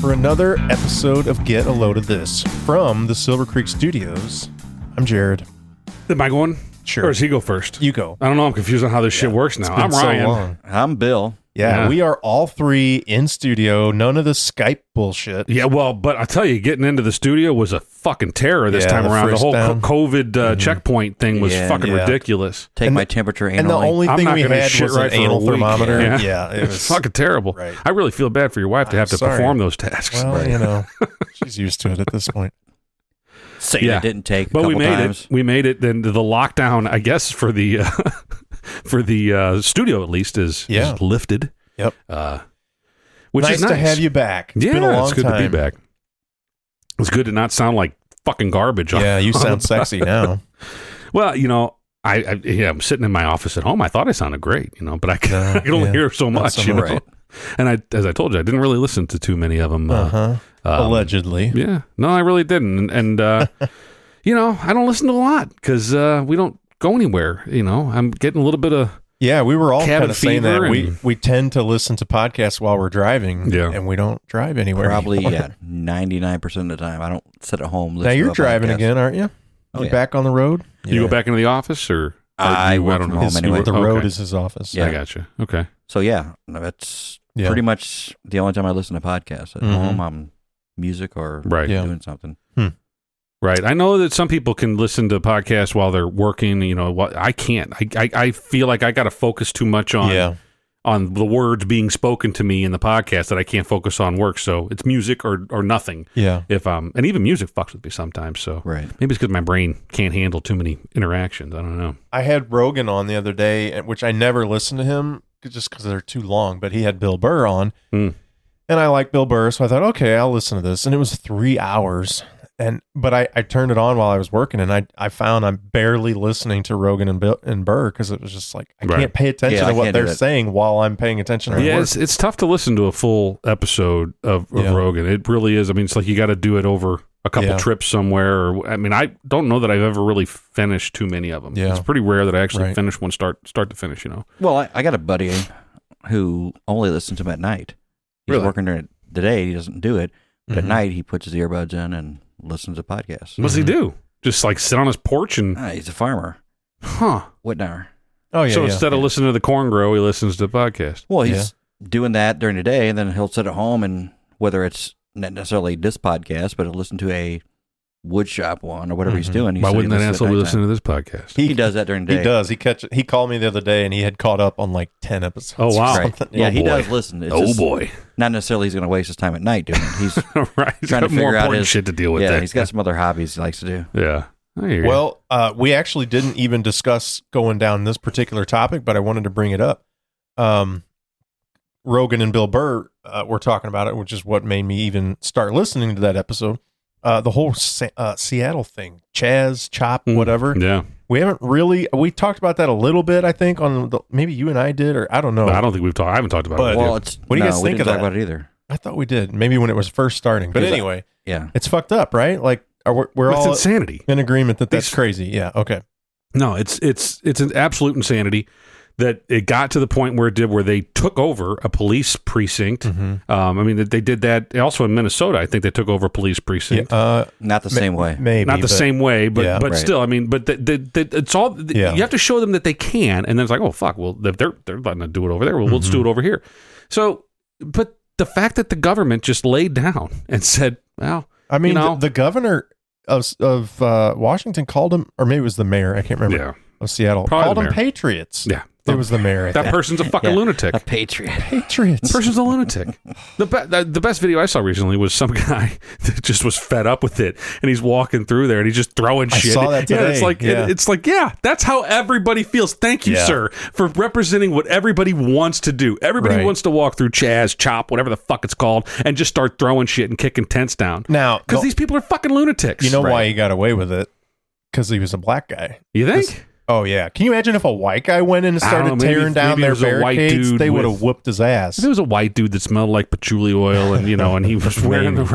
for another episode of Get a Load of This from the Silver Creek Studios. I'm Jared. Am I going? Sure. Or does he go first? You go. I don't know. I'm confused on how this shit works now. I'm So Ryan. long. I'm Bill. Yeah, we are all three in studio. None of the Skype bullshit. Yeah, well, but I tell you, getting into the studio was a fucking terror this time around. The whole COVID checkpoint thing was fucking ridiculous. Take my temperature anally. And the only thing we had was an anal thermometer. Yeah, it was fucking terrible. Right. I really feel bad for your wife to have to perform those tasks. Well, you know, she's used to it at this point. Saying it didn't take a couple we made times. it. We made it. Then the lockdown, I guess, for the studio at least is lifted. Yep. Which nice is nice to have you back. It's been a long it's good time. to be back. It's good to not sound like fucking garbage. Yeah, you sound sexy now. Well, you know, I'm sitting in my office at home. I thought I sounded great, you know, but I can only hear so much, you know. Right. And as I told you, I didn't really listen to too many of them. Allegedly. Yeah. No, I really didn't. And you know, I don't listen to a lot because we don't go anywhere. You know, I'm getting a little bit of we were all kind of saying that. And we tend to listen to podcasts while we're driving, and we don't drive anywhere. Probably, 99% of the time. I don't sit at home. Now you're driving again, aren't you? You're back on the road? You go back into the office, or I work from home anyway. The road is his office. Yeah, I got you. Okay. So that's pretty much the only time I listen to podcasts. At home, I'm music or doing something. Right. I know that some people can listen to podcasts while they're working. You know, I can't. I feel like I got to focus too much on the words being spoken to me in the podcast that I can't focus on work. So it's music or nothing. Yeah. And even music fucks with me sometimes. So maybe it's because my brain can't handle too many interactions. I don't know. I had Rogan on the other day, which I never listened to him just because they're too long. But he had Bill Burr on, and I like Bill Burr, so I thought, okay, I'll listen to this. And it was 3 hours. But I turned it on while I was working, and I found I'm barely listening to Rogan and Burr because it was just like I can't pay attention to what they're saying while I'm paying attention. Yeah, it's tough to listen to a full episode of Rogan. It really is. I mean, it's like you got to do it over a couple trips somewhere. Or I mean, I don't know that I've ever really finished too many of them. Yeah. It's pretty rare that I actually finish one start to finish. You know. Well, I got a buddy who only listens to them at night. He's working during the day. He doesn't do it, but at night he puts his earbuds in and listens to podcasts. What does he do? Just like sit on his porch and... he's a farmer. Huh. Whitnauer. Oh, yeah. So instead of listening to the corn grow, he listens to podcasts. Well, he's doing that during the day, and then he'll sit at home, and whether it's not necessarily this podcast, but he'll listen to a wood shop one or whatever he's doing. Why wouldn't that asshole listen to this podcast? He does that during the day. He does. He called me the other day, and he had caught up on like 10 episodes. Oh, wow. Right. Yeah, he does listen. It's boy. Not necessarily he's going to waste his time at night doing it. He's trying to figure out his shit to deal with. Yeah, he's got some other hobbies he likes to do. Yeah. Well, we actually didn't even discuss going down this particular topic, but I wanted to bring it up. Rogan and Bill Burr were talking about it, which is what made me even start listening to that episode. The whole Seattle thing, Chaz, Chop, whatever. Yeah. We talked about that a little bit, I think, on maybe you and I did, or I don't know. I don't think I haven't talked about it. Well, what do you guys think of that? Talk about it either. I thought we did. Maybe when it was first starting. But anyway, it's fucked up, right? Like, we're all insanity in agreement that's crazy. Yeah. Okay. No, it's an absolute insanity that it got to the point where they took over a police precinct. I mean, they did that also in Minnesota. I think they took over a police precinct. Not the same way. Maybe. Not the same way, but still, I mean, but it's all, you have to show them that they can. And then it's like, oh, fuck, well, if they're letting them do it over there, well, let's do it over here. So, but the fact that the government just laid down and said, well, I mean, the governor of Washington called them, or maybe it was the mayor, I can't remember, of Seattle, called them patriots. Yeah. It was the mayor. That person's a fucking lunatic. A patriot. Patriots. The person's a lunatic. The best video I saw recently was some guy that just was fed up with it, and he's walking through there, and he's just throwing shit. I saw that today. It's like, that's how everybody feels. Thank you, sir, for representing what everybody wants to do. Everybody wants to walk through Chaz, Chop, whatever the fuck it's called, and just start throwing shit and kicking tents down. Now, because these people are fucking lunatics. You know why he got away with it? Because he was a black guy. You think? Oh, yeah. Can you imagine if a white guy went in and started tearing down their barricades? They would have whooped his ass. If it was a white dude that smelled like patchouli oil and, and he was wearing the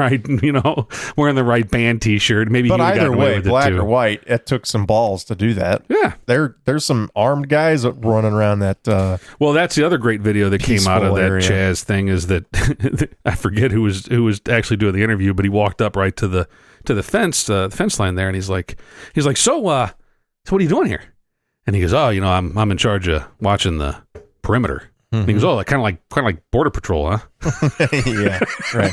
right band T-shirt, maybe but he would have either gotten away way, with it black too. or white, it took some balls to do that. Yeah. There's some armed guys running around that. Well, that's the other great video that came out of that area. Chaz thing is that I forget who was actually doing the interview, but he walked up right to the fence line there, and he's like, so what are you doing here? And he goes, oh, I'm in charge of watching the perimeter. And he goes, oh, kind of like border patrol, huh? Yeah, right.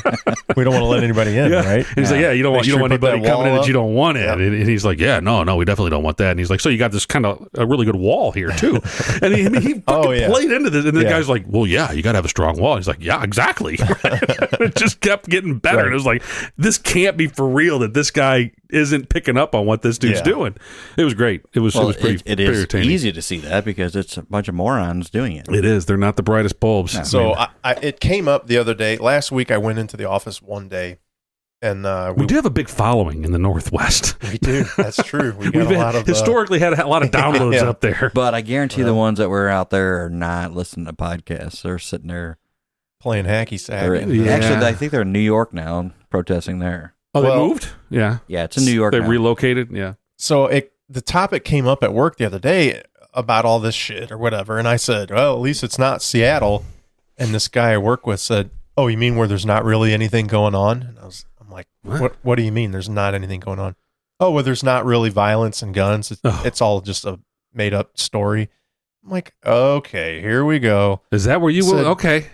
We don't want to let anybody in, right? And he's like, yeah, you don't want anybody coming in that you don't want in. Yeah. And he's like, yeah, no, we definitely don't want that. And he's like, so you got this kind of a really good wall here too. And he fucking played into this. And the guy's like, well, yeah, you got to have a strong wall. He's like, yeah, exactly. It just kept getting better. Right. And it was like, this can't be for real that this guy isn't picking up on what this dude's doing. It was great. It was pretty entertaining. Easy to see that because it's a bunch of morons doing it. It is. They're not the brightest bulbs. No. So it came up the other day. Last week I went into the office one day, and we do have a big following in the Northwest. We do. That's true. We've historically had a lot of downloads up there. But I guarantee the ones that were out there are not listening to podcasts. They're sitting there playing hacky sack. Actually, I think they're in New York now, protesting there. Oh, they moved? Yeah. Yeah, it's in New York. They now. relocated. Yeah. So the topic came up at work the other day about all this shit or whatever, and I said, well, at least it's not Seattle. And this guy I work with said, oh, you mean where there's not really anything going on? And I'm like, what do you mean there's not anything going on? Oh, well, there's not really violence and guns. It's all just a made up story. I'm like, okay, here we go. Is that where you will? Okay.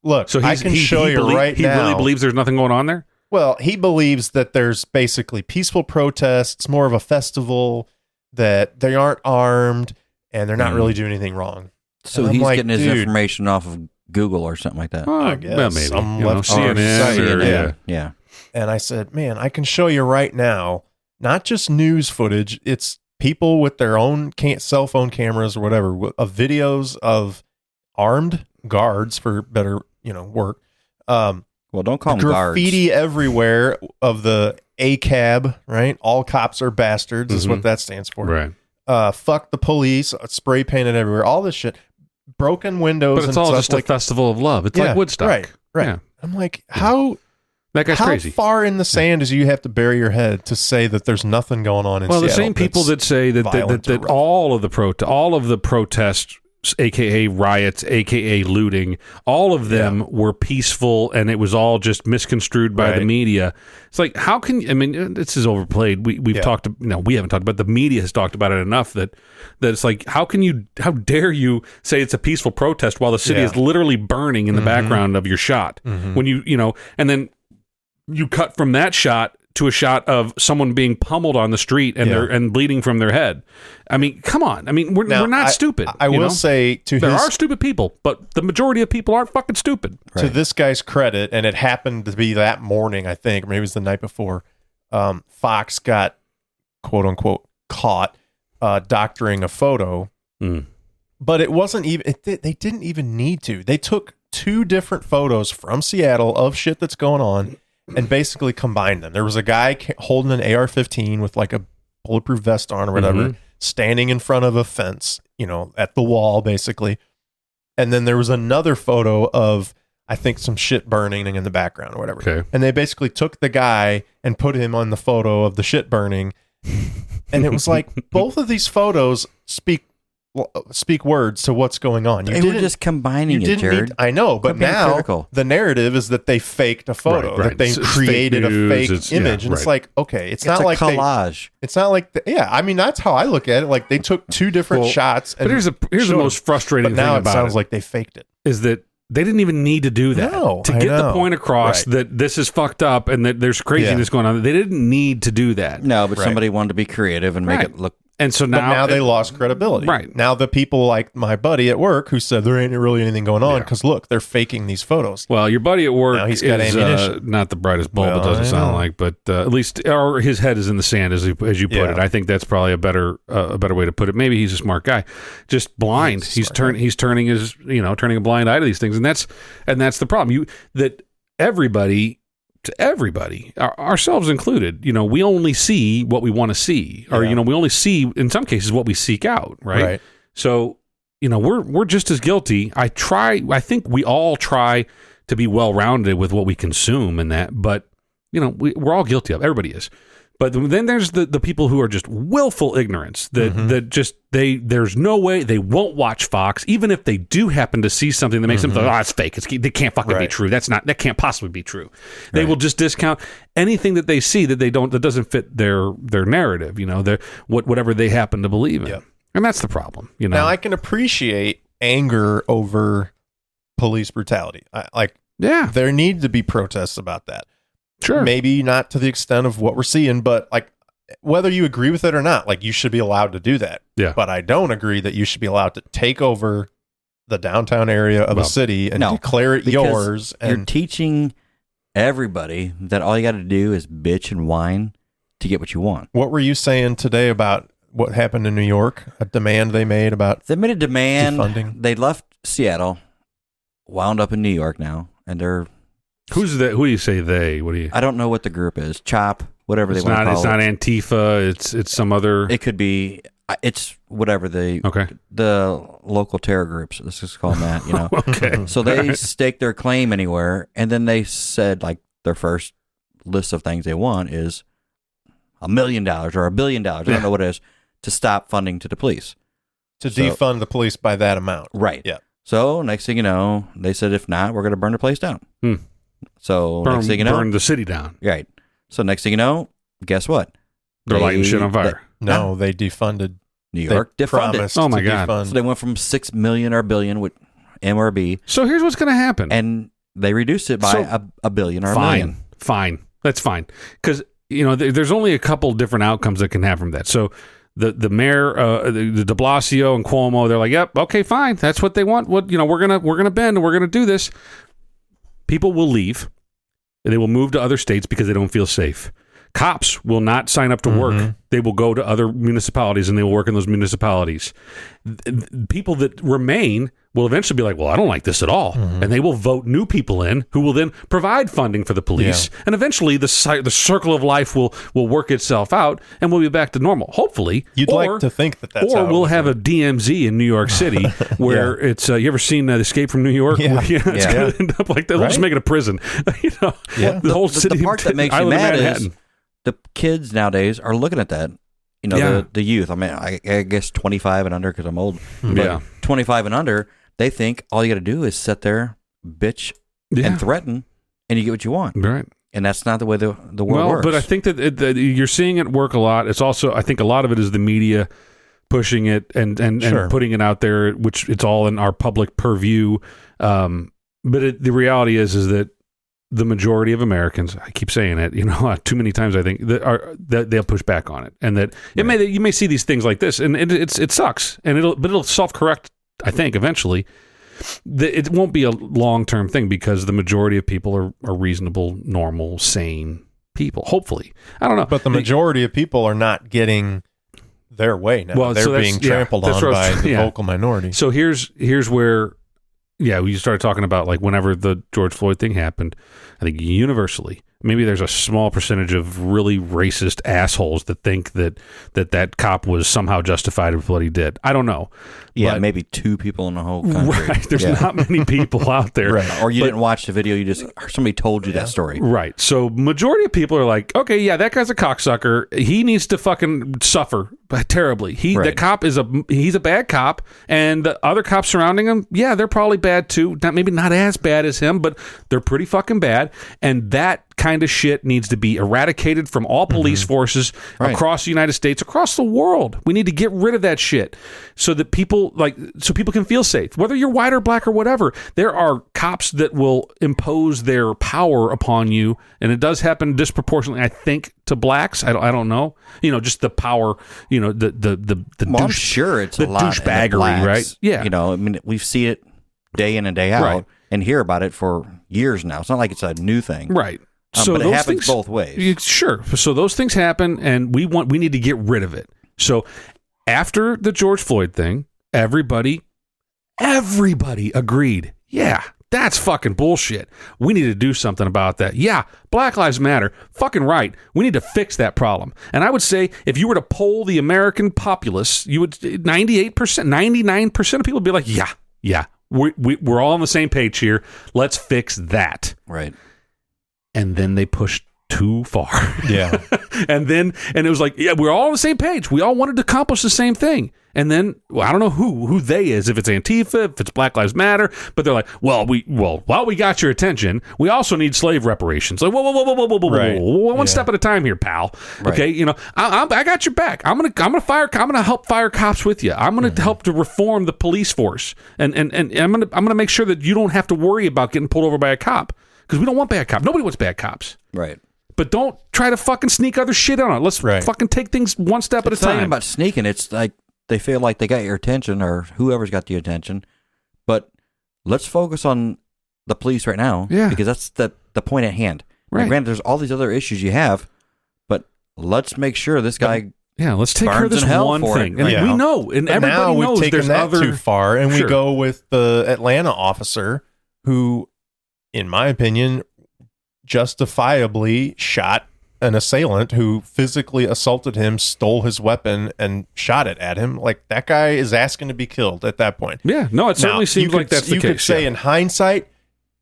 Look, so I can show you right now. He really believes there's nothing going on there? Well, he believes that there's basically peaceful protests, more of a festival, that they aren't armed, and they're not really doing anything wrong. So he's getting his information off of Google or something like that. I guess. Well, maybe. Some CNN. Yeah. And I said, man, I can show you right now, not just news footage, it's people with their own cell phone cameras or whatever, of videos of armed guards, for better work. Well, don't call them guards. Graffiti everywhere of the ACAB, right? All cops are bastards is what that stands for. Right. Fuck the police, spray painted everywhere, all this shit. Broken windows. But it's all just a festival of love. It's like Woodstock. Right. Yeah. I'm like, how that guy's crazy. How far in the sand do you have to bury your head to say that there's nothing going on in Seattle? Well, the same people that say that all of the protests, aka riots, aka looting, all of them were peaceful, and it was all just misconstrued by the media. It's like, how can I mean, this is overplayed. We've talked, we haven't talked about, the media has talked about it enough that it's like, how dare you say it's a peaceful protest while the city is literally burning in the background of your shot when and then you cut from that shot to a shot of someone being pummeled on the street and bleeding from their head. I mean, come on. I mean, we're not stupid. I will say there are stupid people, but the majority of people aren't fucking stupid. Right. To this guy's credit, and it happened to be that morning, I think, or maybe it was the night before, Fox got, quote unquote, caught doctoring a photo. But it wasn't even, they didn't even need to. They took 2 different photos from Seattle of shit that's going on and basically combined them. There was a guy holding an AR-15 with like a bulletproof vest on or whatever, standing in front of a fence, at the wall basically. And then there was another photo of, I think, some shit burning in the background or whatever. Okay. And they basically took the guy and put him on the photo of the shit burning. And it was like, both of these photos speak words to what's going on. They were just combining it, Jared. I know, but now the narrative is that they faked a photo, that they created a fake image, and it's like, okay, it's not like collage. It's not like, I mean, that's how I look at it. Like they took 2 different shots. But here's the most frustrating thing about it. Now it sounds like they faked it. Is that they didn't even need to do that to get the point across that this is fucked up and that there's craziness going on. They didn't need to do that. No, but somebody wanted to be creative and make it look. And so now they lost credibility. Right. Now the people like my buddy at work who said there ain't really anything going on because look, they're faking these photos. Well, your buddy at work he's got ammunition. Not the brightest bulb, it doesn't sound like, but at least or his head is in the sand as you put it. I think that's probably a better way to put it. Maybe he's a smart guy, just blind. He's turning a blind eye to these things, and that's the problem. That everybody to everybody, ourselves included. We only see what we want to see, or we only see in some cases what we seek out, right? So we're just as guilty. I think we all try to be well-rounded with what we consume and that, but we're all guilty of. Everybody is. But then there's the people who are just willful ignorance that just there's no way they won't watch Fox, even if they do happen to see something that makes them think, oh, it's fake. They can't fucking be true. That can't possibly be true. They will just discount anything that they see that doesn't fit their narrative, whatever they happen to believe in. Yep. And that's the problem. Now I can appreciate anger over police brutality. There need to be protests about that. Sure. Maybe not to the extent of what we're seeing, but whether you agree with it or not, you should be allowed to do that. Yeah. But I don't agree that you should be allowed to take over the downtown area of a city and declare it yours. And you're teaching everybody that all you got to do is bitch and whine to get what you want. What were you saying today about what happened in New York? A demand they made about They made a demand. defunding? They left Seattle, wound up in New York now, and they're... Who's that? Who do you say they? What do you? I don't know what the group is. CHOP, whatever they want to call it. It's not Antifa. It's some other. It could be. It's whatever the local terror groups. Let's just call them that. Okay. So they stake their claim anywhere, and then they said their first list of things they want is $1 million or $1 billion. I don't know what it is, to stop funding to the police. To defund the police by that amount. Right. Yeah. So next thing you know, they said if not, we're going to burn the place down. So next thing you know, burn the city down. Right. So next thing you know, guess what? They're lighting shit on fire. They defunded. New York defunded. Oh my God. So they went from 6 million or $1 billion with MRB. So here's what's going to happen. And they reduced it by $1 billion or $1 million. Fine. That's fine. Because, there's only a couple different outcomes that can happen from that. So the mayor, the de Blasio and Cuomo, they're like, yep, okay, fine. That's what they want. We're gonna bend and we're gonna do this. People will leave. They will move to other states because they don't feel safe. Cops will not sign up to work. They will go to other municipalities and they will work in those municipalities. People that remain will eventually be like, well, I don't like this at all. And they will vote new people in who will then provide funding for the police. Yeah. And eventually the circle of life will work itself out and we'll be back to normal. Hopefully. You'd like to think that's or we'll have a DMZ in New York City where it's, you ever seen Escape from New York? Yeah. It's going to end up like that. They'll just make it a prison. The whole city. The part that makes you mad is the kids nowadays are looking at that. The youth. I mean, I guess 25 and under because I'm old. But 25 and under, they think all you got to do is sit there, bitch, and threaten, and you get what you want. Right. And that's not the way the world works. But I think that you're seeing it work a lot. It's also, I think a lot of it is the media pushing it and putting it out there, which it's all in our public purview. But the reality is that the majority of Americans, I keep saying it, too many times, I think that they'll push back on it, and that you may see these things like this, and it sucks, and it'll self-correct. I think eventually, it won't be a long-term thing because the majority of people are reasonable, normal, sane people. Hopefully, I don't know, but the majority of people are not getting their way now. Well, they're being trampled on by the vocal minority. So here's where. Yeah, we started talking about whenever the George Floyd thing happened, I think universally, maybe there's a small percentage of really racist assholes that think that cop was somehow justified with what he did. I don't know. Yeah, but, maybe 2 people in the whole country. Right. There's not many people out there. Right. Or you didn't watch the video, somebody told you that story. Right. So majority of people are like, okay, yeah, that guy's a cocksucker. He needs to fucking suffer terribly. The cop he's a bad cop, and the other cops surrounding him, yeah, they're probably bad too. Maybe not as bad as him, but they're pretty fucking bad. And that kind of shit needs to be eradicated from all police forces across the United States, across the world. We need to get rid of that shit so that people can feel safe. Whether you're white or black or whatever, there are cops that will impose their power upon you, and it does happen disproportionately, I think, to blacks. I don't know. Just the power, the I'm sure it's the a lot douchebaggery, right? Yeah. I mean, we see it day in and day out and hear about it for years now. It's not like it's a new thing. Right. But it happens both ways. Sure. So those things happen, and we need to get rid of it. So after the George Floyd thing, everybody agreed. Yeah, That's fucking bullshit. We need to do something about that. Yeah, Black Lives Matter. Fucking right. We need to fix that problem. And I would say if you were to poll the American populace, you would 98%, 99% of people would be like, yeah, we're all on the same page here. Let's fix that. Right. And then they pushed too far. Yeah. and it was like, yeah, we're all on the same page. We all wanted to accomplish the same thing. And then, well, I don't know who they is, if it's Antifa, if it's Black Lives Matter, but they're like, while we got your attention, we also need slave reparations. Like, whoa, Right. one step at a time here, pal. Right. Okay, I got your back. I'm gonna help fire cops with you. I'm gonna help to reform the police force, and I'm gonna make sure that you don't have to worry about getting pulled over by a cop, because we don't want bad cops. Nobody wants bad cops. Right. But don't try to fucking sneak other shit on it. Let's fucking take things one step at a It's not even time. about sneaking. It's like they feel like they got your attention, or whoever's got the attention. But let's focus on the police right now. Yeah. Because that's the point at hand. Right. Now, granted, there's all these other issues you have, but let's make sure this guy... Yeah, let's take care of this one thing. And we know, and everybody now knows we've taken there's that other... too far, and Sure. we go with the Atlanta officer who, in my opinion, justifiably shot an assailant who physically assaulted him, stole his weapon, and shot it at him. Like, that guy is asking to be killed at that point. Yeah, no, it certainly seems like that's the case. You could say in hindsight,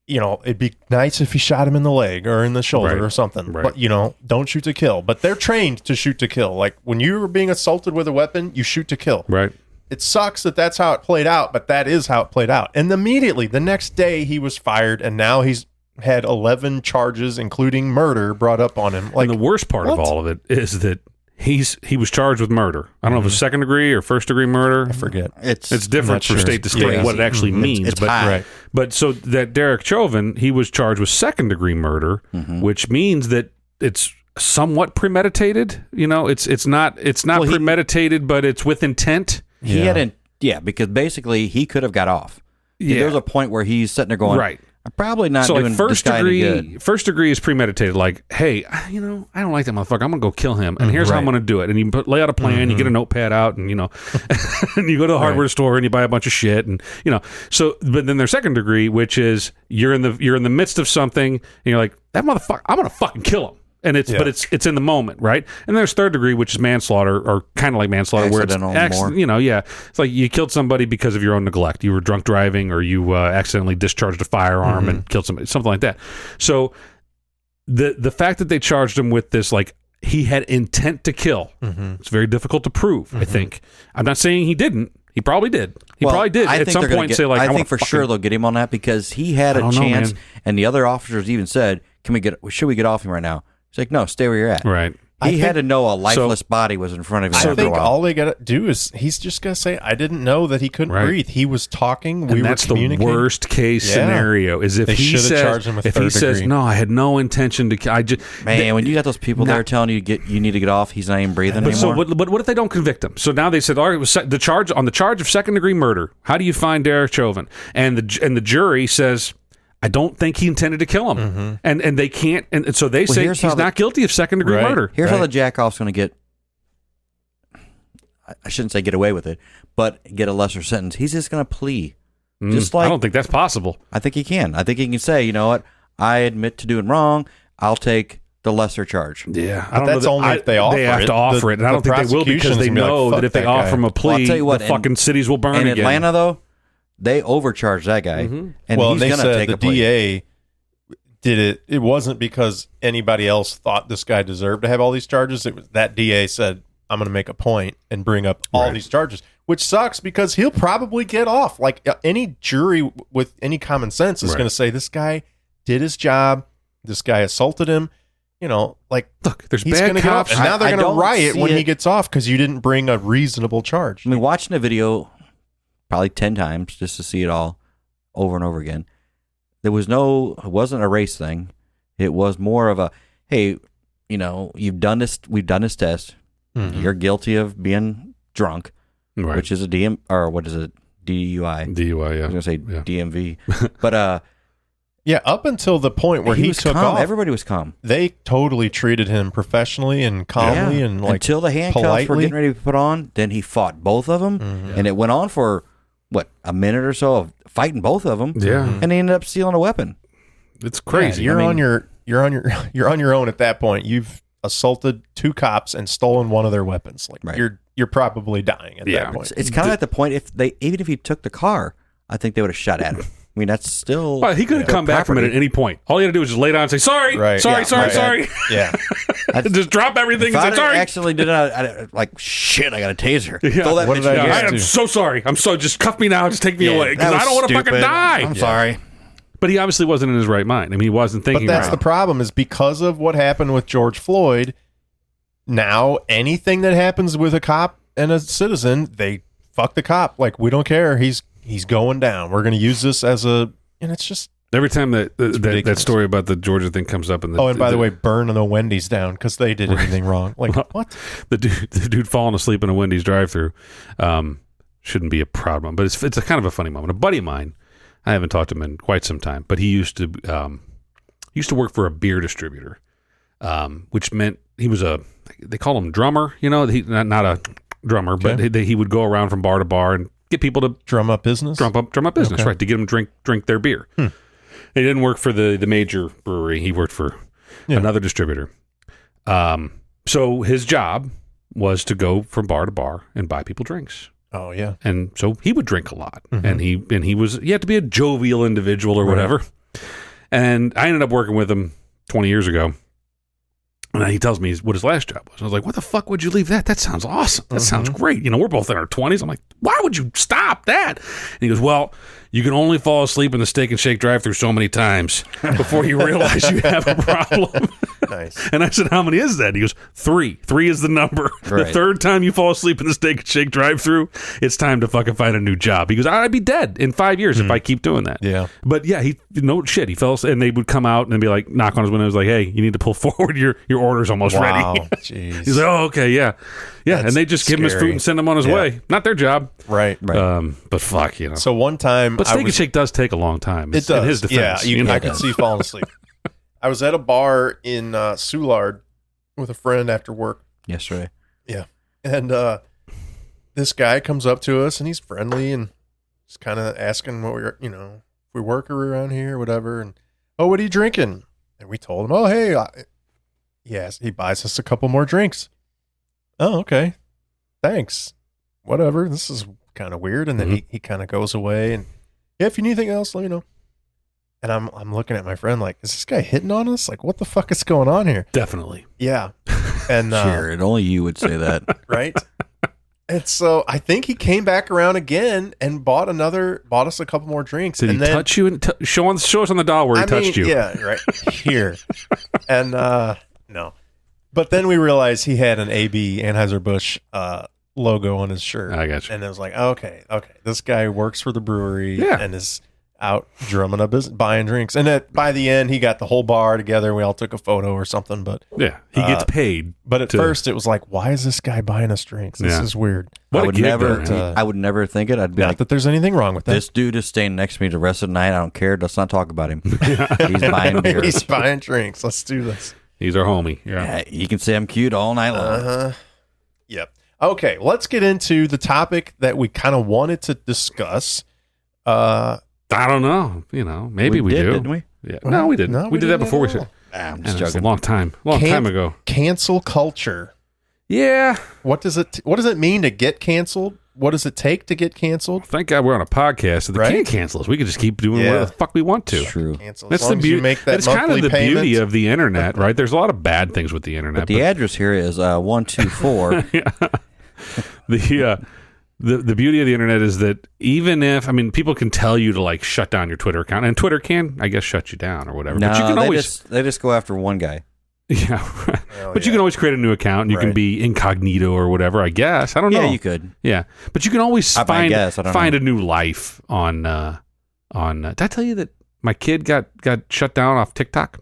it'd be nice if he shot him in the leg or in the shoulder or something. Right. But, don't shoot to kill. But they're trained to shoot to kill. Like, when you're being assaulted with a weapon, you shoot to kill. Right. It sucks that that's how it played out, but that is how it played out. And immediately, the next day, he was fired, and now he's had 11 charges, including murder, brought up on him. Like, and the worst part of all of it is that he was charged with murder. I don't know if it's second degree or first degree murder. I forget. It's different for state to state what it actually means. It's high. Right. But so that Derek Chauvin, he was charged with second degree murder, which means that it's somewhat premeditated. It's not premeditated, but it's with intent. He hadn't, because basically he could have got off. Yeah. There's a point where he's sitting there going, Right. I'm probably not So doing like first this guy any degree, good. first degree is premeditated. Like, hey, I don't like that motherfucker. I'm gonna go kill him, and here's how I'm gonna do it. And you lay out a plan. You get a notepad out, and and you go to the hardware store and you buy a bunch of shit, and So, but then there's second degree, which is you're in the midst of something, and you're like, that motherfucker, I'm gonna fucking kill him. And but it's in the moment, right? And there's third degree, which is manslaughter, or kind of like manslaughter, where it's it's like you killed somebody because of your own neglect. You were drunk driving, or you accidentally discharged a firearm and killed somebody, something like that. So the fact that they charged him with this, like, he had intent to kill, it's very difficult to prove. I think. I'm not saying he didn't. He probably did. He probably did at some point say, like, I think for sure they'll get him on that, because he had a chance, and the other officers even said, should we get off him right now? He's like, no, stay where you're at. Right. He had to know a lifeless body was in front of him. I think all they got to do is he's just going to say, I didn't know that he couldn't breathe. He was talking. We were communicating. The worst case scenario is if he says, no, I had no intention to. When you got those people there telling you you need to get off, he's not even breathing anymore. But what if they don't convict him? So now they said, all right, the charge of second degree murder. How do you find Derek Chauvin? And the jury says, I don't think he intended to kill him, and they can't, and so they say he's not guilty of second degree murder. Here's how the jackoff's going to get. I shouldn't say get away with it, but get a lesser sentence. He's just going to plea. Just like, I don't think that's possible. I think he can. I think he can say, you know what, I admit to doing wrong. I'll take the lesser charge. Yeah, I don't know. That's only if they offer it. They have to offer it, and I don't think they will, because they know that if they offer him a plea, I'll tell you what, the fucking cities will burn in again. Atlanta, though, they overcharged that guy, and he's going to take a plea. DA did it. It wasn't because anybody else thought this guy deserved to have all these charges. It was that DA said, I'm going to make a point and bring up all these charges, which sucks because he'll probably get off. Like, any jury with any common sense is going to say, this guy did his job. This guy assaulted him. Like, look, there's he's bad cops. And now they're going to riot when he gets off because you didn't bring a reasonable charge. I mean, watching the video probably 10 times just to see it all over and over again. It wasn't a race thing. It was more of a, hey, we've done this test. You're guilty of being drunk, which is a DUI. DUI, yeah. I was going to say DMV. But, yeah, up until the point where he took calm. off, everybody was calm. They totally treated him professionally and calmly and like until the handcuffs politely. were getting ready to be put on. Then he fought both of them, and it went on for a minute or so of fighting both of them. Yeah. And he ended up stealing a weapon. It's crazy. Yeah, you're on your own at that point. You've assaulted 2 cops and stolen one of their weapons. Like you're probably dying at that point. It's kind of at the point even if he took the car, I think they would have shot at him. I mean, that's still. Well, he could have come back from it at any point. All he had to do was just lay down and say sorry, sorry. Yeah, just drop everything and say sorry. Actually, did it? Like shit, I got a taser. Yeah. Throw that What did I do? I am so sorry. Just cuff me now. Just take me away because I don't want to fucking die. I'm sorry. But he obviously wasn't in his right mind. I mean, he wasn't thinking. But that's right. the problem is because of what happened with George Floyd. Now anything that happens with a cop and a citizen, they fuck the cop. Like we don't care. He's going down. We're going to use this as a. And it's just every time that story about the Georgia thing comes up, and by the way, burn the Wendy's down because they did anything wrong. Like what? The dude falling asleep in a Wendy's drive-thru shouldn't be a proud moment, but it's a kind of a funny moment. A buddy of mine, I haven't talked to him in quite some time, but he used to work for a beer distributor, which meant he was they call him drummer. You know, he not a drummer, but he would go around from bar to bar and get people to drum up business, right? To get them drink their beer. He didn't work for the major brewery. He worked for another distributor. So his job was to go from bar to bar and buy people drinks. Oh yeah, and so he would drink a lot, and he had to be a jovial individual or whatever. And I ended up working with him 20 years ago. And he tells me what his last job was. I was like, what the fuck would you leave that? That sounds awesome. That sounds great. You know, we're both in our 20s. I'm like, why would you stop that? And he goes, well, you can only fall asleep in the Steak and Shake drive-thru so many times before you realize you have a problem. Nice. And I said, how many is that? And he goes, 3. 3 is the number. Right. The third time you fall asleep in the Steak and Shake drive-thru, it's time to fucking find a new job. He goes, I'd be dead in 5 years if I keep doing that. Yeah. But yeah, he fell asleep, and they would come out and be like, knock on his window, like, hey, you need to pull forward, your order's almost ready. Jeez. He's like, oh, okay, yeah. Yeah, That's and they just give him his food and send him on his way. Not their job. Right. But fuck, you know. So one time... But Steak and Shake does take a long time. It does. In his defense. Yeah, I could see falling asleep. I was at a bar in Soulard with a friend after work yesterday. Yeah. And this guy comes up to us, and he's friendly, and just kind of asking what we're, if we work around here or whatever. And, oh, what are you drinking? And we told him, oh, hey, yes, he buys us a couple more drinks. Oh, okay. Thanks. Whatever. This is kind of weird. And then he kind of goes away, and yeah, if you need anything else, let me know. And I'm looking at my friend like, is this guy hitting on us? Like, what the fuck is going on here? Definitely. Yeah. And sure, and only you would say that. Right? And so I think he came back around again and bought us a couple more drinks. Did he touch you? And show us on the doll where he touched you. Yeah, right here. And no. But then we realized he had an AB Anheuser-Busch logo on his shirt. I got you. And it was like, okay, this guy works for the brewery and is out drumming up buying drinks. And by the end, he got the whole bar together and we all took a photo or something. But yeah, he gets paid. But at first, it was like, why is this guy buying us drinks? This is weird. I would never think it. I'd be not like, that there's anything wrong with that. This dude is staying next to me the rest of the night. I don't care. Let's not talk about him. He's buying beer. He's buying drinks. Let's do this. He's our homie. Yeah, you can say I'm cute all night long. Yep. Okay, let's get into the topic that we kind of wanted to discuss. I don't know. Maybe we do. Didn't we? Yeah. No, we didn't. No, we did that before we said. I'm just joking. It's a long time ago. Cancel culture. Yeah. What does it mean to get canceled? What does it take to get canceled? Thank God we're on a podcast, so they can't cancel us. We can just keep doing whatever the fuck we want to. It's true. That's the beauty. That's kind of the beauty of the internet, right? There's a lot of bad things with the internet. But the address here is 124. The beauty of the internet is that even if people can tell you to like shut down your Twitter account, and Twitter can, I guess, shut you down or whatever. No, but you can they just go after one guy. Yeah, but you can always create a new account, and you can be incognito or whatever. I guess I don't know. Yeah, you could. Yeah, but you can always find a new life on. Did I tell you that my kid got shut down off TikTok?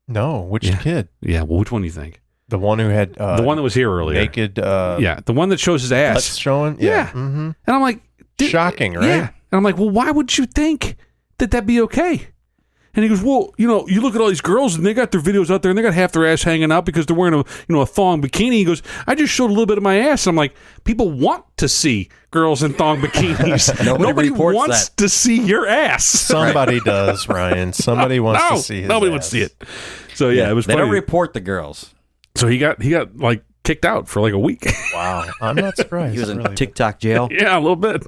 No, which kid? Yeah, well, which one do you think? The one who had the one that was here earlier, naked. The one that shows his ass that's showing. Yeah, mm-hmm. And I'm like, shocking, right? Yeah, and I'm like, well, why would you think that'd be okay? And he goes, well, you look at all these girls and they got their videos out there and they got half their ass hanging out because they're wearing a thong bikini. He goes, I just showed a little bit of my ass. And I'm like, people want to see girls in thong bikinis. Nobody wants to see your ass. Somebody does, Ryan. Somebody wants to see his nobody ass. wants to see it. So yeah, it was They funny. don't report the girls. So he got like kicked out for like a week. Wow. I'm not surprised. He was in really. TikTok jail. Yeah, a little bit.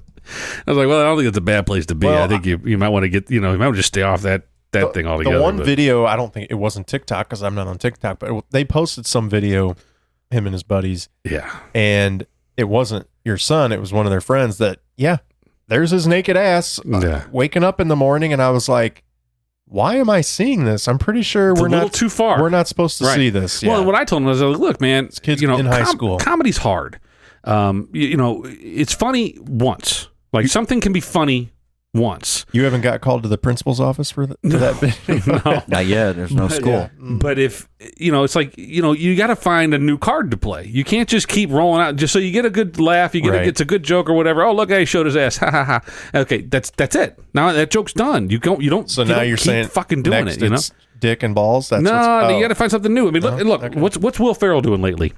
I was like, well, I don't think it's a bad place to be. Well, I think you might want to get, you might want to just stay off that thing altogether. The one video, I don't think it wasn't TikTok because I'm not on TikTok, but they posted some video, him and his buddies. Yeah. And it wasn't your son. It was one of their friends that, there's his naked ass waking up in the morning. And I was like, why am I seeing this? I'm pretty sure It's we're a little not too far. We're not supposed to see this. Yeah. Well, what I told him was, look, man, kids in high school. Comedy's hard. It's funny once. Like something can be funny once. You haven't got called to the principal's office for that video? No. Not yet. There's no school. Yeah. But if, it's like, you got to find a new card to play. You can't just keep rolling out just so you get a good laugh. It's a good joke or whatever. Oh, look, I showed his ass. Ha ha ha. Okay, that's it. Now that joke's done. You don't. So now you're keep saying fucking doing next it. It's dick and balls. That's you got to find something new. I mean, look. Okay. What's Will Ferrell doing lately?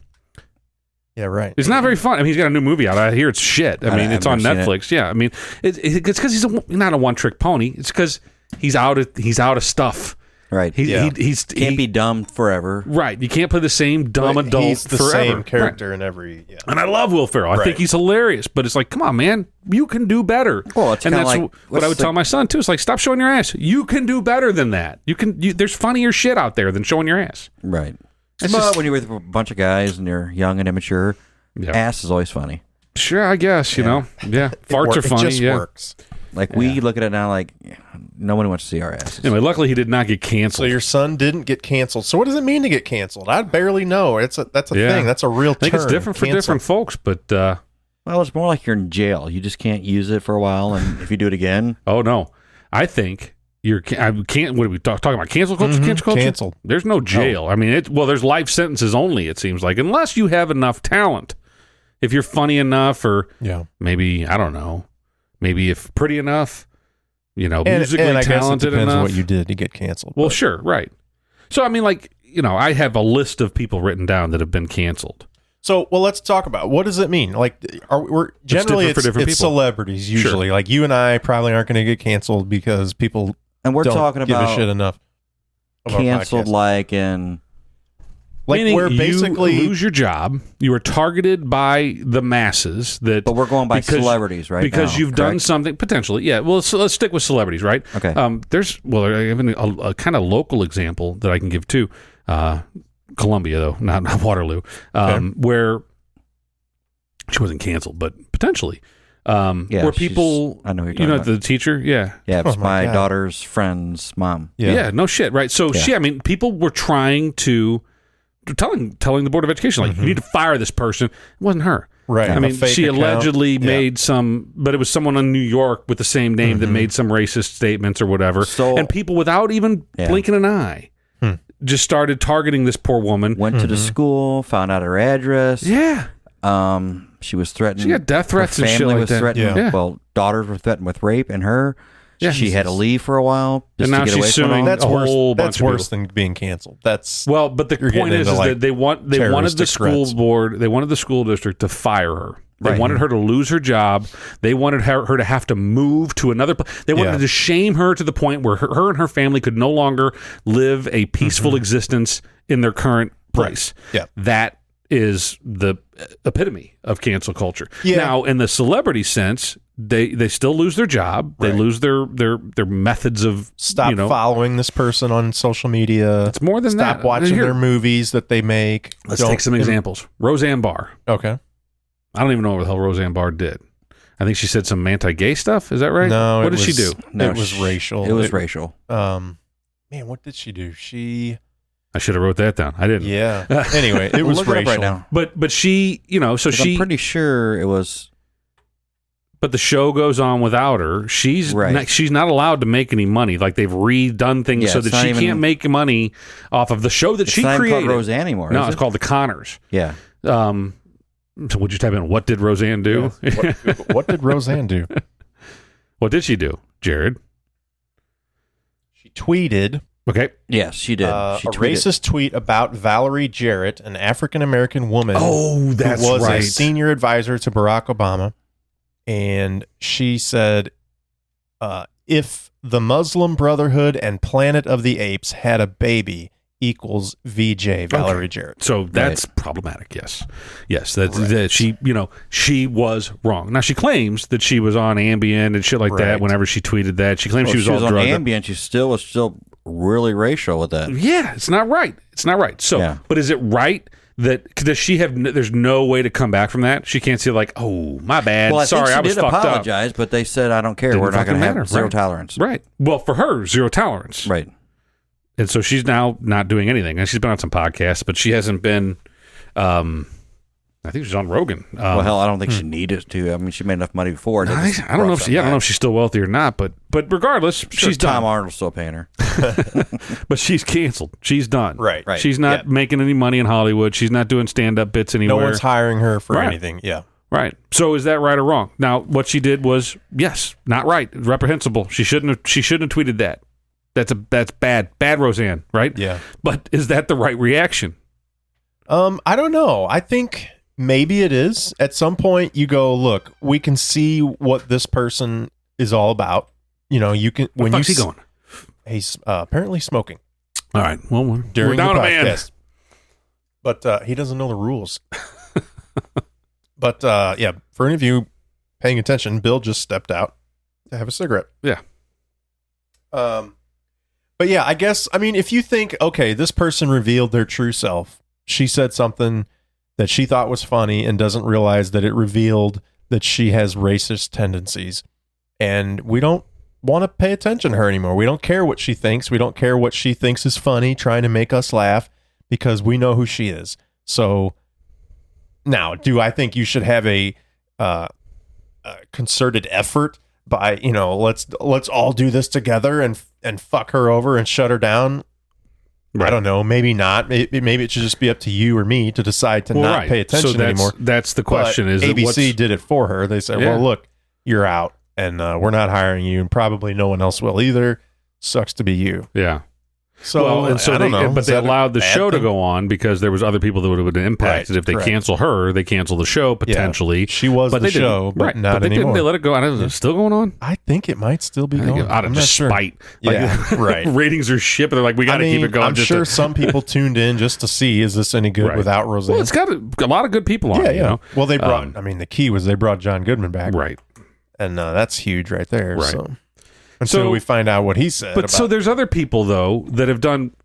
Yeah, right. It's not very fun. I mean, he's got a new movie out. I hear it's shit. I mean, it's on Netflix. Yeah, I mean, it's because he's not a one-trick pony. It's because he's out of stuff. Right. He can't be dumb forever. Right. You can't play the same dumb adult he's the forever. same character in every. Yeah. And I love Will Ferrell. I think he's hilarious. But it's like, come on, man, you can do better. Well, it's and that's like, what I would tell my son too. It's like, stop showing your ass. You can do better than that. There's funnier shit out there than showing your ass. Right. But when you're with a bunch of guys and you're young and immature, ass is always funny. Sure, I guess, Yeah, farts are funny. It just works. Like, we look at it now like, no one wants to see our asses. Anyway, luckily he did not get canceled. So your son didn't get canceled. So what does it mean to get canceled? I barely know. That's a thing. That's a real term. I think it's different for different folks, but... well, it's more like you're in jail. You just can't use it for a while, and if you do it again... Oh, no. I think... what are we talking about? Cancel culture? Cancel culture? Canceled. There's no jail. I mean, there's life sentences only, it seems like, unless you have enough talent. If you're funny enough, or maybe, I don't know, maybe if pretty enough, musically and I talented guess it depends enough. on what you did to get canceled. Well, sure, right. So, I mean, like, I have a list of people written down that have been canceled. So, let's talk about what does it mean? Like, it's celebrities usually. Sure. Like you and I probably aren't going to get canceled because people we're don't talking give about a shit enough. Canceled, like in. Like where basically you lose your job, you are targeted by the masses. But we're going by celebrities, right? Because you've done something potentially. Yeah. Well, so let's stick with celebrities, right? Okay. There's I have a kind of local example that I can give too. Columbia, though, not Waterloo, where she wasn't canceled, but potentially. Where people, I know who you're talking about. The teacher, yeah, it's my daughter's friend's mom. Yeah, no shit, right? So people were trying to. Telling the Board of Education, like, you need to fire this person. It wasn't her. Right. I mean, she allegedly made some, but it was someone in New York with the same name that made some racist statements or whatever. And people, without even blinking an eye, just started targeting this poor woman. Went to the school, found out her address. Yeah. She was threatened. She got death threats her and shit family like was that. Threatened. Yeah. Well, daughters were threatened with rape, and her. Yeah, she had to leave for a while just and now to get she's away suing from it. That's worse than being canceled. But the point is that they wanted the school board, they wanted the school district to fire her. They wanted her to lose her job. They wanted her to have to move to another place. They wanted to shame her to the point where her and her family could no longer live a peaceful existence in their current place. Yeah. That is the epitome of cancel culture. Yeah. Now, in the celebrity sense, they still lose their job. They lose their methods of following this person on social media. It's more than that. Stop watching their movies that they make. Let's take some examples. Roseanne Barr. Okay. I don't even know what the hell Roseanne Barr did. I think she said some anti-gay stuff. Is that right? No. What did she do? No, it was racial. It was racial. Man, what did she do? I should have wrote that down. I didn't. Yeah. Anyway, it was racial. Right now. But she, so she. I'm pretty sure it was. But the show goes on without her. She's not allowed to make any money. Like, they've redone things so that she can't make money off of the show that she created. It's not called Roseanne anymore. No, it's called The Connors. Yeah. So would you type in what did Roseanne do? Yes. What did Roseanne do? What did she do, Jared? She tweeted. Okay. Yes, she did. She a racist tweet about Valerie Jarrett, an African-American woman who was a senior advisor to Barack Obama. And she said, if the Muslim Brotherhood and Planet of the Apes had a baby equals VJ Valerie Jarrett. So that's problematic. Yes. That she was wrong. Now she claims that she was on Ambien and shit like that whenever she tweeted that. She claims she was all on drugged Ambien. She was still really racial with that. Yeah, it's not right. So, but is it right that does she have? There's no way to come back from that. She can't say like, "Oh, my bad. Well, Sorry, I was fucked up." Apologize, but they said, "I don't care. We're not going to have zero tolerance." Right. Well, for her, zero tolerance. Right. And so she's now not doing anything. And she's been on some podcasts, but she hasn't been. I think she's on Rogan. Well, hell, I don't think she needed to. I mean, she made enough money before. I don't know if I don't know if she's still wealthy or not. But regardless, she's done. Tom Arnold's still paying her. But she's canceled. She's done. Right. She's not making any money in Hollywood. She's not doing stand-up bits anywhere. No one's hiring her for anything. Yeah. Right. So is that right or wrong? Now, what she did was, yes, not right. Reprehensible. She shouldn't have tweeted that. That's bad. Bad, Roseanne, right? Yeah. But is that the right reaction? I don't know. I think maybe it is. At some point you go, look, we can see what this person is all about. You know, you can when he going? He's apparently smoking. All right. Well, during we're down the a man. podcast. But he doesn't know the rules. But for any of you paying attention, Bill just stepped out to have a cigarette. Yeah. But yeah, I guess, I mean, if you think, okay, this person revealed their true self, she said something that she thought was funny and doesn't realize that it revealed that she has racist tendencies, and we don't want to pay attention to her anymore. We don't care what she thinks. We don't care what she thinks is funny, trying to make us laugh, because we know who she is. So now, do I think you should have a concerted effort by, let's all do this together and fuck her over and shut her down? Right. I don't know. Maybe not. Maybe it should just be up to you or me to decide to not pay attention anymore. That's the question. But is ABC did it for her. They said, well, look, you're out, and we're not hiring you, and probably no one else will either. Sucks to be you. Yeah. So, I don't know. But they allowed the show to go on because there was other people that would have been impacted. If they cancel her, they cancel the show potentially. Yeah. She was the show, but not anymore. They let it go. I don't know. Is it still going on? I think it might still be going. Out of spite. Sure. Yeah, right. Ratings are shit, but they're like, we got to keep it going. I'm sure some people tuned in just to see, is this any good without Roseanne? Well, it's got a lot of good people on it. Yeah. You know? Well, they brought, the key was they brought John Goodman back. Right. And that's huge right there. Right. So until we find out what he said. But so there's other people, though, that have done...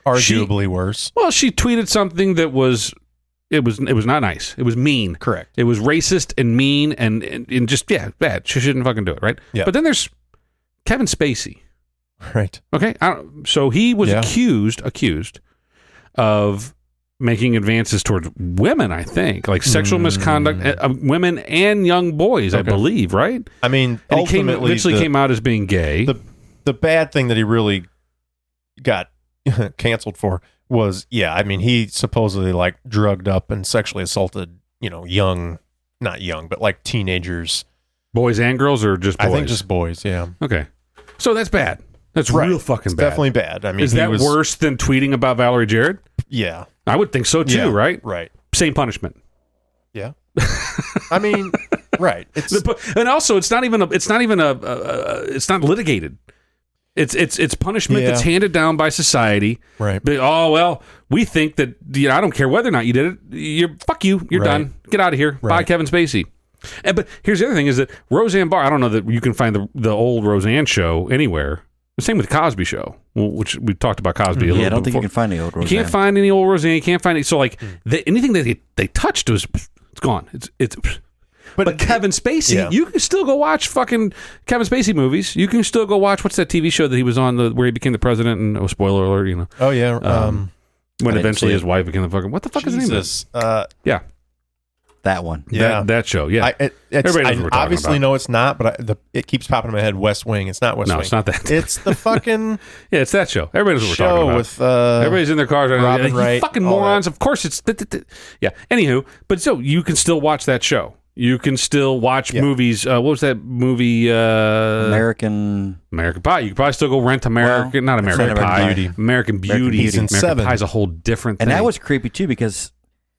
arguably worse. Well, she tweeted something that was not nice. It was mean. Correct. It was racist and mean and just bad. She shouldn't fucking do it, right? Yeah. But then there's Kevin Spacey. Right. Okay. So he was accused of making advances towards women. I think like sexual misconduct, women and young boys. I believe, right? I mean, and he eventually came out as being gay. The bad thing that he really got canceled for was he supposedly like drugged up and sexually assaulted not young but like teenagers, boys and girls, or just boys? I think just boys. Okay, so that's bad. That's real fucking bad. Definitely bad. I mean, is that worse than tweeting about Valerie Jarrett? Yeah, I would think so too. Right Same punishment. Yeah. I mean, right. And also it's not litigated. It's punishment that's handed down by society. Right. But, we think that, I don't care whether or not you did it. Fuck you. You're done. Get out of here. Right. Bye, Kevin Spacey. But here's the other thing is that Roseanne Barr, I don't know that you can find the old Roseanne show anywhere. The same with the Cosby show, which we talked about Cosby a little bit. I don't think before. you can find the old Roseanne. You can't find any old Roseanne. You can't find it. So, like, anything that they touched it's gone. It's But Kevin Spacey, you can still go watch fucking Kevin Spacey movies. You can still go watch, what's that TV show that he was on where he became the president, and spoiler alert, Oh, yeah. When eventually his wife became the fucking, what the fuck is his name? Yeah. That one. Yeah. That show, yeah. I obviously know it's not, but it keeps popping in my head, West Wing. It's not West Wing. No, it's not that. It's the fucking... yeah, it's that show. Everybody knows what we're talking about. With, everybody's in their cars. Robin Wright. Fucking morons. Of course it's... Yeah. Anywho, but so you can still watch that show. You can still watch movies. What was that movie? American Pie. You could probably still go rent American Pie. American Beauty. Season 7. Pie is a whole different thing. And that was creepy too because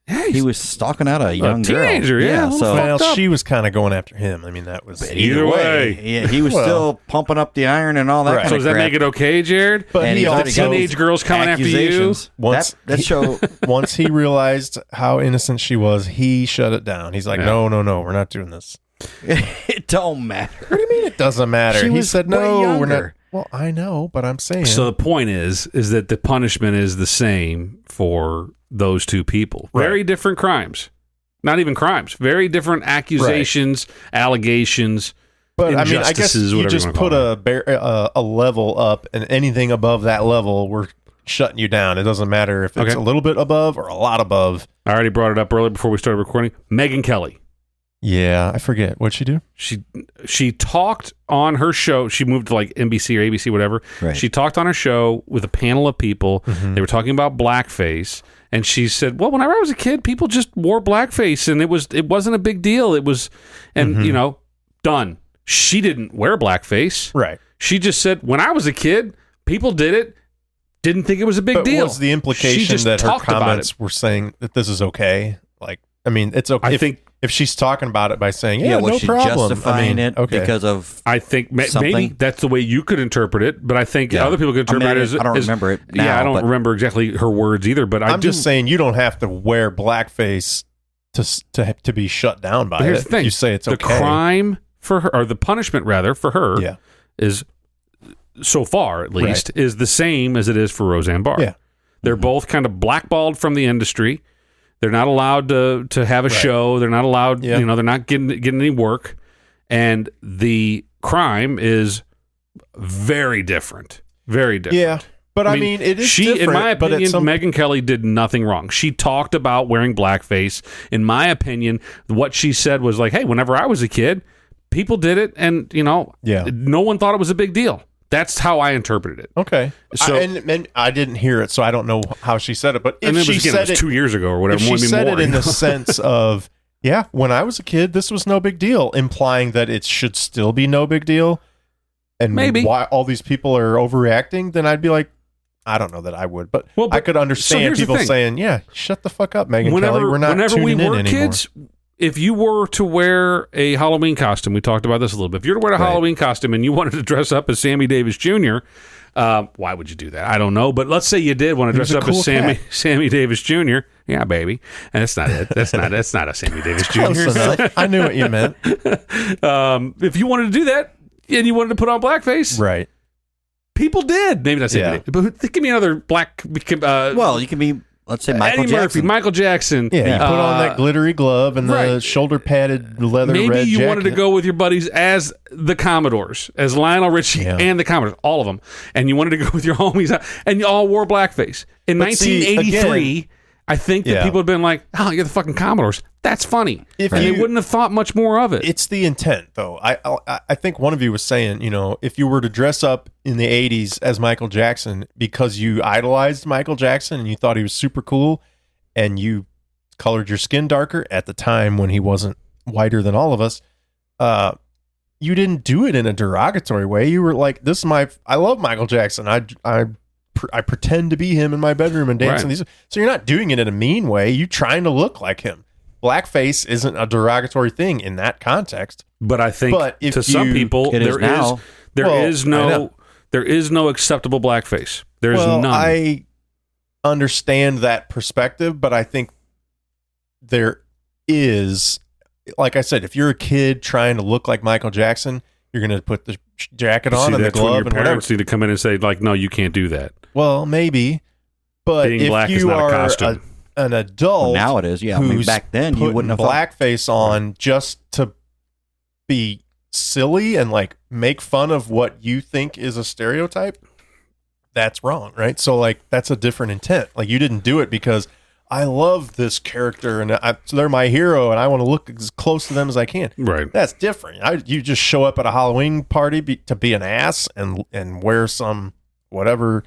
he was stalking out a young teenager, girl. So she was kind of going after him. I mean, that was either way. Yeah, he was still pumping up the iron and all that. Kind so of does that make it okay, Jared? But he also teenage girls coming after you. Once he realized how innocent she was, he shut it down. He's like, no, we're not doing this. It don't matter. What do you mean it doesn't matter? He said, no, we're not. Well, I know, but I'm saying. So the point is that the punishment is the same for those two people. Right. Very different crimes. Not even crimes. Very different accusations, allegations, but I mean, I guess you just put a level up, and anything above that level, we're shutting you down. It doesn't matter if it's a little bit above or a lot above. I already brought it up earlier before we started recording. Megyn Kelly. Yeah, I forget. What'd she do? She talked on her show. She moved to like NBC or ABC, whatever. Right. She talked on her show with a panel of people. Mm-hmm. They were talking about blackface. And she said, well, whenever I was a kid, people just wore blackface and it wasn't a big deal. It was, and done. She didn't wear blackface. Right. She just said, when I was a kid, people did it. Didn't think it was a big deal. Was the implication that her comments were saying that this is okay? Like, I mean, it's okay. I think if she's talking about it by saying, no she problem. justifying it because of I think maybe that's the way you could interpret it, but I think other people could interpret it as... I don't remember it now. Yeah, I don't remember exactly her words either, but I'm just saying you don't have to wear blackface to be shut down by here's it. The thing. You say it's okay. The crime for her, or the punishment rather, for her is, so far at least, is the same as it is for Roseanne Barr. Yeah. They're both kind of blackballed from the industry. They're not allowed to have a show. They're not allowed, they're not getting any work. And the crime is very different. Very different. Yeah. But I mean it is different. In my opinion, Megyn Kelly did nothing wrong. She talked about wearing blackface. In my opinion, what she said was like, hey, whenever I was a kid, people did it. And, no one thought it was a big deal. That's how I interpreted it. Okay. So and I didn't hear it, so I don't know how she said it. But if she said it 2 years ago or whatever, if she said it in the sense of, when I was a kid, this was no big deal, implying that it should still be no big deal, and maybe why all these people are overreacting, then I'd be like, I don't know that I would, but I could understand people saying, shut the fuck up, Megyn Kelly. We're not tuning in anymore. Kids, if you were to wear a Halloween costume, we talked about this a little bit. If you were to wear a Halloween costume and you wanted to dress up as Sammy Davis Jr., why would you do that? I don't know. But let's say you did want to dress up as Sammy Davis Jr. Yeah, baby. And that's not it. That's not a Sammy Davis Jr. Close enough. I knew what you meant. If you wanted to do that and you wanted to put on blackface, right? People did. Maybe not Sammy Davis, but give me another black. Well, you can be. Let's say Michael Eddie Jackson. Murphy, Michael Jackson. Yeah, you put on that glittery glove and the shoulder-padded leather red jacket. Maybe you wanted to go with your buddies as the Commodores, as Lionel Richie and the Commodores, all of them. And you wanted to go with your homies, and you all wore blackface. In 1983, I think that people had been like, oh, you're the fucking Commodores. That's funny. And they wouldn't have thought much more of it. It's the intent, though. I think one of you was saying, if you were to dress up in the 80s as Michael Jackson because you idolized Michael Jackson and you thought he was super cool and you colored your skin darker at the time when he wasn't whiter than all of us, you didn't do it in a derogatory way. You were like, I love Michael Jackson. I pretend to be him in my bedroom and dance in these. So you're not doing it in a mean way. You're trying to look like him. Blackface isn't a derogatory thing in that context. But I think to some people there is no acceptable blackface. There's none. I understand that perspective, but I think there is, like I said, if you're a kid trying to look like Michael Jackson, you're going to put the jacket on and the glove and whatever. Your parents need to come in and say, like, no, you can't do that. Well, maybe, but being black if is you not a are costume. An adult, now it is. Yeah, I mean, back then you wouldn't have blackface on just to be silly and like make fun of what you think is a stereotype. That's wrong, right? So like that's a different intent. Like you didn't do it because I love this character and so they're my hero and I want to look as close to them as I can. Right. That's different. You just show up at a Halloween party to be an ass and wear some whatever.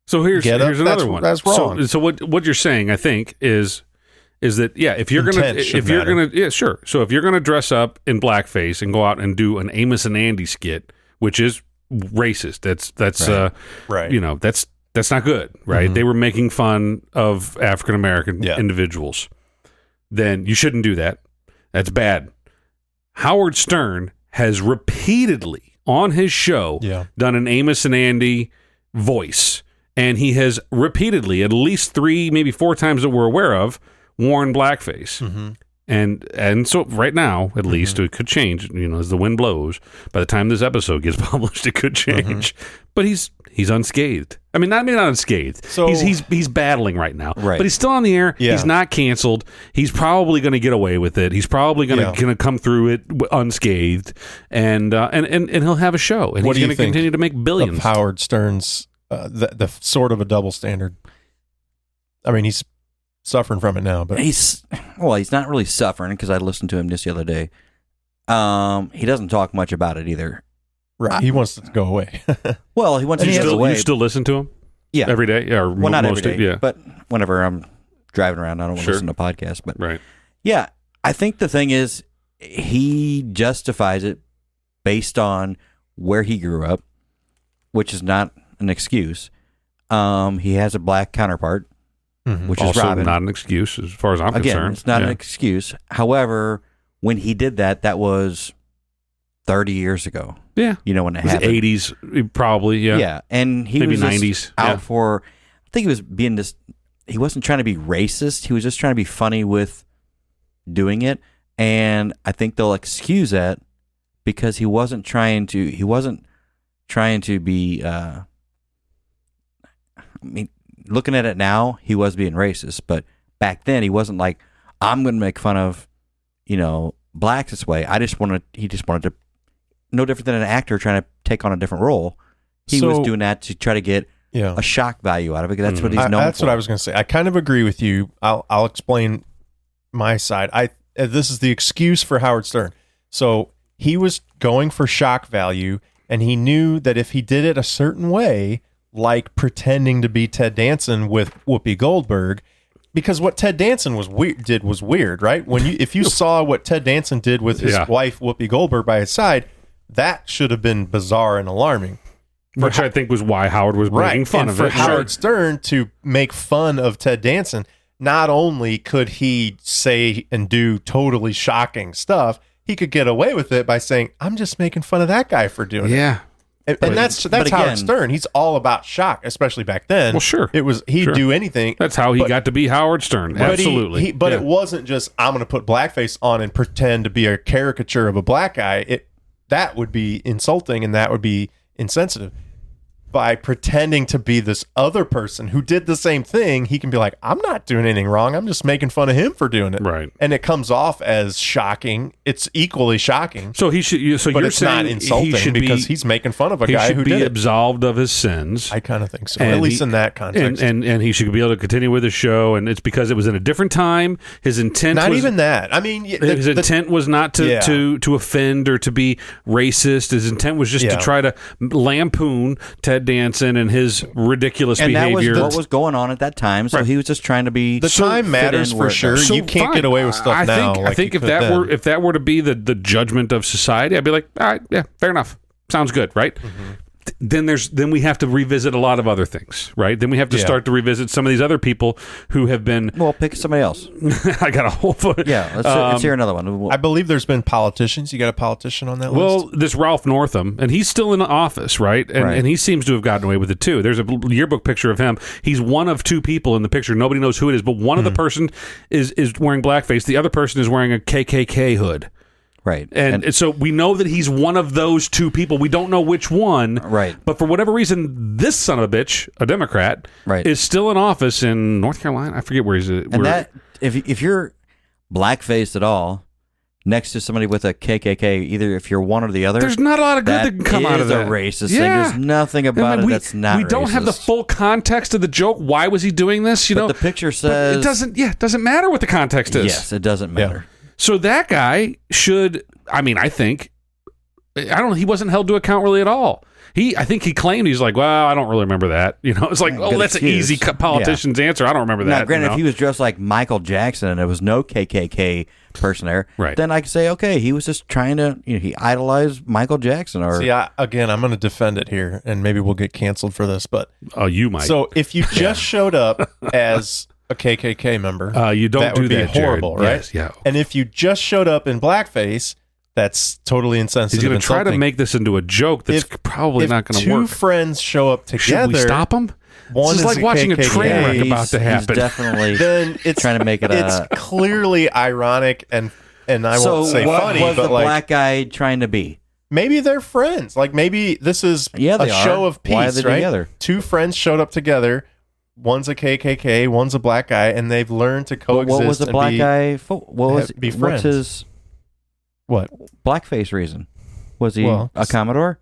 So here's another one. That's wrong. So what you're saying, I think, is is that if you're gonna sure. So if you're gonna dress up in blackface and go out and do an Amos and Andy skit, which is racist, that's right. That's not good, right? Mm-hmm. They were making fun of African American individuals. Then you shouldn't do that. That's bad. Howard Stern has repeatedly on his show done an Amos and Andy voice, and he has repeatedly, at least 3, maybe 4 times that we're aware of, worn blackface. Mm-hmm. And so right now, at least, it could change, as the wind blows. By the time this episode gets published, it could change. But he's unscathed. I mean, not unscathed. So he's battling right now. Right. But he's still on the air. Yeah. He's not canceled. He's probably going to get away with it. He's probably going to come through it unscathed. And he'll have a show. And he's going to continue to make billions. Of Howard Stern's the sort of a double standard. I mean, he's suffering from it now, but he's not really suffering, because I listened to him just the other day. He doesn't talk much about it either. Right, he wants it to go away. Well, he wants it to go away. You still listen to him? Yeah, every day. Yeah, or well, not most every day, but whenever I'm driving around, I don't want to listen to podcasts. But right, yeah, I think the thing is, he justifies it based on where he grew up, which is not an excuse. He has a black counterpart. Which also is Robin. Not an excuse as far as I'm concerned. It's not an excuse. However, when he did that was 30 years ago. Yeah. When it happened. 80s, probably, yeah. Yeah, and he maybe was 90s out for, I think he was being this, he wasn't trying to be racist. He was just trying to be funny with doing it. And I think they'll excuse that because he wasn't trying to be, looking at it now, he was being racist, but back then he wasn't like, I'm going to make fun of, blacks this way. He just wanted to, no different than an actor trying to take on a different role. He was doing that to try to get a shock value out of it. That's what he's known That's for. what I was going to say. I kind of agree with you. I'll explain my side. This is the excuse for Howard Stern. So he was going for shock value, and he knew that if he did it a certain way, like pretending to be Ted Danson with Whoopi Goldberg, because what Ted Danson was weird, right? If you saw what Ted Danson did with his wife Whoopi Goldberg by his side, that should have been bizarre and alarming. Which I think was why Howard was making fun of it. For Howard Stern to make fun of Ted Danson, not only could he say and do totally shocking stuff, he could get away with it by saying, "I'm just making fun of that guy for doing it." Yeah. And that's Howard Stern. He's all about shock, especially back then. Well, sure. He'd do anything. That's how he got to be Howard Stern. Absolutely. But it wasn't just, I'm going to put blackface on and pretend to be a caricature of a black guy. That would be insulting, and that would be insensitive. By pretending to be this other person who did the same thing, he can be like, I'm not doing anything wrong. I'm just making fun of him for doing it. Right. And it comes off as shocking. It's equally shocking. So he should. So but you're it's saying not insulting because he's making fun of a guy who did it. He should be absolved of his sins. I kind of think so, at least in that context. And he should be able to continue with his show. And it's because it was in a different time. His intent not even that. I mean, his intent was not to offend or to be racist. His intent was just to try to lampoon Ted Danson and his ridiculous behavior. And that was what was going on at that time. So he was just trying to be. The time matters for sure. So you can't get away with stuff now. I think if that were to be the judgment of society, I'd be like, all right, yeah, fair enough. Sounds good, right? Mm-hmm. Then we have to revisit a lot of other things, right? Then we have to start to revisit some of these other people who have been. Well, pick somebody else. I got a whole. Let's hear another one. I believe there's been politicians. You got a politician on that list? Well, this Ralph Northam, and he's still in office, right? And he seems to have gotten away with it too. There's a yearbook picture of him. He's one of 2 people in the picture. Nobody knows who it is, but one of the person is wearing blackface. The other person is wearing a KKK hood. Right. And so we know that he's one of those 2 people. We don't know which one. Right. But for whatever reason, this son of a bitch, a Democrat, is still in office in North Carolina. I forget where he's at. And that, if you're blackfaced at all, next to somebody with a KKK, either if you're one or the other, there's not a lot of good that can come out of that. That is a racist thing. There's nothing about it that's not racist. We don't have the full context of the joke. Why was he doing this? But the picture says... It doesn't matter what the context is. Yes, it doesn't matter. Yeah. So that guy should, I think, he wasn't held to account really at all. I think he claimed, he's like, well, I don't really remember that. It's like, Good that's excuse. an easy politician's answer. I don't remember Now, that. granted, if he was dressed like Michael Jackson and there was no KKK person there, right, then I could say, okay, he was just trying to, he idolized Michael Jackson. Or see, I'm going to defend it here, and maybe we'll get canceled for this, but you might. So if you just showed up as a KKK member, you don't do would be that, horrible, Jared. right? Yes, yeah. And if you just showed up in blackface, that's totally insensitive. He's going to try to make this into a joke that's probably not going to work. Two friends show up together. Should we stop him? One this is like watching KKK. a train wreck about to happen. He's definitely then it's trying to make it It's clearly ironic and I won't say what funny, was but the like black guy trying to be? maybe they're friends. Like maybe this is They a are. show of peace, Why are they right? together? Two friends showed up together. One's a KKK, one's a black guy, and they've learned to coexist. What was the black guy? What was be what's friends. his What? blackface reason? Was he Well, a Commodore?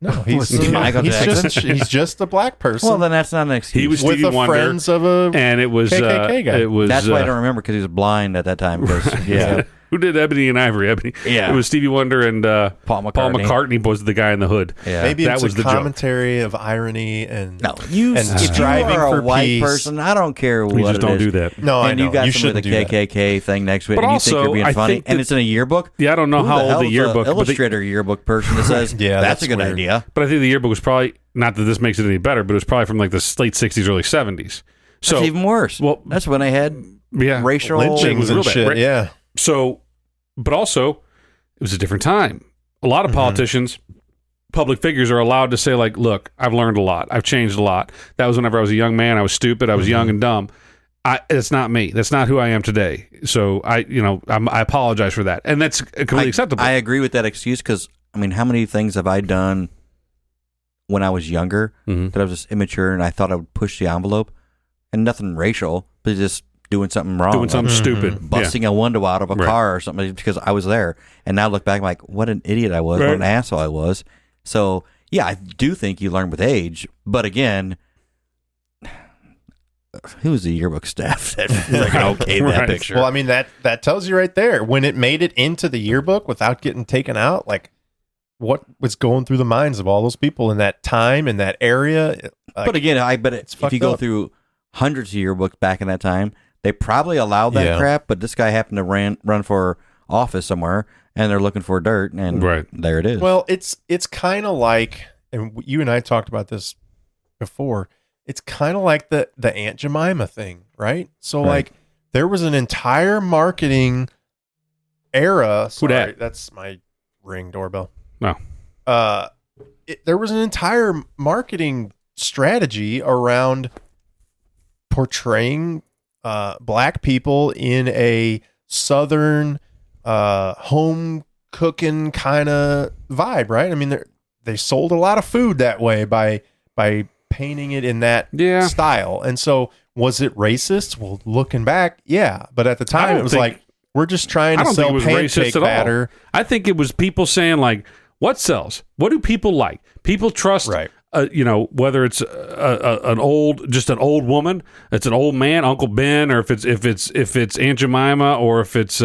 No, he's Michael Jackson? he's just a black person. Well, then that's not an excuse. He was with Stevie the Wonder, friends of a and it was KKK guy. It was That's why I don't remember, because he was blind at that time. Because who did Ebony and Ivory? Ebony. Yeah. It was Stevie Wonder and Paul McCartney. Paul McCartney was the guy in the hood. Yeah. maybe that it's was a the joke. commentary of irony and No, you and if you striving are a for white peace. person, I don't care what We just it don't is. do that. No, I And know you got you some with shouldn't a do that. KKK thing next to it, But and you also, think you're being I funny, think and that- it's in a yearbook. Yeah, I don't know Who how the old the hell's a yearbook, but the- illustrator yearbook person that says Yeah, that's a good weird. idea. But I think the yearbook was probably, not that this makes it any better, but it was probably from like the late 60s, early 70s. So That's even worse. well, That's when they had yeah, racial Lynchings real and bad, shit. right? Yeah, So, but also, it was a different time. A lot of politicians, public figures are allowed to say, like, look, I've learned a lot. I've changed a lot. That was whenever I was a young man. I was stupid. I was young and dumb. It's not me. That's not who I am today. So I apologize for that. And that's completely acceptable. I agree with that excuse, because, I mean, how many things have I done when I was younger that I was just immature and I thought I would push the envelope? And nothing racial, but just doing something wrong. Doing something stupid. Busting a window out of a Right. car or something because I was there. And now I look back, I'm like, what an idiot I was, Right. what an asshole I was. So, yeah, I do think you learn with age. But again, who's the yearbook staff that okayed that Right. picture? well, I mean that tells you right there when it made it into the yearbook without getting taken out. Like, what was going through the minds of all those people in that time in that area? Like, But again, I bet it's if you fucked go up. through hundreds of yearbooks back in that time, they probably allowed that Yeah. crap. But this guy happened to run for office somewhere, and they're looking for dirt, and Right. there it is. well, it's kind of like, and you and I talked about this before. It's kind of like the Aunt Jemima thing, right? So Right. like there was an entire marketing era. Who dat? Sorry, that's my Ring doorbell. No. There was an entire marketing strategy around portraying black people in a southern home cooking kind of vibe, right? I mean, they sold a lot of food that way by painting it in that Yeah. style. And so, was it racist? Well, looking back, yeah. But at the time, don't it was think- like, we're just trying I to don't think sell it was pancake racist at batter. all. I think it was people saying, like, what sells? What do people like? People trust, Right. Whether it's an old woman, it's an old man, Uncle Ben, or if it's Aunt Jemima, or if it's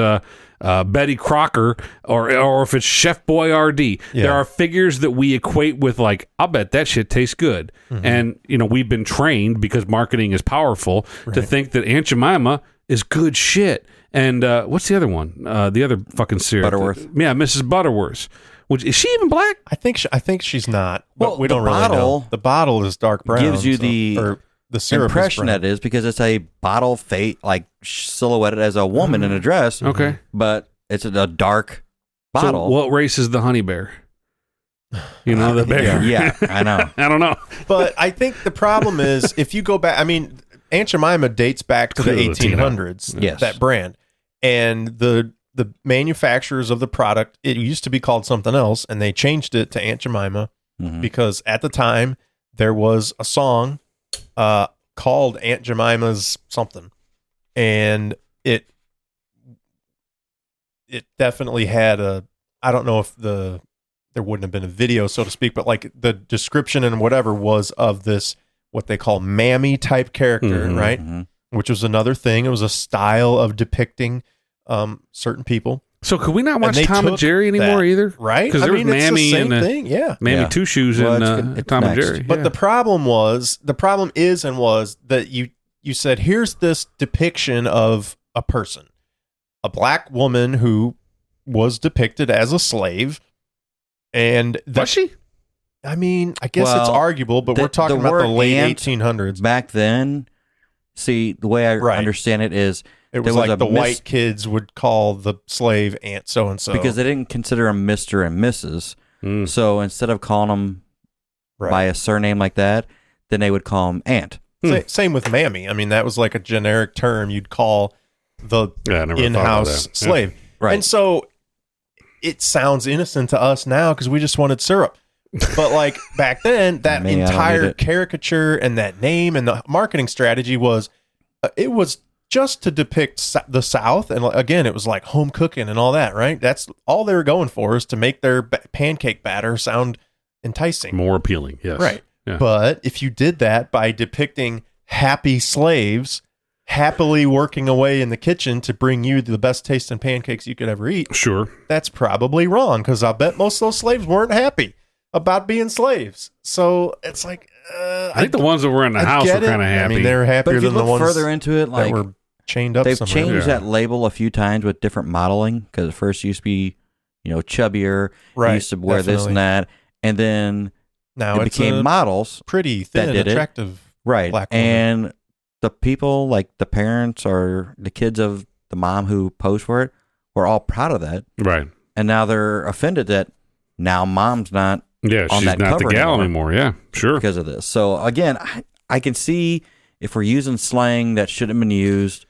Betty Crocker, or if it's Chef Boyardee. Yeah. There are figures that we equate with, like, I'll bet that shit tastes good. And we've been trained, because marketing is powerful, to think that Aunt Jemima is good shit. And what's the other one? The other fucking syrup, Butterworth. Yeah, Mrs. Butterworth. Which is she even black? I think she's not. But Well, we the don't really know. bottle The bottle is dark brown. gives you the or the syrup impression is brown. that is, because it's a bottle like silhouetted as a woman in a dress. Okay. But it's a dark bottle. So what race is the honey bear? The bear. Yeah, I know. I don't know. But I think the problem is if you go back. I mean, Aunt Jemima dates back to the Clearly Latino. 1800s. Yes. That brand, and the manufacturers of the product. It used to be called something else, and they changed it to Aunt Jemima Mhm. because at the time there was a song called Aunt Jemima's something, and it definitely had a. I don't know if there wouldn't have been a video, so to speak, but like the description and whatever was of this, what they call mammy type character, right? Mhm. Which was another thing. It was a style of depicting certain people. So could we not watch they Tom and took Jerry anymore that, either? right? Because there was it's the Mammy same and thing. Yeah. Mammy Two Shoes Well, and it's Tom and next. Jerry. But the problem was that you said, here's this depiction of a person, a black woman who was depicted as a slave, and was she? I mean, I guess it's arguable, but we're talking about the late 1800s. Back then, see, the way I understand it is it was like the white kids would call the slave Aunt so-and-so. Because they didn't consider them Mr. and Mrs. So instead of calling them by a surname like that, then they would call them Aunt. Same with Mammy. I mean, that was like a generic term you'd call the in-house slave. Yeah. Right. And so it sounds innocent to us now because we just wanted syrup. But like back then, that entire caricature and that name and the marketing strategy was, it was just to depict the South. And again, it was like home cooking and all that, right? That's all they were going for, is to make their pancake batter sound enticing. More appealing, yes. Right. Yeah. But if you did that by depicting happy slaves happily working away in the kitchen to bring you the best tasting pancakes you could ever eat, sure, that's probably wrong, because I bet most of those slaves weren't happy about being slaves. So it's like, I think the ones that were in the house were kind of happy. I mean, they're happier than the ones further into it, like, that were chained up. They've somewhere. changed that label a few times with different modeling, because at first it used to be, chubbier, used to wear this and that, and then now it became models, pretty thin, attractive, right? Black woman. And the people, like the parents or the kids of the mom who posed for it, were all proud of that, right? And now they're offended that now mom's not. Yeah, she's not the gal anymore. Yeah, sure. Because of this. So again, I can see if we're using slang that shouldn't have been used,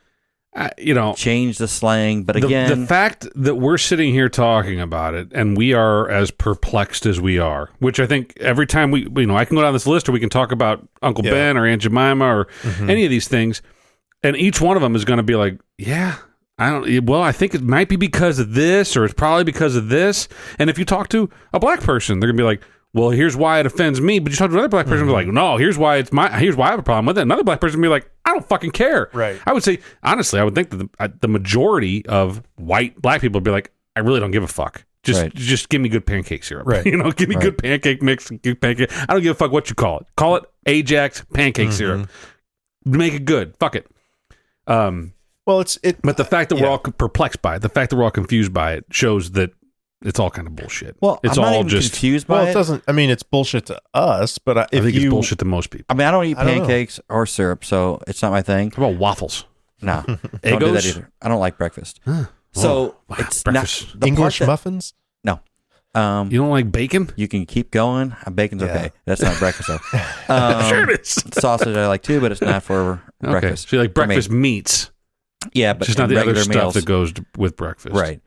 change the slang. But again, the fact that we're sitting here talking about it and we are as perplexed as we are, which I think every time I can go down this list, or we can talk about Uncle Ben or Aunt Jemima or any of these things, and each one of them is going to be like, I think it might be because of this, or it's probably because of this. And if you talk to a black person, they're gonna be like, well, here's why it offends me. But you talk to another black person, they're like, no, here's why I have a problem with it. Another black person will be like, I don't fucking care. Right. I would say, honestly, I would think that the majority of white black people would be like, I really don't give a fuck. Just give me good pancake syrup. Right. Give me good pancake mix, good pancake. I don't give a fuck what you call it. Call it Ajax pancake syrup. Make it good. Fuck it. Well, but the fact that we're all perplexed by it, the fact that we're all confused by it, shows that it's all kind of bullshit. Well, it's I'm not all even just confused by it. It doesn't. I mean, it's bullshit to us, but I think it's bullshit to most people. I mean, I don't eat pancakes or syrup, so it's not my thing. How about waffles? No, don't do that either. I don't like breakfast. So it's breakfast. not English muffins. No. You don't like bacon? You can keep going. Bacon's okay. That's not breakfast though. Sure it is. Sausage I like too, but it's not for breakfast. So you like breakfast meats? Yeah, but just not the other meals. stuff that goes with breakfast, right?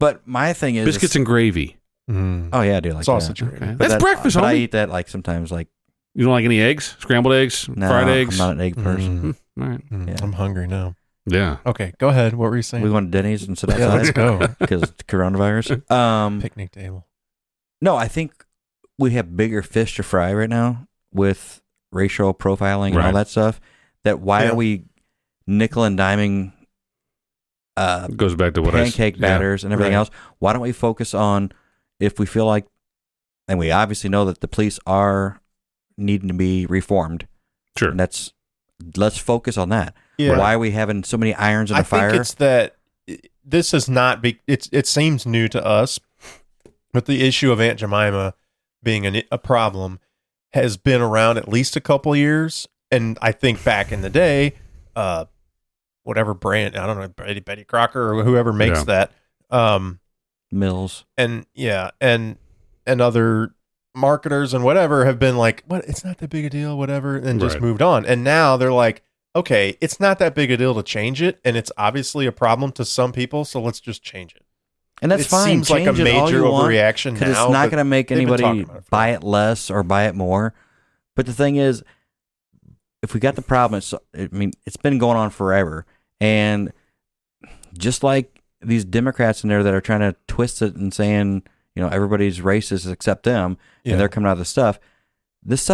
But my thing is biscuits and gravy. Oh yeah, I do like sausage. That. Okay. That's breakfast. But I eat that like sometimes. Like you don't like any eggs, scrambled eggs, fried eggs. I'm not an egg person. All right. Yeah. I'm hungry now. Yeah. Okay, go ahead. What were you saying? We went to Denny's and sit outside. Yeah, let's go. Because coronavirus. Picnic table. No, I think we have bigger fish to fry right now with racial profiling and all that stuff. That why are we nickel and diming? It goes back to what pancake batters and everything else. Why don't we focus on if we feel like, and we obviously know that the police are needing to be reformed. Sure. And let's focus on that. Yeah. Why are we having so many irons in the fire? I think it's that this is not. It seems new to us, but the issue of Aunt Jemima being a problem has been around at least a couple years. And I think back in the day, whatever brand, I don't know, Betty Crocker or whoever makes that, Mills, and other marketers and whatever have been like, what? It's not that big a deal, whatever, and just moved on. And now they're like, okay, it's not that big a deal to change it, and it's obviously a problem to some people, so let's just change it. And that's fine. It seems like a major overreaction now. Because it's not going to make anybody buy it less or buy it more. But the thing is, if we got the problem, it's been going on forever. And just like these Democrats in there that are trying to twist it and saying, everybody's racist except them, and they're coming out of this stuff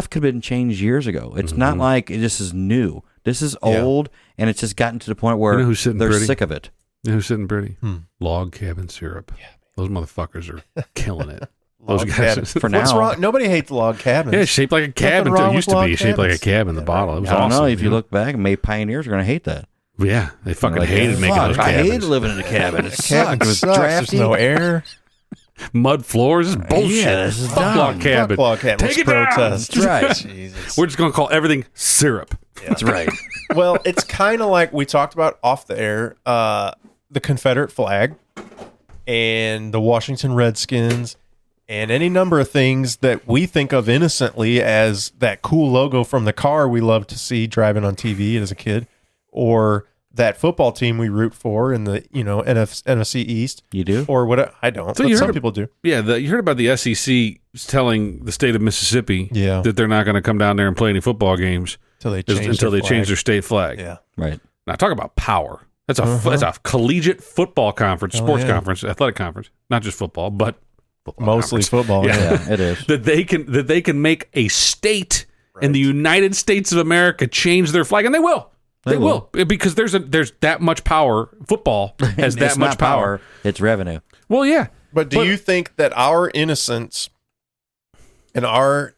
could have been changed years ago. It's not like this is new. This is old, and it's just gotten to the point where who's sitting they're pretty? sick of it. You know who's sitting pretty? Log cabin syrup. Yeah, those motherfuckers are killing it. Those guys. For What's now. wrong? Nobody hates log cabins. Yeah, it's shaped like a cabin. It used to be shaped like a cabin. The bottle. It was I don't awesome. know. If you look back, maybe pioneers are going to hate that. Yeah, they fucking hated making those cabins. I hated living in a cabin. It sucked. It was drafty. There's no air. Mud floors. This is bullshit. Yeah, this is Fuck dumb. log cabin. Fuck log cabin. Take it protest. That's right. Jesus. We're just going to call everything syrup. That's right. Well, it's kind of like we talked about off the air, the Confederate flag and the Washington Redskins and any number of things that we think of innocently as that cool logo from the car we love to see driving on TV as a kid, or that football team we root for in the NFC East. You do? Or what? I don't. So but some people do. Yeah, you heard about the SEC telling the state of Mississippi that they're not going to come down there and play any football games until they change their state flag. Yeah, right. Now talk about power. That's a collegiate football conference, sports conference, athletic conference, not just football, but football mostly conference. football. Yeah, it is. that they can make a state in the United States of America change their flag, and they will. They will because there's that much power. Football has that much power. It's revenue. Well, yeah. But do you think that our innocence and our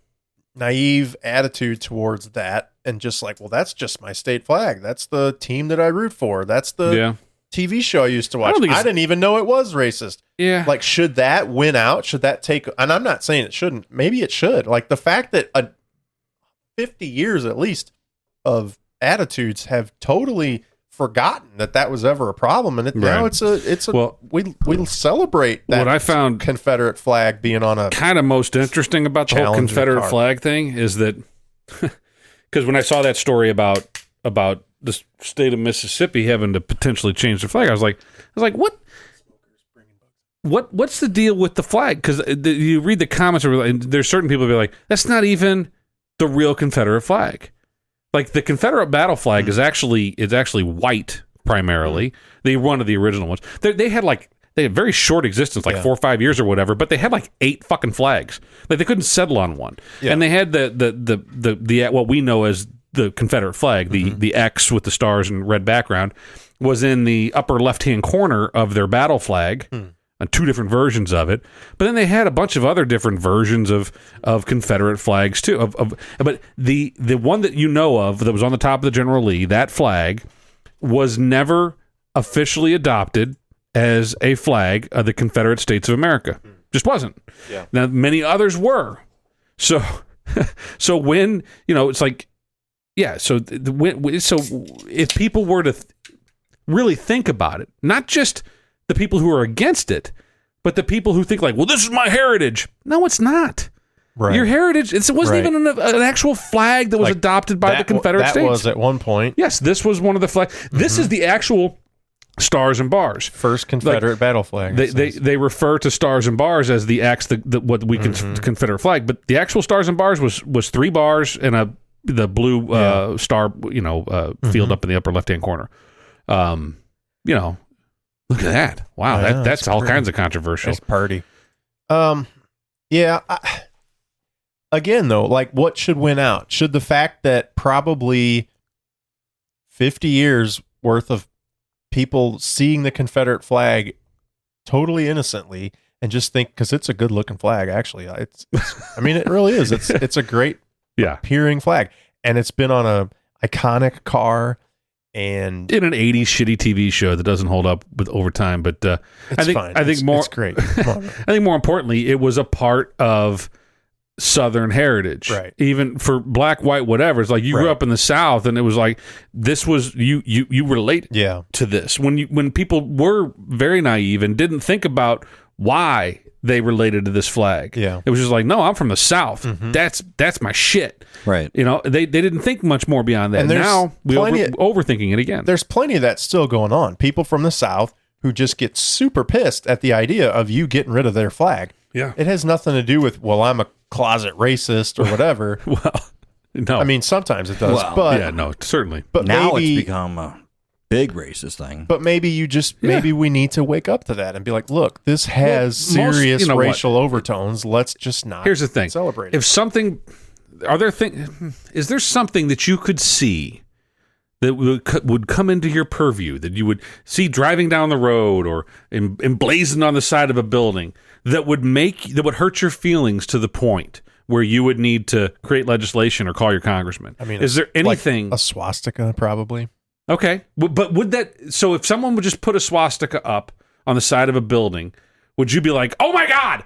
naive attitude towards that, and just like, well, that's just my state flag. That's the team that I root for. That's the TV show I used to watch. I didn't even know it was racist. Yeah. Like, should that win out? Should that take? And I'm not saying it shouldn't. Maybe it should. Like the fact that 50 years at least of attitudes have totally forgotten that was ever a problem, and now it's a we celebrate that. What I found Confederate flag being on a kind of most interesting about the whole Confederate flag thing is that because when I saw that story about the state of Mississippi having to potentially change the flag, I was like what's the deal with the flag? Because you read the comments and there's certain people who be like, that's not even the real Confederate flag. Like the Confederate battle flag is actually white primarily. They one of the original ones. They had very short existence, 4 or 5 years or whatever. But they had 8 fucking flags. Like they couldn't settle on one. Yeah. And they had the what we know as the Confederate flag, the X with the stars and red background, was in the upper left hand corner of their battle flag. And 2 different versions of it, but then they had a bunch of other different versions of Confederate flags too. But the one that you know of that was on the top of the General Lee, that flag was never officially adopted as a flag of the Confederate States of America. Just wasn't. Yeah. Now many others were. So when it's like, yeah. So if people were to really think about it, not just the people who are against it, but the people who think well, this is my heritage. No, it's not. Right. Your heritage, it wasn't even an actual flag that was adopted by the Confederate States. That was at one point. Yes, this was one of the flags. This is the actual stars and bars. First Confederate battle flag. They refer to stars and bars as the X, what we Confederate flag, but the actual stars and bars was 3 bars and the blue star, field up in the upper left hand corner. Look at that! Wow, that's all kinds of controversial. It's party. Yeah. Again, though, what should win out? Should the fact that probably 50 years worth of people seeing the Confederate flag totally innocently and just think because it's a good looking flag, actually, it's I mean, it really is. It's a great appearing flag, and it's been on a iconic car. And in an 80s shitty TV show that doesn't hold up with over time, but I think more it's great. I think more importantly, it was a part of Southern heritage, right? Even for black, white, whatever. It's like you grew up in the South, and it was like this was you relate to this when people were very naive and didn't think about why they related to this flag. Yeah. It was just like, no, I'm from the South. That's my shit. Right. They didn't think much more beyond that. And now we're overthinking it again. There's plenty of that still going on. People from the South who just get super pissed at the idea of you getting rid of their flag. Yeah. It has nothing to do with, well, I'm a closet racist or whatever. Well, no. I mean, sometimes it does. Well, but yeah, no, certainly. But now it's become a big racist thing. But maybe maybe we need to wake up to that and be like, look, this has serious racial overtones. Let's just not. Here's the thing. Celebrate it. If something, is there something that you could see that would come into your purview, that you would see driving down the road or emblazoned on the side of a building, that would hurt your feelings to the point where you would need to create legislation or call your congressman? I mean, is there anything like a swastika, probably? Okay, but would that? So if someone would just put a swastika up on the side of a building, would you be like, "Oh my God,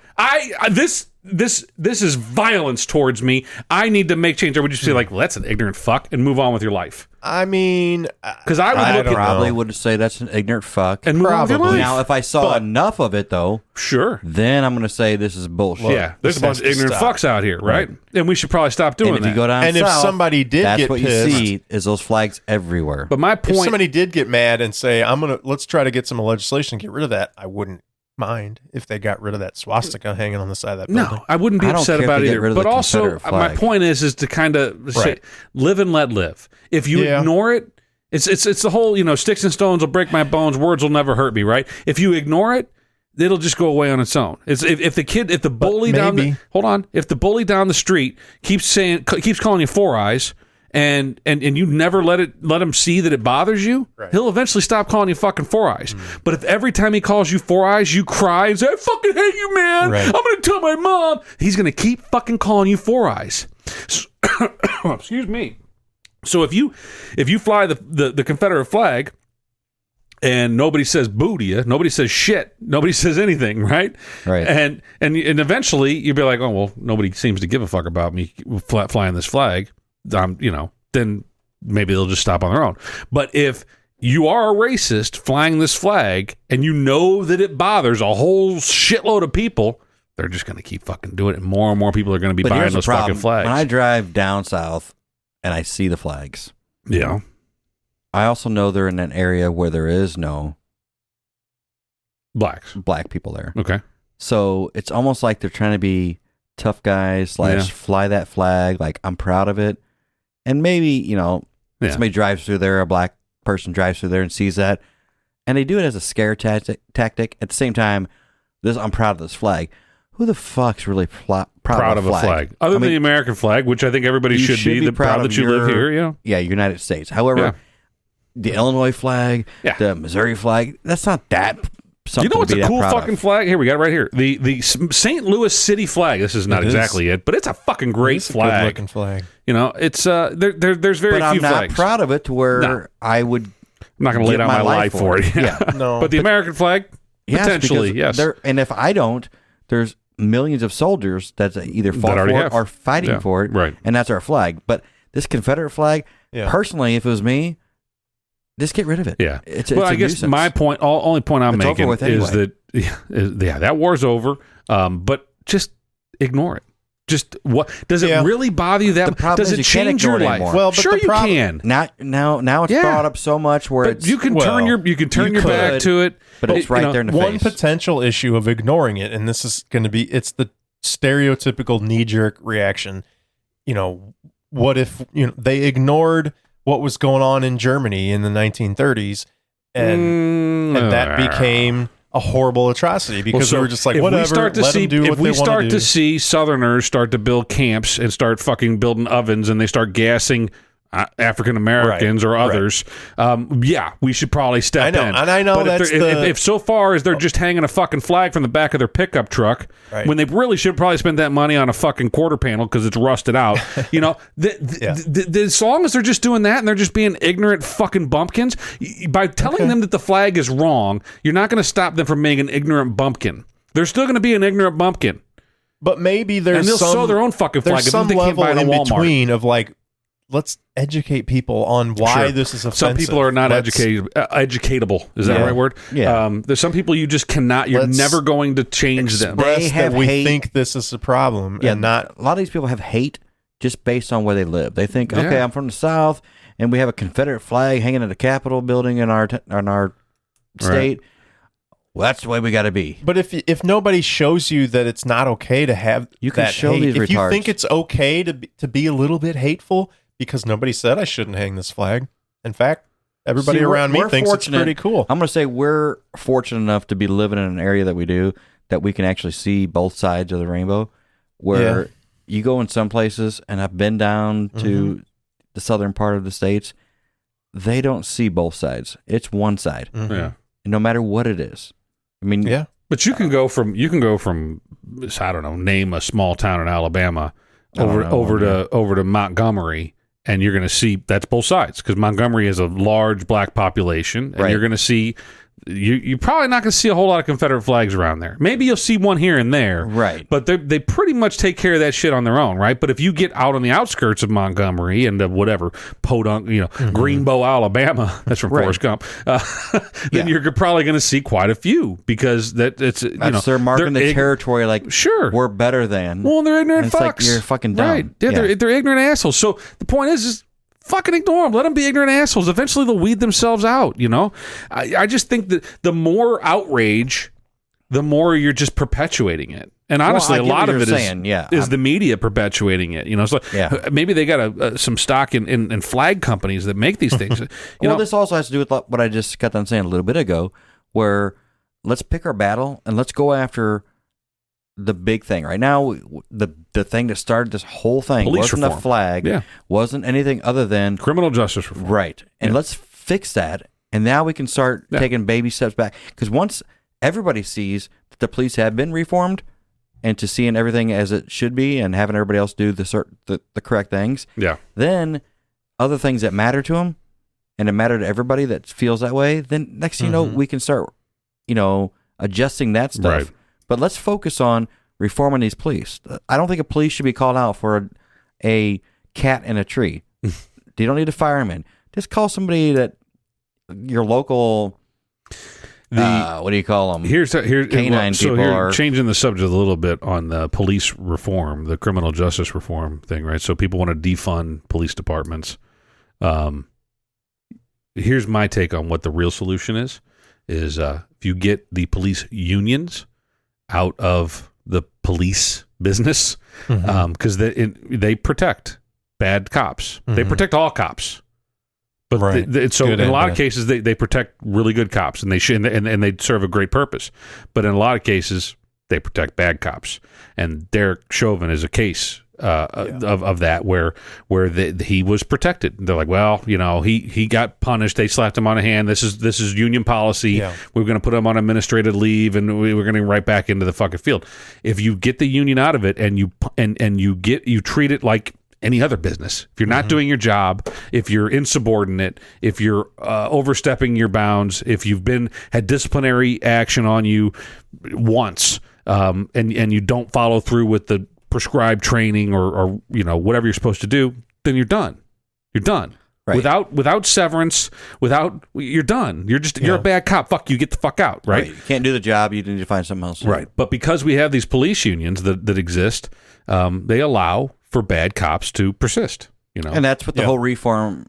this is violence towards me. I need to make change"? Or would you say like, well, "That's an ignorant fuck," and move on with your life? I mean, because I probably would say that's an ignorant fuck and move on with your life. Now, if I saw enough of it, though, sure, then I'm going to say this is bullshit. Yeah, there's a bunch of ignorant fucks out here, right? And we should probably stop doing that. And if you go down and south, if somebody did that's get what pissed, you see is those flags everywhere. But my point, if somebody did get mad and say, let's try to get some legislation to get rid of that, I wouldn't mind if they got rid of that swastika hanging on the side of that building. No, I wouldn't be upset about it either. But also, my point is to kind of say, live and let live. If you ignore it, it's the whole, sticks and stones will break my bones, words will never hurt me, right? If you ignore it, it'll just go away on its own. If the bully if the bully down the street keeps calling you Four Eyes, and you never let him see that it bothers you, he'll eventually stop calling you fucking Four Eyes. But if every time he calls you Four Eyes, you cry and say, "I fucking hate you, man. I'm going to tell my mom," he's going to keep fucking calling you Four Eyes. Excuse me. So if you fly the Confederate flag and nobody says boo to you, nobody says shit, nobody says anything, right? Right. And eventually you'll be like, "Oh, well, nobody seems to give a fuck about me flying this flag." Then maybe they'll just stop on their own. But if you are a racist flying this flag and you know that it bothers a whole shitload of people, they're just going to keep fucking doing it. And more people are going to be buying those fucking flags. When I drive down south and I see the flags, yeah, I also know they're in an area where there is no black people there. Okay. So it's almost like they're trying to be tough guys / fly that flag. Like, I'm proud of it. And maybe, somebody drives through there, a black person drives through there and sees that, and they do it as a scare tactic. At the same time, I'm proud of this flag. Who the fuck's really proud of a flag? Other than the American flag, which I think everybody should be proud that you live here. Yeah, United States. However, the Illinois flag, the Missouri flag, that's not that. You know what's a cool fucking flag? Here, we got it right here. The St. Louis City flag. This is not exactly it, but it's a fucking great flag. Good looking flag. It's there's very few flags. But I'm not proud of it to where I would. I'm not going to lay down my life for it. Yeah, no. But the American flag, potentially, yes. And if I don't, there's millions of soldiers that either fought for it or fighting for it, right? And that's our flag. But this Confederate flag, personally, if it was me, just get rid of it. Yeah. It's I guess nuisance. My point, only point I'm making is that that war's over. But just ignore it. Just what does it really bother you? That does it change your life? Well, but sure you can. Now it's brought up so much where you can turn your back to it. But it's right there in the face. One potential issue of ignoring it, and this is going to be, it's the stereotypical knee-jerk reaction. What if they ignored what was going on in Germany in the 1930s, and that became a horrible atrocity because we were just like, whatever, let them do what they want to do. If we start to see Southerners start to build camps and start fucking building ovens and they start gassing African Americans or others, we should probably step in. And I know but if so far as they're just hanging a fucking flag from the back of their pickup truck, when they really should probably spend that money on a fucking quarter panel because it's rusted out. As long as they're just doing that and they're just being ignorant fucking bumpkins, by telling them that the flag is wrong, you're not going to stop them from being an ignorant bumpkin. They're still going to be an ignorant bumpkin. But maybe there's and they'll sew their own fucking flag. There's some level in between of like, let's educate people on why this is offensive. Some people are not educatable. Is that the right word? Yeah. There's some people you just cannot. You're never going to change them. They have that we think this is a problem, and not a lot of these people have hate just based on where they live. They think, okay, I'm from the South, and we have a Confederate flag hanging in the Capitol building in our state. Well, that's the way we got to be. But if nobody shows you that it's not okay to have, you can show hate. these if retards. You think it's okay to be a little bit hateful because nobody said I shouldn't hang this flag. In fact, everybody around me thinks it's pretty cool. I'm going to say we're fortunate enough to be living in an area that we do, that we can actually see both sides of the rainbow. Where you go in some places, and I've been down to the southern part of the states, they don't see both sides. It's one side. Mm-hmm. Yeah. And no matter what it is. I mean, yeah. But you can go from I don't know, name a small town in Alabama over to Montgomery, and you're going to see that's both sides, because Montgomery has a large black population, and you're going to see you're probably not going to see a whole lot of Confederate flags around there. Maybe you'll see one here and there, right? But they pretty much take care of that shit on their own, right? But if you get out on the outskirts of Montgomery and whatever Podunk, Greenbow, Alabama, that's from Forrest Gump, then you're probably going to see quite a few, because they're marking the territory like we're better than. Well, they're ignorant fucks. Like you're fucking dumb. Right? Yeah, they're ignorant assholes. So the point is fucking ignore them. Let them be ignorant assholes. Eventually, they'll weed themselves out. I just think that the more outrage, the more you're just perpetuating it. And honestly, a lot of it is the media perpetuating it. So maybe they got some stock in flag companies that make these things. This also has to do with what I just got done saying a little bit ago, where let's pick our battle and let's go after the big thing right now. The thing that started this whole thing wasn't a flag, wasn't anything other than criminal justice reform, right? And let's fix that, and now we can start taking baby steps back. Because once everybody sees that the police have been reformed, and to seeing everything as it should be, and having everybody else do the correct things, then other things that matter to them, and it matter to everybody that feels that way. Then next thing you know, we can start, adjusting that stuff. Right. But let's focus on reforming these police. I don't think a police should be called out for a cat in a tree. You don't need a fireman. Just call somebody that your local. What do you call them? Here's canine people are changing the subject a little bit on the police reform, the criminal justice reform thing, right? So people want to defund police departments. Here's my take on what the real solution is if you get the police unions out of the police business, because they protect bad cops. They protect all cops. But so in a lot of cases, they protect really good cops, and they should, and they serve a great purpose. But in a lot of cases, they protect bad cops. And Derek Chauvin is a case of that where he was protected. They're like, well, he got punished. They slapped him on the hand. This is union policy. Yeah. We're going to put him on administrative leave, and we're going to right back into the fucking field. If you get the union out of it, and you treat it like any other business. If you're not doing your job, if you're insubordinate, if you're overstepping your bounds, if you've had disciplinary action on you once, and you don't follow through with the prescribed training or whatever you're supposed to do, then you're done. You're done. Right. Without severance, you're done. You're a bad cop. Fuck you. Get the fuck out. Right. You can't do the job. You need to find something else. Right. But because we have these police unions that exist, they allow for bad cops to persist. And that's what the whole reform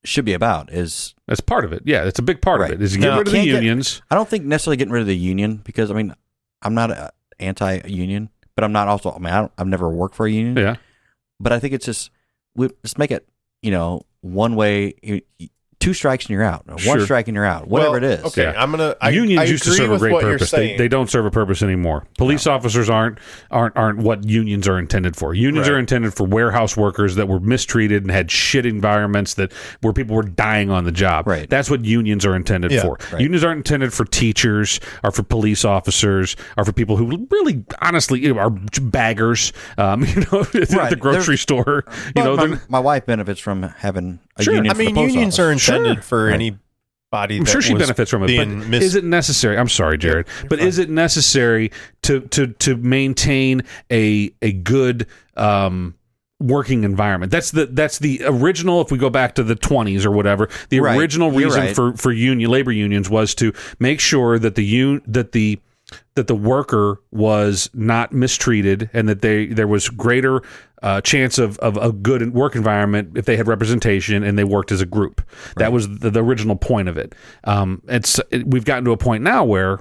should be about. That's part of it. Yeah, it's a big part of it. Is get rid of the unions. I don't think necessarily getting rid of the union, because I'm not anti-union, but I'm not also. I've never worked for a union. Yeah. But I think it's just let's make it one way. 2 strikes and you're out. One strike and you're out. Whatever it is. Okay, yeah. Unions used to serve a great purpose. They don't serve a purpose anymore. Police officers aren't what unions are intended for. Unions are intended for warehouse workers that were mistreated and had shit environments where people were dying on the job. Right. That's what unions are intended for. Right. Unions aren't intended for teachers, or for police officers, or for people who really, honestly, are baggers. At the grocery store. My wife benefits from having a union. For the post unions office. are intended for anybody. I'm sure she benefits from it, but is it necessary? I'm sorry, Jared, but is it necessary to maintain a good working environment? That's the original. If we go back to the 20s or whatever, the original reason for labor unions was to make sure that the worker was not mistreated, and that there was greater chance of a good work environment if they had representation and they worked as a group. Right. That was the original point of it. We've gotten to a point now where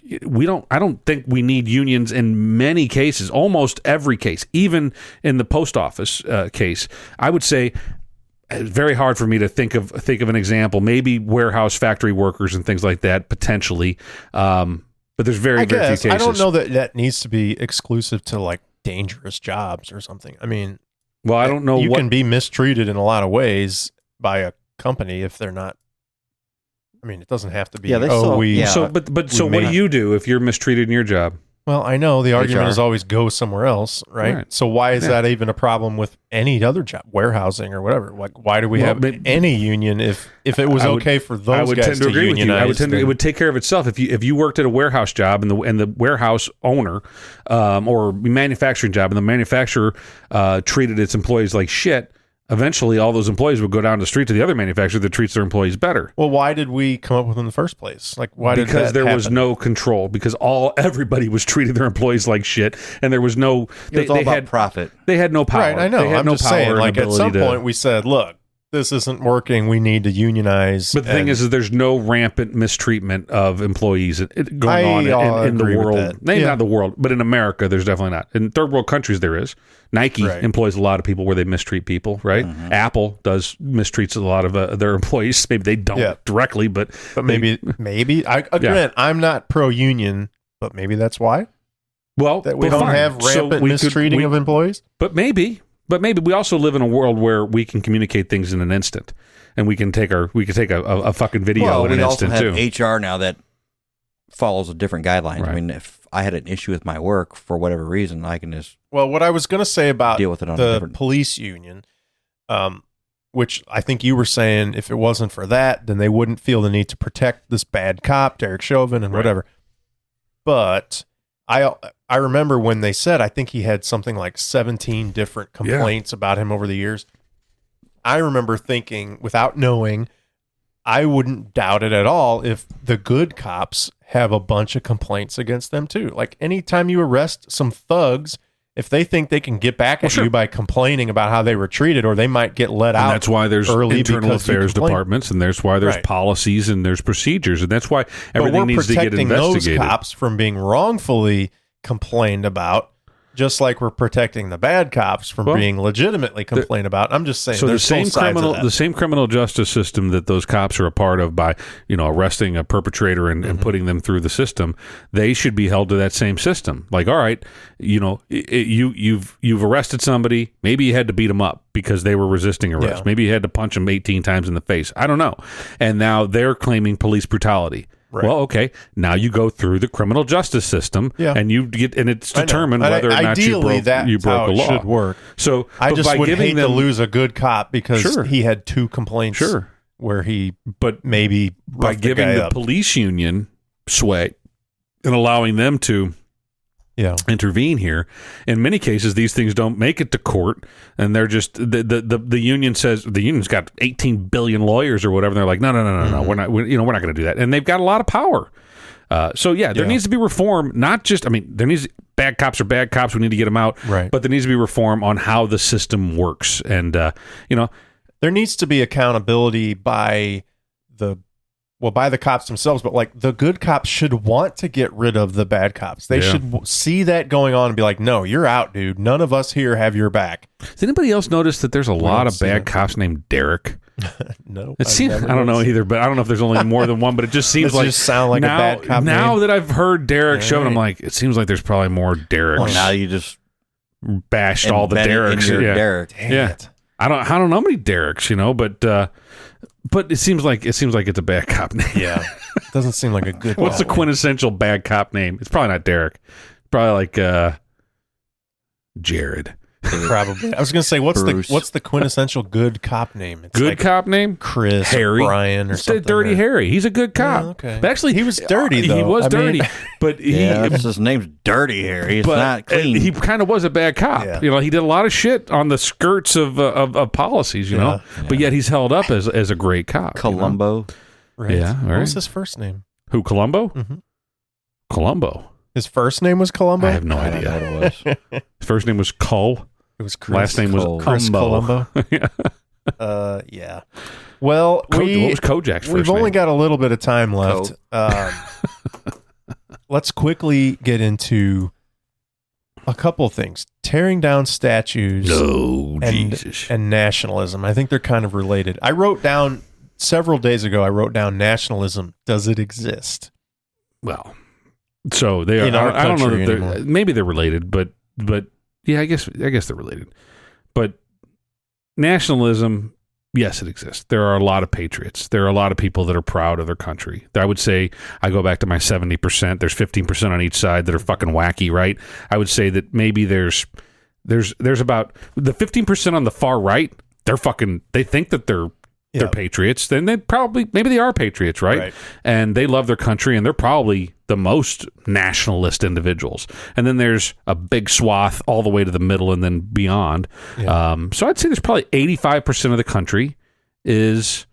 I don't think we need unions in many cases, almost every case, even in the post office case. I would say it's very hard for me to think of an example. Maybe warehouse factory workers and things like that, potentially. But there's very few cases. I don't know that needs to be exclusive to like dangerous jobs or something. Well, I don't know. You can be mistreated in a lot of ways by a company if they're not. I mean, it doesn't have to be. Yeah, So what do you do if you're mistreated in your job? Well, I know the argument is always go somewhere else, right? So why is that even a problem with any other job, warehousing or whatever? Like, why do we have any union if it was okay for those guys to unionize? It would take care of itself if you worked at a warehouse job and the warehouse owner or manufacturing job and the manufacturer treated its employees like shit. Eventually, all those employees would go down the street to the other manufacturer that treats their employees better. Well, why did we come up with it in the first place? Like, why? Because there was no control. Because everybody was treating their employees like shit, and there was no. It's all about profit. They had no power. Right, I know. They had I'm no just power saying. Like at some to, point, we said, "Look, this isn't working. We need to unionize." But the thing is there's no rampant mistreatment of employees going on in the world. Maybe not the world, but in America, there's definitely not. In third world countries, there is. Nike employs a lot of people where they mistreat people, right? Mm-hmm. Apple mistreats a lot of their employees. Maybe they don't directly, but maybe. Again, I'm not pro-union, but maybe that's why. Well, that we don't have rampant mistreating of employees. But maybe we also live in a world where we can communicate things in an instant, and we can take a fucking video in an instant too. We also have HR now that follows a different guidelines. Right. I mean, if I had an issue with my work for whatever reason, I can just what I was going to say about deal with it on the police union, which I think you were saying if it wasn't for that, then they wouldn't feel the need to protect this bad cop, Derek Chauvin, and whatever. But I remember when they said, I think he had something like 17 different complaints about him over the years. I remember thinking, without knowing, I wouldn't doubt it at all if the good cops have a bunch of complaints against them too. Like anytime you arrest some thugs, if they think they can get back at you by complaining about how they were treated, or they might get let out. That's why there's internal affairs departments, and there's why there's policies and there's procedures, and that's why everything needs to get investigated. We're protecting those cops from being wrongfully complained about, just like we're protecting the bad cops from being legitimately complained about. I'm just saying. So the same criminal justice system that those cops are a part of by arresting a perpetrator and putting them through the system, they should be held to that same system. Like, all right, you've arrested somebody. Maybe you had to beat them up because they were resisting arrest. Yeah. Maybe you had to punch them 18 times in the face. I don't know. And now they're claiming police brutality. Right. Well, okay. Now you go through the criminal justice system, and it's determined whether or not you broke the law. Should work. So I just would hate to lose a good cop because he had 2 complaints. Where he, maybe by giving the police union sway and allowing them to intervene here. In many cases, these things don't make it to court, and they're just the union says the union's got 18 billion lawyers or whatever. And they're like, no, we're not going to do that, and they've got a lot of power. There needs to be reform. Not just, there needs bad cops are bad cops. We need to get them out, right? But there needs to be reform on how the system works, and there needs to be accountability by the cops themselves, but like the good cops should want to get rid of the bad cops. They should see that going on and be like, no, you're out, dude. None of us here have your back. Has anybody else noticed that there's a lot of bad cops named Derek? No. It seems, I don't know either, but I don't know if there's only more than one, but it just seems like, just sound like now, a bad cop now name. that I've heard Derek Chauvin, I'm like, it seems like there's probably more Dereks. Well, now you just bashed all the Dereks. Derek. Dang it. I don't know many Dereks, but it seems like it's a bad cop name. Yeah. Doesn't seem like a good What's the quintessential bad cop name? It's probably not Derek. Probably like Jared. Probably. I was going to say, what's the quintessential good cop name? It's good cop name? Chris, Harry, Brian, or something. Dirty Harry. He's a good cop. Okay. But actually, he was dirty, though. He was dirty, but his name's Dirty Harry. It's not clean. He kind of was a bad cop. Yeah. He did a lot of shit on the skirts of policies. But yet he's held up as a great cop. Columbo. Right. Yeah. Right. What was his first name? Who? Columbo. Mm-hmm. Columbo. His first name was Columbo. I have no idea. I don't know what it was. His first name was Cull. It was Chris. Last name was Chris Columbo. Yeah. Yeah. Well, what was Kojak's first we've name? only got a little bit of time left. Let's quickly get into a couple of things. Tearing down statues and nationalism. I think they're kind of related. I wrote down several days ago, nationalism. Does it exist? Well, so they are. I don't know that maybe they're related, but yeah, I guess they're related. But nationalism Yes, it exists. There are a lot of patriots. There are a lot of people that are proud of their country. I would say, I go back to my 70%. There's 15% on each side that are fucking wacky, right? I would say that maybe there's about the 15% on the far right. They think that they're patriots. Then maybe they are patriots, right? And they love their country, and they're probably the most nationalist individuals. And then there's a big swath all the way to the middle and then beyond. So I'd say there's probably 85% of the country is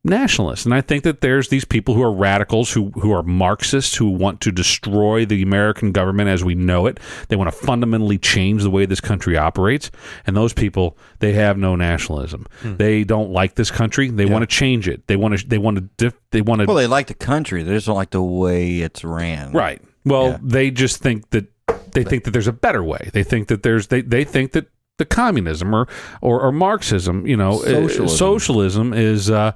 nationalists. And I think that there's these people who are radicals, who are Marxists, who want to destroy the American government as we know it. They want to fundamentally change the way this country operates. And those people, they have no nationalism. They don't like this country. They want to change it. They want to. Well, they like the country. They just don't like the way it's ran. Right. Well, they just think that think that there's a better way. They think that they think that the communism or Marxism, socialism is a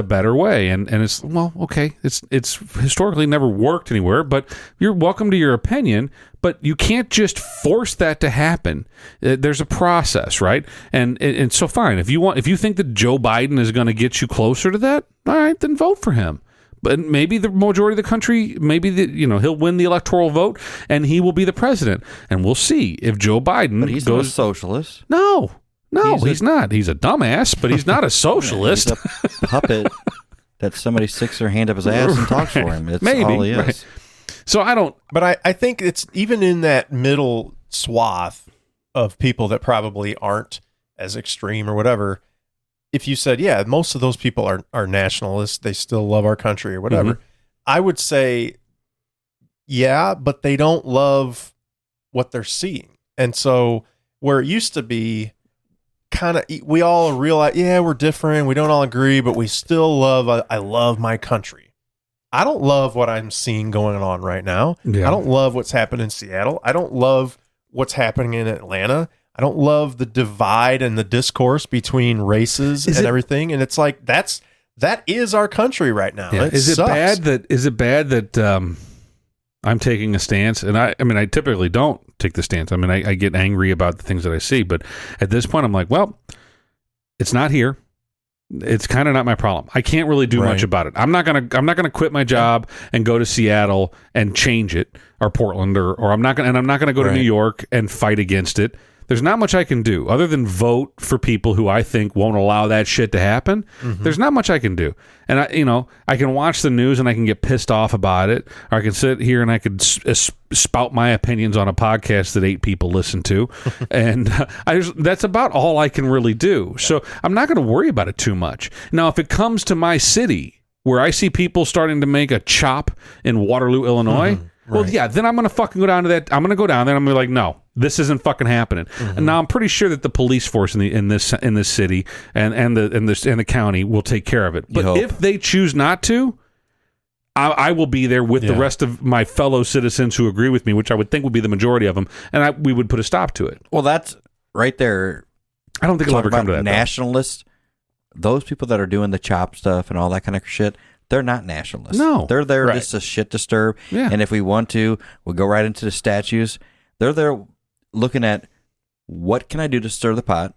better way, and it's okay. It's historically never worked anywhere, but you're welcome to your opinion. But you can't just force that to happen. There's a process, right? And so fine. If you think that Joe Biden is going to get you closer to that, all right, then vote for him. But maybe the majority of the country, he'll win the electoral vote and he will be the president. And we'll see if Joe Biden But he's not a socialist. No, he's not. He's a dumbass, but he's not a socialist. He's a puppet that somebody sticks their hand up his ass and talks for him. It's all he is. Right. So I don't... But I think it's even in that middle swath of people that probably aren't as extreme or whatever... If you said, yeah, most of those people are nationalists, they still love our country or whatever, I would say, yeah, but they don't love what they're seeing. And so where it used to be kind of, we all realize, yeah, we're different, we don't all agree, but we still love, I love my country. I don't love what I'm seeing going on right now. I don't love what's happening in Seattle. I don't love what's happening in Atlanta. I don't love the divide and the discourse between races and everything. And it's like, that is our country right now. Yeah. Is it bad that I'm taking a stance? And I mean, I typically don't take the stance. I mean, I get angry about the things that I see, but at this point I'm like, well, it's not here. It's kind of not my problem. I can't really do much about it. I'm not gonna quit my job and go to Seattle and change it, or Portland, or I'm not gonna go to New York and fight against it. There's not much I can do other than vote for people who I think won't allow that shit to happen. There's not much I can do. And I can watch the news and I can get pissed off about it, or I can sit here and I could spout my opinions on a podcast that 8 people listen to. And that's about all I can really do. So I'm not going to worry about it too much. Now, if it comes to my city where I see people starting to make a chop in Waterloo, Illinois, well, yeah, then I'm going to fucking go down to that. I'm going to go down there and I'm going to be like, no, this isn't fucking happening. And now I'm pretty sure that the police force in this city and the county will take care of it. But if they choose not to, I will be there with the rest of my fellow citizens who agree with me, which I would think would be the majority of them, and we would put a stop to it. Well, that's right there. I don't think it'll ever come to that. Nationalists, those people that are doing the chop stuff and all that kind of shit, they're not nationalists. No. They're there just to shit disturb. Yeah. And if we want to, we'll go right into the statues. They're there looking at, what can I do to stir the pot?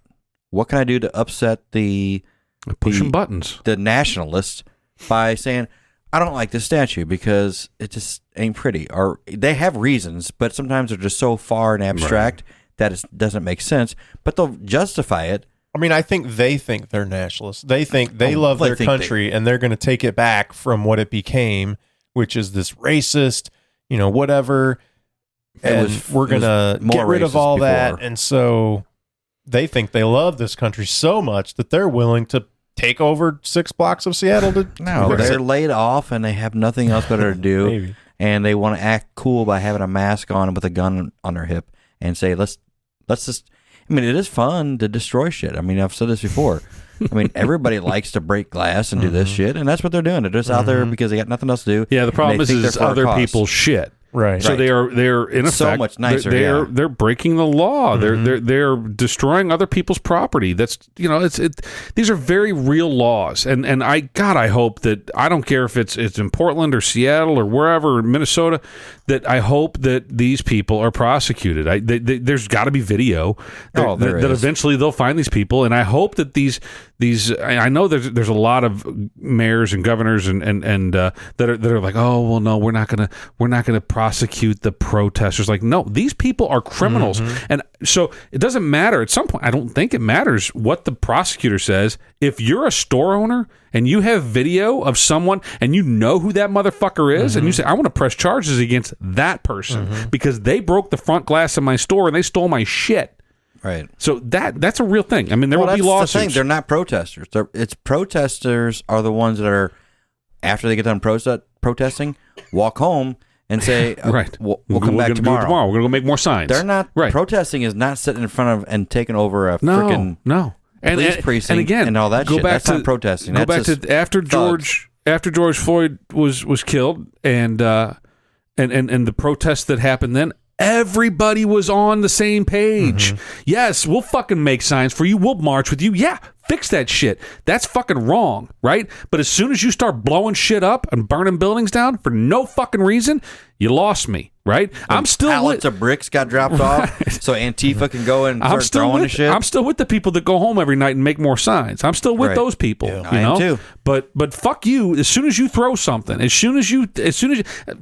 What can I do to upset pushing buttons, the nationalists, by saying, I don't like this statue because it just ain't pretty. Or they have reasons, but sometimes they're just so far and abstract that it doesn't make sense. But they'll justify it. I mean, I think they're nationalists. They think they love their country, and they're going to take it back from what it became, which is this racist, whatever. And we're going to get rid of all that. And so they think they love this country so much that they're willing to take over 6 blocks of Seattle. They're laid off and they have nothing else better to do. Maybe. And they want to act cool by having a mask on with a gun on their hip and say, let's just... I mean, it is fun to destroy shit. I mean, I've said this before. I mean, everybody likes to break glass and do this shit, and that's what they're doing. They're just out there because they got nothing else to do. Yeah, the problem is other people's shit. Right. So they're in effect so much nicer. They're breaking the law. They're destroying other people's property. That's these are very real laws. And I hope that, I don't care if it's in Portland or Seattle or wherever, Minnesota, that I hope that these people are prosecuted. There's got to be video that eventually they'll find these people, and I hope that these I know there's a lot of mayors and governors and that are like, oh well, no, we're not gonna prosecute the protesters. Like, no, these people are criminals, and so it doesn't matter. At some point, I don't think it matters what the prosecutor says. If you're a store owner and you have video of someone and you know who that motherfucker is, and you say, I want to press charges against that person because they broke the front glass of my store and they stole my shit. Right. So that's a real thing. I mean, there will be lawsuits. The thing. They're not protesters. It's protesters are the ones that are, after they get done protesting, walk home and say, right, we'll come back tomorrow. We're going to go make more signs. They're not. Right. Protesting is not sitting in front of and taking over a freaking police precinct and again, and all that shit. That's not protesting. Go back to after George Floyd was killed and the protests that happened then. Everybody was on the same page. Yes, we'll fucking make signs for you. We'll march with you. Yeah, fix that shit. That's fucking wrong, right? But as soon as you start blowing shit up and burning buildings down for no fucking reason, you lost me, right? I'm still pallets of bricks got dropped off, so Antifa can go and start throwing the shit. I'm still with the people that go home every night and make more signs. I'm still with those people. Yeah. You know? I am too. But fuck you. As soon as you throw something,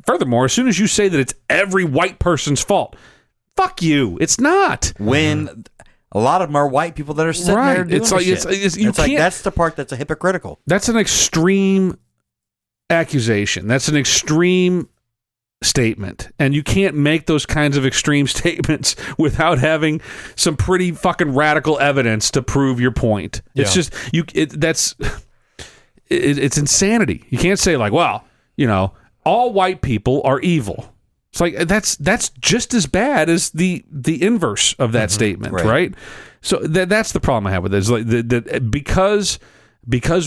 furthermore, as soon as you say that it's every white person's fault, fuck you. It's not. When a lot of them are white people that are sitting there doing shit. It's like that's the part that's hypocritical. That's an extreme accusation. That's an extreme statement, and you can't make those kinds of extreme statements without having some pretty fucking radical evidence to prove your point. It's just it's insanity. You can't say like, well, all white people are evil. It's like that's just as bad as the inverse of that statement, right? So that's the problem I have with it. Is like because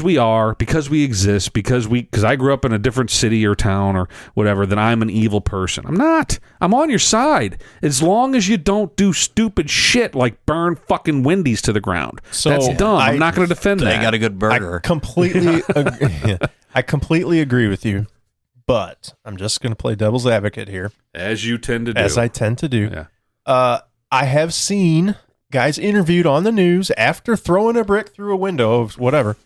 we exist, because I grew up in a different city or town or whatever, that I'm an evil person. I'm not. I'm on your side. As long as you don't do stupid shit like burn fucking Wendy's to the ground. So that's dumb. I'm not going to defend that. They got a good burger. I completely agree with you, but I'm just going to play devil's advocate here. As you tend to do. As I tend to do. Yeah. I have seen guys interviewed on the news after throwing a brick through a window of whatever,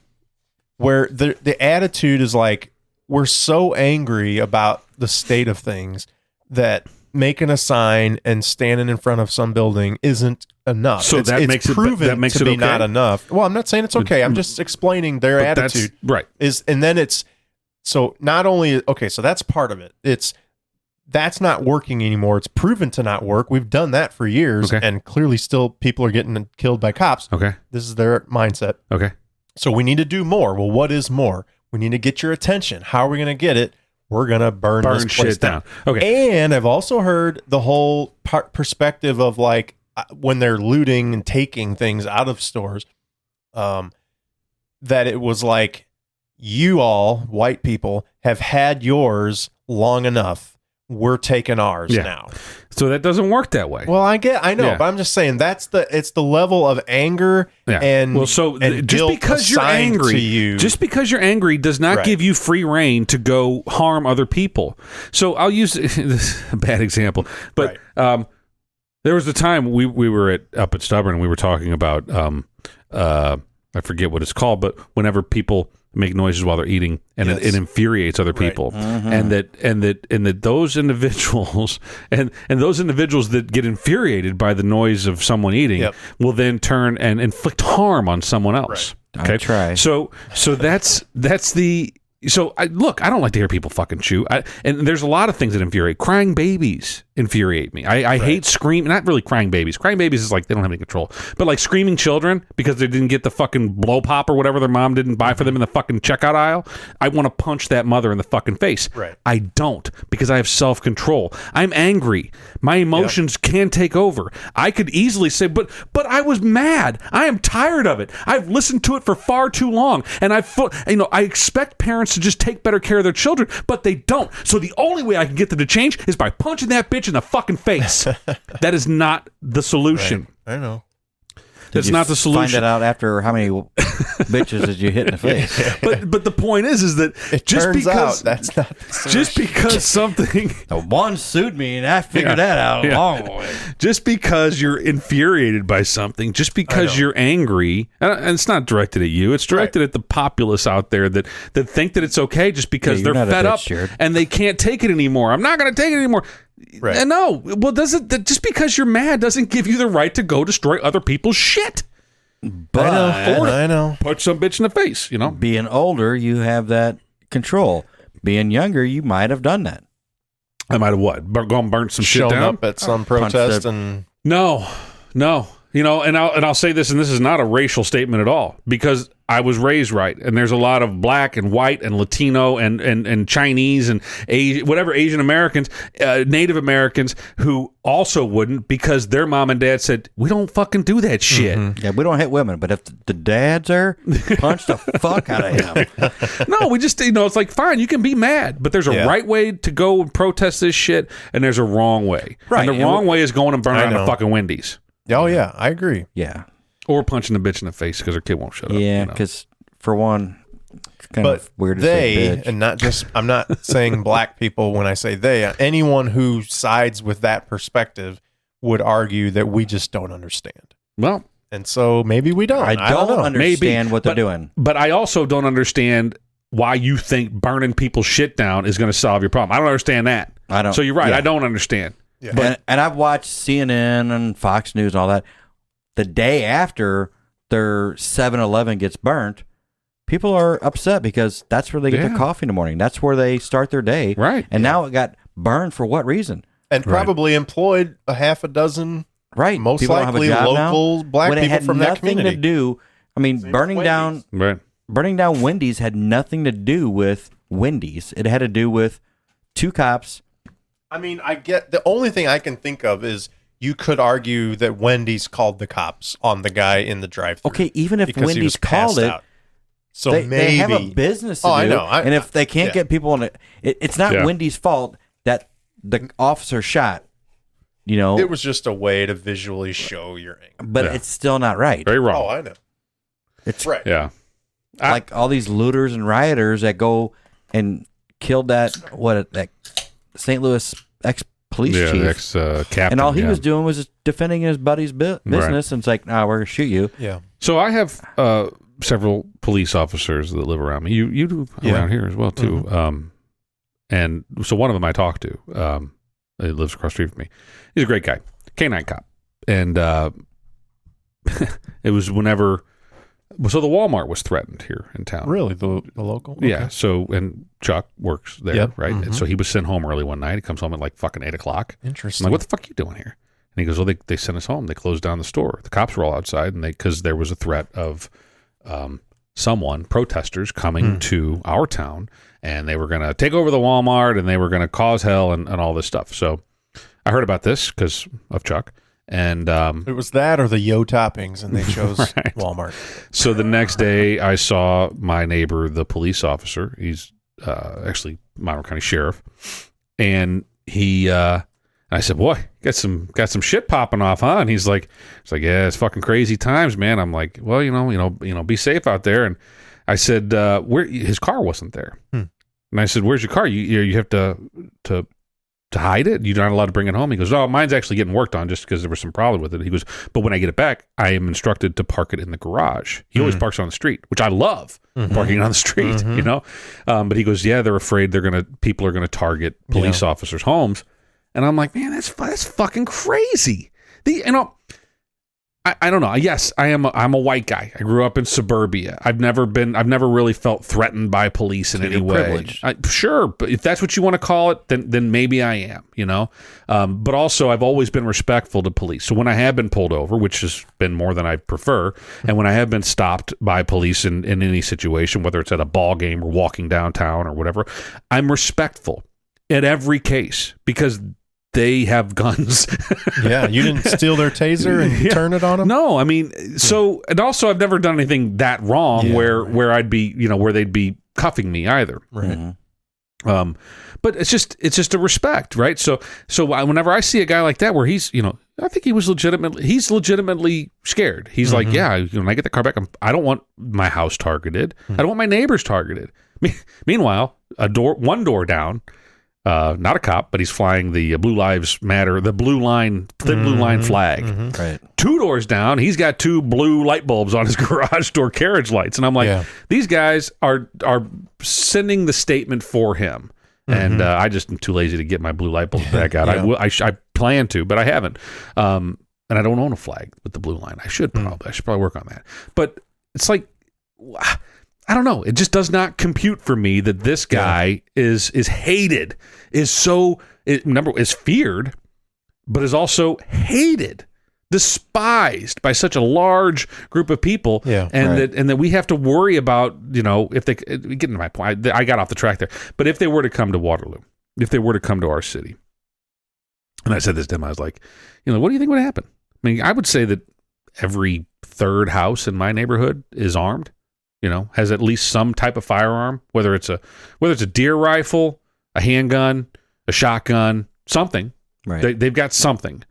where the attitude is like, we're so angry about the state of things that making a sign and standing in front of some building isn't enough. So that makes it proven that makes to it be okay? not enough. Well, I'm not saying it's okay. I'm just explaining their attitude. Right. And then it's so not only so that's part of it. That's not working anymore. It's proven to not work. We've done that for years, and clearly still people are getting killed by cops. Okay. This is their mindset. Okay. So we need to do more. Well, what is more? We need to get your attention. How are we going to get it? We're going to burn this place shit down. Okay. And I've also heard the whole perspective of like when they're looting and taking things out of stores, that it was like, you all, white people, have had yours long enough. We're taking ours now. So that doesn't work that way. Well, I know, but I'm just saying it's the level of anger and and just because you're angry, just because you're angry does not give you free reign to go harm other people. So I'll use this is a bad example, but there was a time we were up at Stubborn and we were talking about I forget what it's called, but whenever people make noises while they're eating, and it infuriates other people, and that those individuals and those individuals that get infuriated by the noise of someone eating will then turn and inflict harm on someone else. Okay, try. So that's the. So I don't like to hear people fucking chew. And there's a lot of things that infuriate. Crying babies infuriate me. I hate not really crying babies. Crying babies is like they don't have any control. But like screaming children because they didn't get the fucking blow pop or whatever their mom didn't buy for them in the fucking checkout aisle. I want to punch that mother in the fucking face. Right. I don't, because I have self-control. I'm angry. My emotions can take over. I could easily say, but I was mad. I am tired of it. I've listened to it for far too long. And I expect parents to just take better care of their children, but they don't. So the only way I can get them to change is by punching that bitch in the fucking face. That is not the solution. Right. I know. That's not the solution. Find that out after how many bitches did you hit in the face? But the point is that it just turns because out that's not the solution. just because something The one sued me, and I figured that out a long way. just because you're infuriated by something, just because you're angry, and it's not directed at you, it's directed at the populace out there that think that it's okay just because they're fed up and they can't take it anymore. I'm not going to take it anymore. Right. And no, well, just because you're mad doesn't give you the right to go destroy other people's shit. But I know. Punch some bitch in the face, Being older, you have that control. Being younger, you might have done that. I might have gone burnt some shit Shown down up at some protest and No. And I'll say this, and this is not a racial statement at all, because I was raised right, and there's a lot of black and white and Latino and Chinese and Asian Americans, Native Americans who also wouldn't, because their mom and dad said, we don't fucking do that shit. Mm-hmm. Yeah, we don't hit women, but if the dad's there, punch the fuck out of him. No, we just, it's like, fine, you can be mad, but there's a right way to go and protest this shit, and there's a wrong way. Right. And the wrong way is going and burning down the fucking Wendy's. Oh, yeah, I agree. Yeah. Or punching the bitch in the face because her kid won't shut up. Yeah, because for one, it's kind of weird to say bitch. And not just, I'm not saying black people when I say they, anyone who sides with that perspective would argue that we just don't understand. Well, and so maybe we don't. I don't understand what they're doing. But I also don't understand why you think burning people's shit down is going to solve your problem. I don't understand that. I don't. So you're right. Yeah. I don't understand. Yeah. But and I've watched CNN and Fox News and all that. The day after their 7-Eleven gets burnt, people are upset because that's where they get their coffee in the morning. That's where they start their day. Right. And now it got burned for what reason? And probably employed a half a dozen, most people likely local black people from that community. To do. I mean, burning down Wendy's had nothing to do with Wendy's. It had to do with two cops. I mean, I get the only thing I can think of is you could argue that Wendy's called the cops on the guy in the drive-thru. Okay, even if Wendy's called it, so they, maybe they have a business to do. I know. And if they can't get people on it, it's not Wendy's fault that the officer shot. It was just a way to visually show your anger. But it's still not right. Very wrong. Oh, I know. It's right. Yeah. Like all these looters and rioters that go and killed that St. Louis ex-police chief. Ex-captain. And all he was doing was just defending his buddy's business, and it's like, nah, we're going to shoot you. Yeah. So I have several police officers that live around me. You do around here as well, too. Mm-hmm. And so one of them I talk to, he lives across the street from me. He's a great guy, canine cop. And it was whenever... So the Walmart was threatened here in town. Really? The local? Okay. Yeah. So, and Chuck works there, right? Mm-hmm. And so he was sent home early one night. He comes home at like fucking 8 o'clock. Interesting. I'm like, what the fuck are you doing here? And he goes, well, they sent us home. They closed down the store. The cops were all outside, and because there was a threat of protesters coming to our town, and they were going to take over the Walmart, and they were going to cause hell and all this stuff. So I heard about this because of Chuck. And it was that or the Yo toppings, and they chose Walmart. So the next day, I saw my neighbor, the police officer. He's actually Monroe County Sheriff, and he. I said, "Boy, got some shit popping off, huh?" And he's like, "Yeah, it's fucking crazy times, man." I'm like, "Well, be safe out there." And I said, "Where his car wasn't there?" And I said, "Where's your car? You have to hide it? You're not allowed to bring it home?" He goes, "Oh, mine's actually getting worked on just because there was some problem with it." He goes, "But when I get it back, I am instructed to park it in the garage." He always parks on the street, which I love, parking on the street, But he goes, "Yeah, they're afraid people are gonna target police officers' homes." And I'm like, man, that's fucking crazy. I don't know. Yes, I'm a white guy. I grew up in suburbia. I've never really felt threatened by police in any way. Sure, but if that's what you want to call it, then maybe I am, But also, I've always been respectful to police. So when I have been pulled over, which has been more than I prefer, and when I have been stopped by police in any situation, whether it's at a ball game or walking downtown or whatever, I'm respectful at every case because they have guns. Yeah, you didn't steal their taser and turn it on them? No, I mean, so, and also I've never done anything that wrong where I'd be, where they'd be cuffing me either. Right. But it's just a respect, right? So whenever I see a guy like that where he's, I think he's legitimately scared. He's like, yeah, when I get the car back, I don't want my house targeted. I don't want my neighbors targeted. Meanwhile, one door down, not a cop, but he's flying the Blue Lives Matter, the blue line flag. Right. 2 doors down, he's got 2 blue light bulbs on his garage door carriage lights. And I'm like, these guys are sending the statement for him. And I just am too lazy to get my blue light bulbs back out. I plan to, but I haven't. And I don't own a flag with the blue line. I should probably work on that. But it's like, I don't know. It just does not compute for me that this guy is hated, is feared, but is also hated, despised by such a large group of people, and that we have to worry about, if they get into my point. I got off the track there, but if they were to come to Waterloo, if they were to come to our city, and I said this to him, I was like, what do you think would happen? I mean, I would say that every 3rd house in my neighborhood is armed, has at least some type of firearm, whether it's a deer rifle, a handgun, a shotgun, something. Right. They've got something.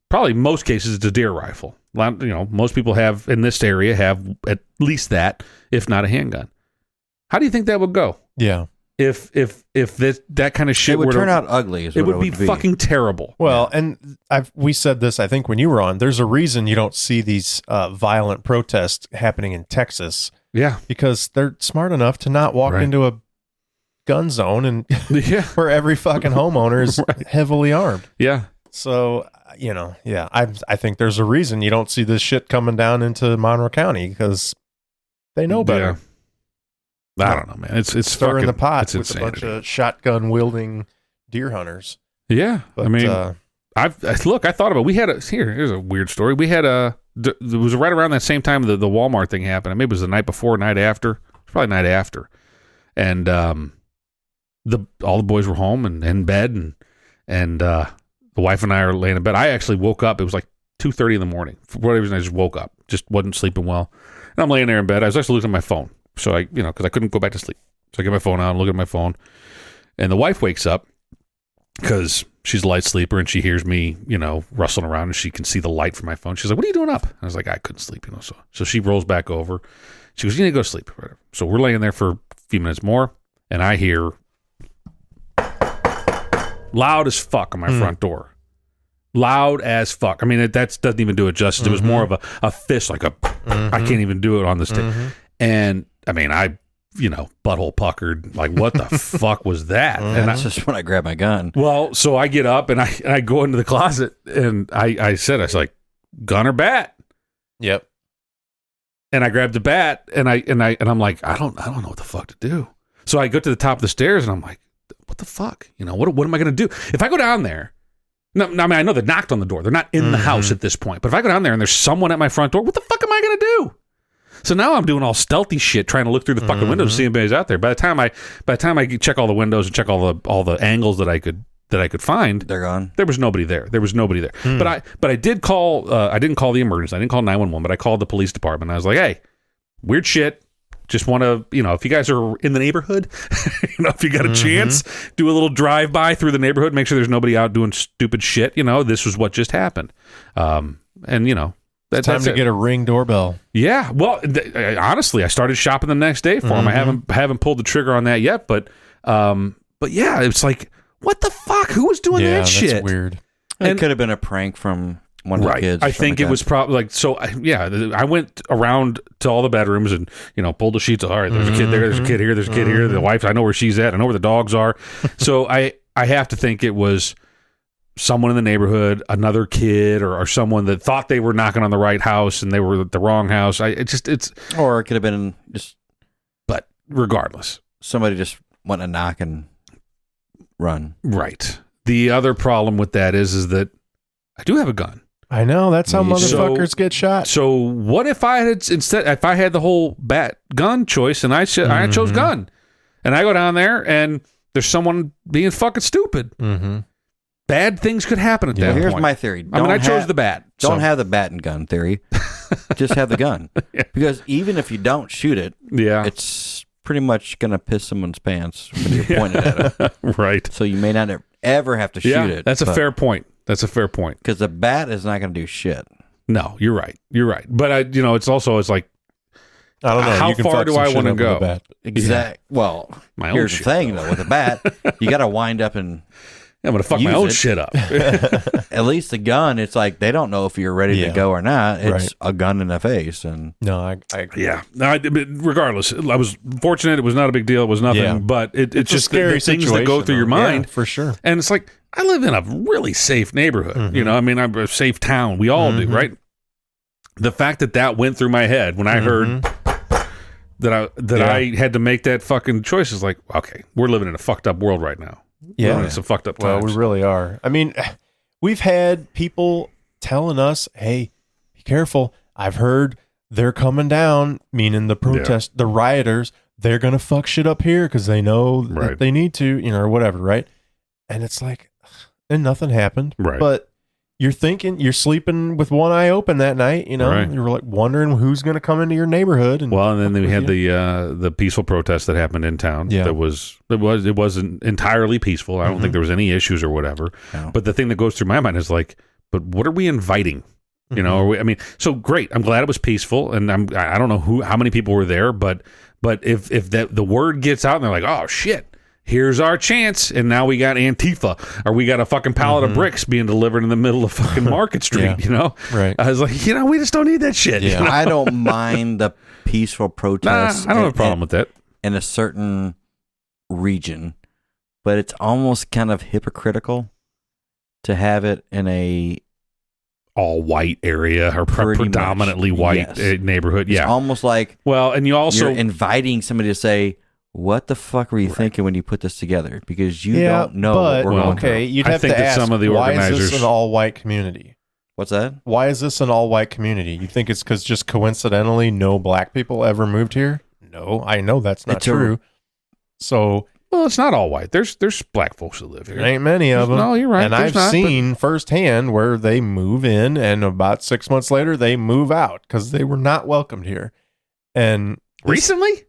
Probably most cases it's a deer rifle. Most people in this area have at least that, if not a handgun. How do you think that would go? Yeah. If that kind of shit would turn out ugly, it would be fucking terrible. Well, and we said this, I think, when you were on. There's a reason you don't see these violent protests happening in Texas. Yeah, because they're smart enough to not walk into a gun zone and where every fucking homeowner is heavily armed. Yeah. So, I think there's a reason you don't see this shit coming down into Monroe County, because they know better. I don't know, man. It's stirring the pot with insanity. a bunch of shotgun wielding deer hunters. Yeah, but, I mean, I thought about. Here's a weird story. We had it was right around that same time the Walmart thing happened. Maybe it was the night before, night after. It's probably night after, and all the boys were home and in bed, and the wife and I are laying in bed. I actually woke up. It was like 2:30 in the morning. For whatever reason, I just woke up. Just wasn't sleeping well, and I'm laying there in bed. I was actually looking at my phone. So because I couldn't go back to sleep. So I get my phone out and look at my phone. And the wife wakes up because she's a light sleeper and she hears me, rustling around, and she can see the light from my phone. She's like, "What are you doing up?" And I was like, "I couldn't sleep, So she rolls back over. She goes, "You need to go to sleep." Whatever. So we're laying there for a few minutes more, and I hear loud as fuck on my front door. Loud as fuck. I mean, that doesn't even do it justice. It was more of a fist, like I can't even do it on this thing. And I mean, I butthole puckered, like, what the fuck was that? And that's just when I grabbed my gun. Well, so I get up and I go into the closet, and I was like, gun or bat? Yep. And I grabbed the bat, and I'm like, I don't know what the fuck to do. So I go to the top of the stairs, and I'm like, what the fuck? What am I going to do? If I go down there, no, I mean, I know they knocked on the door. They're not in the house at this point. But if I go down there and there's someone at my front door, what the fuck am I going to do? So now I'm doing all stealthy shit, trying to look through the fucking windows to see if anybody's out there. By the time I check all the windows and check all the angles that I could find, they're gone. There was nobody there. But I did call. I didn't call the emergency. I didn't call 911. But I called the police department. I was like, "Hey, weird shit. Just want to, if you guys are in the neighborhood, if you got a chance, do a little drive by through the neighborhood, make sure there's nobody out doing stupid shit. This was what just happened, It's time to get a Ring doorbell. Yeah. Well, honestly, I started shopping the next day for them. I haven't pulled the trigger on that yet, but yeah, it's like, what the fuck? Who was doing that shit? That's weird. It could have been a prank from one of the kids. I think it was probably like, so I went around to all the bedrooms and, pulled the sheets. All right, there's a kid there, there's a kid here, there's a kid here. The wife, I know where she's at. I know where the dogs are. So I have to think it was someone in the neighborhood, another kid, or someone that thought they were knocking on the right house and they were at the wrong house. Or it could have been just. But regardless, somebody just went to knock and run. Right. The other problem with that is that I do have a gun. I know, that's how motherfuckers get shot. So what if I had the whole gun choice and I chose gun, and I go down there and there's someone being fucking stupid. Bad things could happen at that point. Here's my theory. I chose the bat. Don't have the bat and gun theory. Just have the gun. Because even if you don't shoot it, it's pretty much going to piss someone's pants when you're pointing at it. Right. So you may not ever have to shoot it. That's a fair point. That's a fair point. Because the bat is not going to do shit. No, you're right. But it's like, I don't know. How far do I want to go? Exactly. Yeah. Well, here's the thing, though. With a bat, you got to wind up and I'm going to fuck my own shit up. At least the gun, it's like they don't know if you're ready to go or not. It's a gun in the face. And no, I agree. Yeah. Regardless, I was fortunate. It was not a big deal. It was nothing. But it's just the things that go through your mind. For sure. And it's like, I live in a really safe neighborhood. Mm-hmm. I'm a safe town. We all do, right? The fact that went through my head when I heard that I had to make that fucking choice is like, okay, we're living in a fucked up world right now. Yeah. It's some fucked up times. Well, we really are. I mean, we've had people telling us, hey, be careful. I've heard they're coming down, meaning the protest, the rioters, they're going to fuck shit up here because they know that they need to, or whatever, right? And it's like, and nothing happened. Right. But you're sleeping with one eye open that night, You're like wondering who's going to come into your neighborhood. And then we had the peaceful protest that happened in town. Yeah. It wasn't entirely peaceful. I don't think there was any issues or whatever. No. But the thing that goes through my mind is like, but what are we inviting? So great. I'm glad it was peaceful, and I don't know how many people were there, but if the word gets out and they're like, oh shit, here's our chance, and now we got Antifa, or we got a fucking pallet of bricks being delivered in the middle of fucking Market Street, Right. I was like, we just don't need that shit. Yeah. I don't mind the peaceful protests. I don't have a problem with that. In a certain region, but it's almost kind of hypocritical to have it in a all white area or predominantly white neighborhood. It's almost like, and you're inviting somebody to say, what the fuck were you thinking when you put this together? Because you don't know what we're going through. You'd have to ask, some of the organizers, why is this an all-white community? What's that? Why is this an all-white community? You think it's because just coincidentally no black people ever moved here? No, I know that's not true. Well, it's not all white. There's black folks that live here. There ain't many of them. No, you're right. And I've seen firsthand where they move in, and about 6 months later they move out because they were not welcomed here. And recently?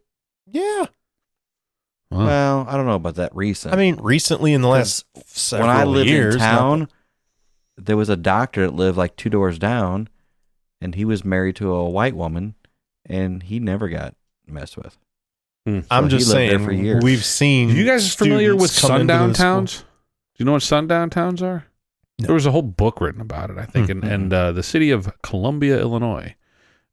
Yeah. Well, I don't know about that recent. I mean, recently in the last several years. When I lived in town, there was a doctor that lived like 2 doors down, and he was married to a white woman, and he never got messed with. So I'm just saying, we've seen. You guys familiar with sundown towns? Do you know what sundown towns are? No. There was a whole book written about it, I think, and the city of Columbia, Illinois,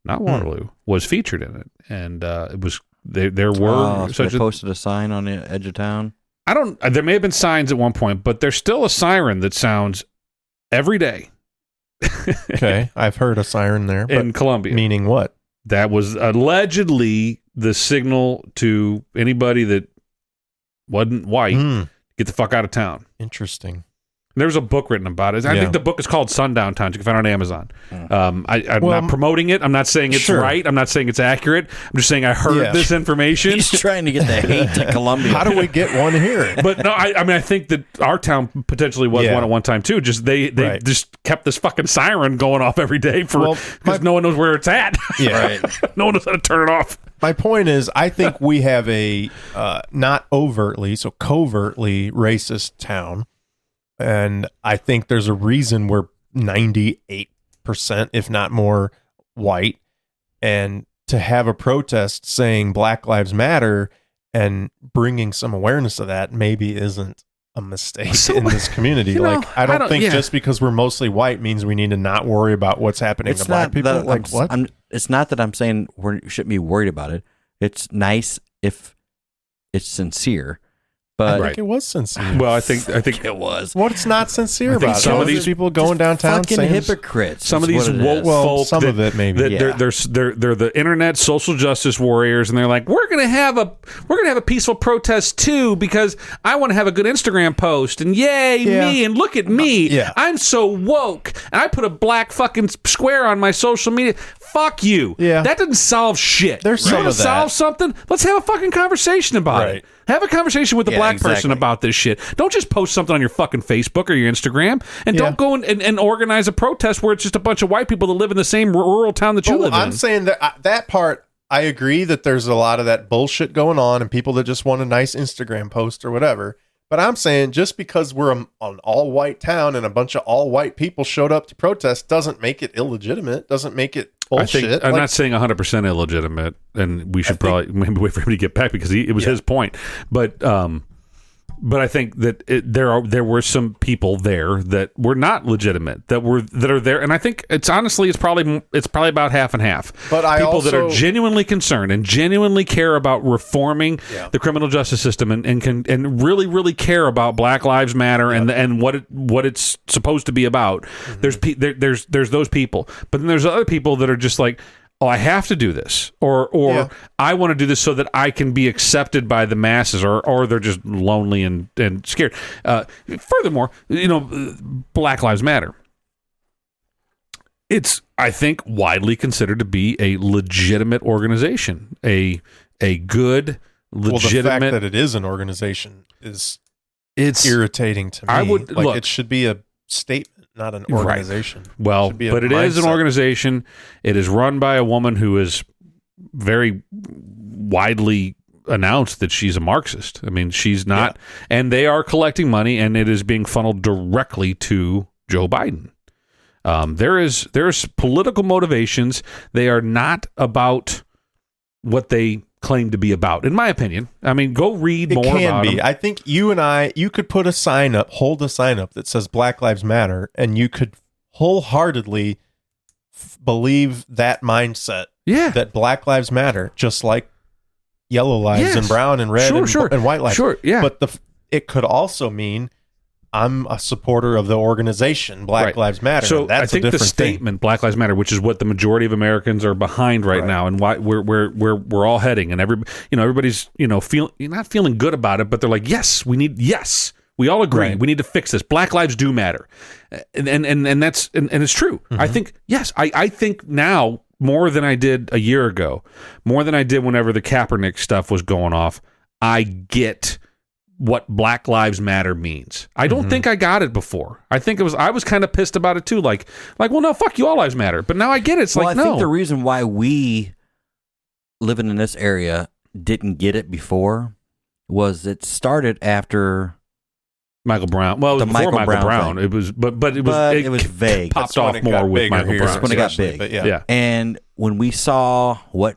not Waterloo, was featured in it, and it was. There were so they posted a sign on the edge of town. There may have been signs at one point, but there's still a siren that sounds every day. Okay, I've heard a siren there in Columbia. Meaning what? That was allegedly the signal to anybody that wasn't white, get the fuck out of town. Interesting. There's a book written about it. I think the book is called Sundown Towns. You can find it on Amazon. I'm not promoting it. I'm not saying it's right. I'm not saying it's accurate. I'm just saying I heard this information. He's trying to get the hate to Columbia. How do we get one here? But no, I think that our town potentially was one at one time too. Just they just kept this fucking siren going off every day because no one knows where it's at. Yeah, no one knows how to turn it off. My point is, I think we have a not overtly, so covertly racist town. And I think there's a reason we're 98%, if not more, white. And to have a protest saying Black Lives Matter and bringing some awareness to that maybe isn't a mistake in this community. I don't think just because we're mostly white means we need to not worry about what's happening to black people. What? It's not that I'm saying we shouldn't be worried about it. It's nice if it's sincere. But I think it was sincere. Well, I think it was. What's not sincere about it? Some of these people going downtown fucking saying hypocrites. Some of these woke folk, some of it maybe. They're the internet social justice warriors, and they're like, we're gonna have a peaceful protest too because I want to have a good Instagram post, and yay me, and look at me, I'm so woke, and I put a black fucking square on my social media. Fuck you. Yeah, that doesn't solve shit. There's some of that. Solve something. Let's have a fucking conversation about it. Have a conversation with the black person about this shit. Don't just post something on your fucking Facebook or your Instagram, and don't go and organize a protest where it's just a bunch of white people that live in the same rural town that you live in. I'm saying that part, I agree that there's a lot of that bullshit going on and people that just want a nice Instagram post or whatever. But I'm saying just because we're an all-white town and a bunch of all-white people showed up to protest doesn't make it illegitimate, doesn't make it bullshit. I'm not saying 100% illegitimate, and we should probably maybe wait for him to get back because it was his point. But I think that there were some people there that were not legitimate that are there, and I think it's probably about half and half. But people that are genuinely concerned and genuinely care about reforming the criminal justice system and really really care about Black Lives Matter and what it's supposed to be about. Mm-hmm. There's those people, but then there's other people that are just like, oh, I have to do this, or I want to do this so that I can be accepted by the masses, or they're just lonely and scared. Furthermore, Black Lives Matter. It's, I think, widely considered to be a legitimate organization, a good, legitimate. Well, the fact that it is an organization it's irritating to me. Look, it should be a statement. Not an organization. Right. Well, but it is an organization. It is run by a woman who is very widely announced that she's a Marxist. I mean, she's not, and they are collecting money, and it is being funneled directly to Joe Biden. There's political motivations. They are not about what they claim to be about, in my opinion. I mean, go read more about them. I think you could put hold a sign up that says Black Lives Matter, and you could wholeheartedly believe that mindset. Yeah. That Black Lives Matter, just like yellow lives and brown and red and white lives. Sure, yeah. But it could also mean I'm a supporter of the organization Black Lives Matter. So I think the statement Black Lives Matter, which is what the majority of Americans are behind right now, and why we're all heading, and everybody's not feeling good about it, but they're like, we all agree we need to fix this. Black lives do matter, and that's it's true. Mm-hmm. I think I think now more than I did a year ago, more than I did whenever the Kaepernick stuff was going off. I get what Black Lives Matter means. I don't think I got it before. I was kind of pissed about it too. Like, well, no, fuck you, all lives matter. But now I get it. It's I think the reason why we living in this area didn't get it before was it started after Michael Brown. Well, it was before Michael Brown. It was, but it was vague. Popped off more with Michael Brown. That's when it got big. Yeah. And when we saw what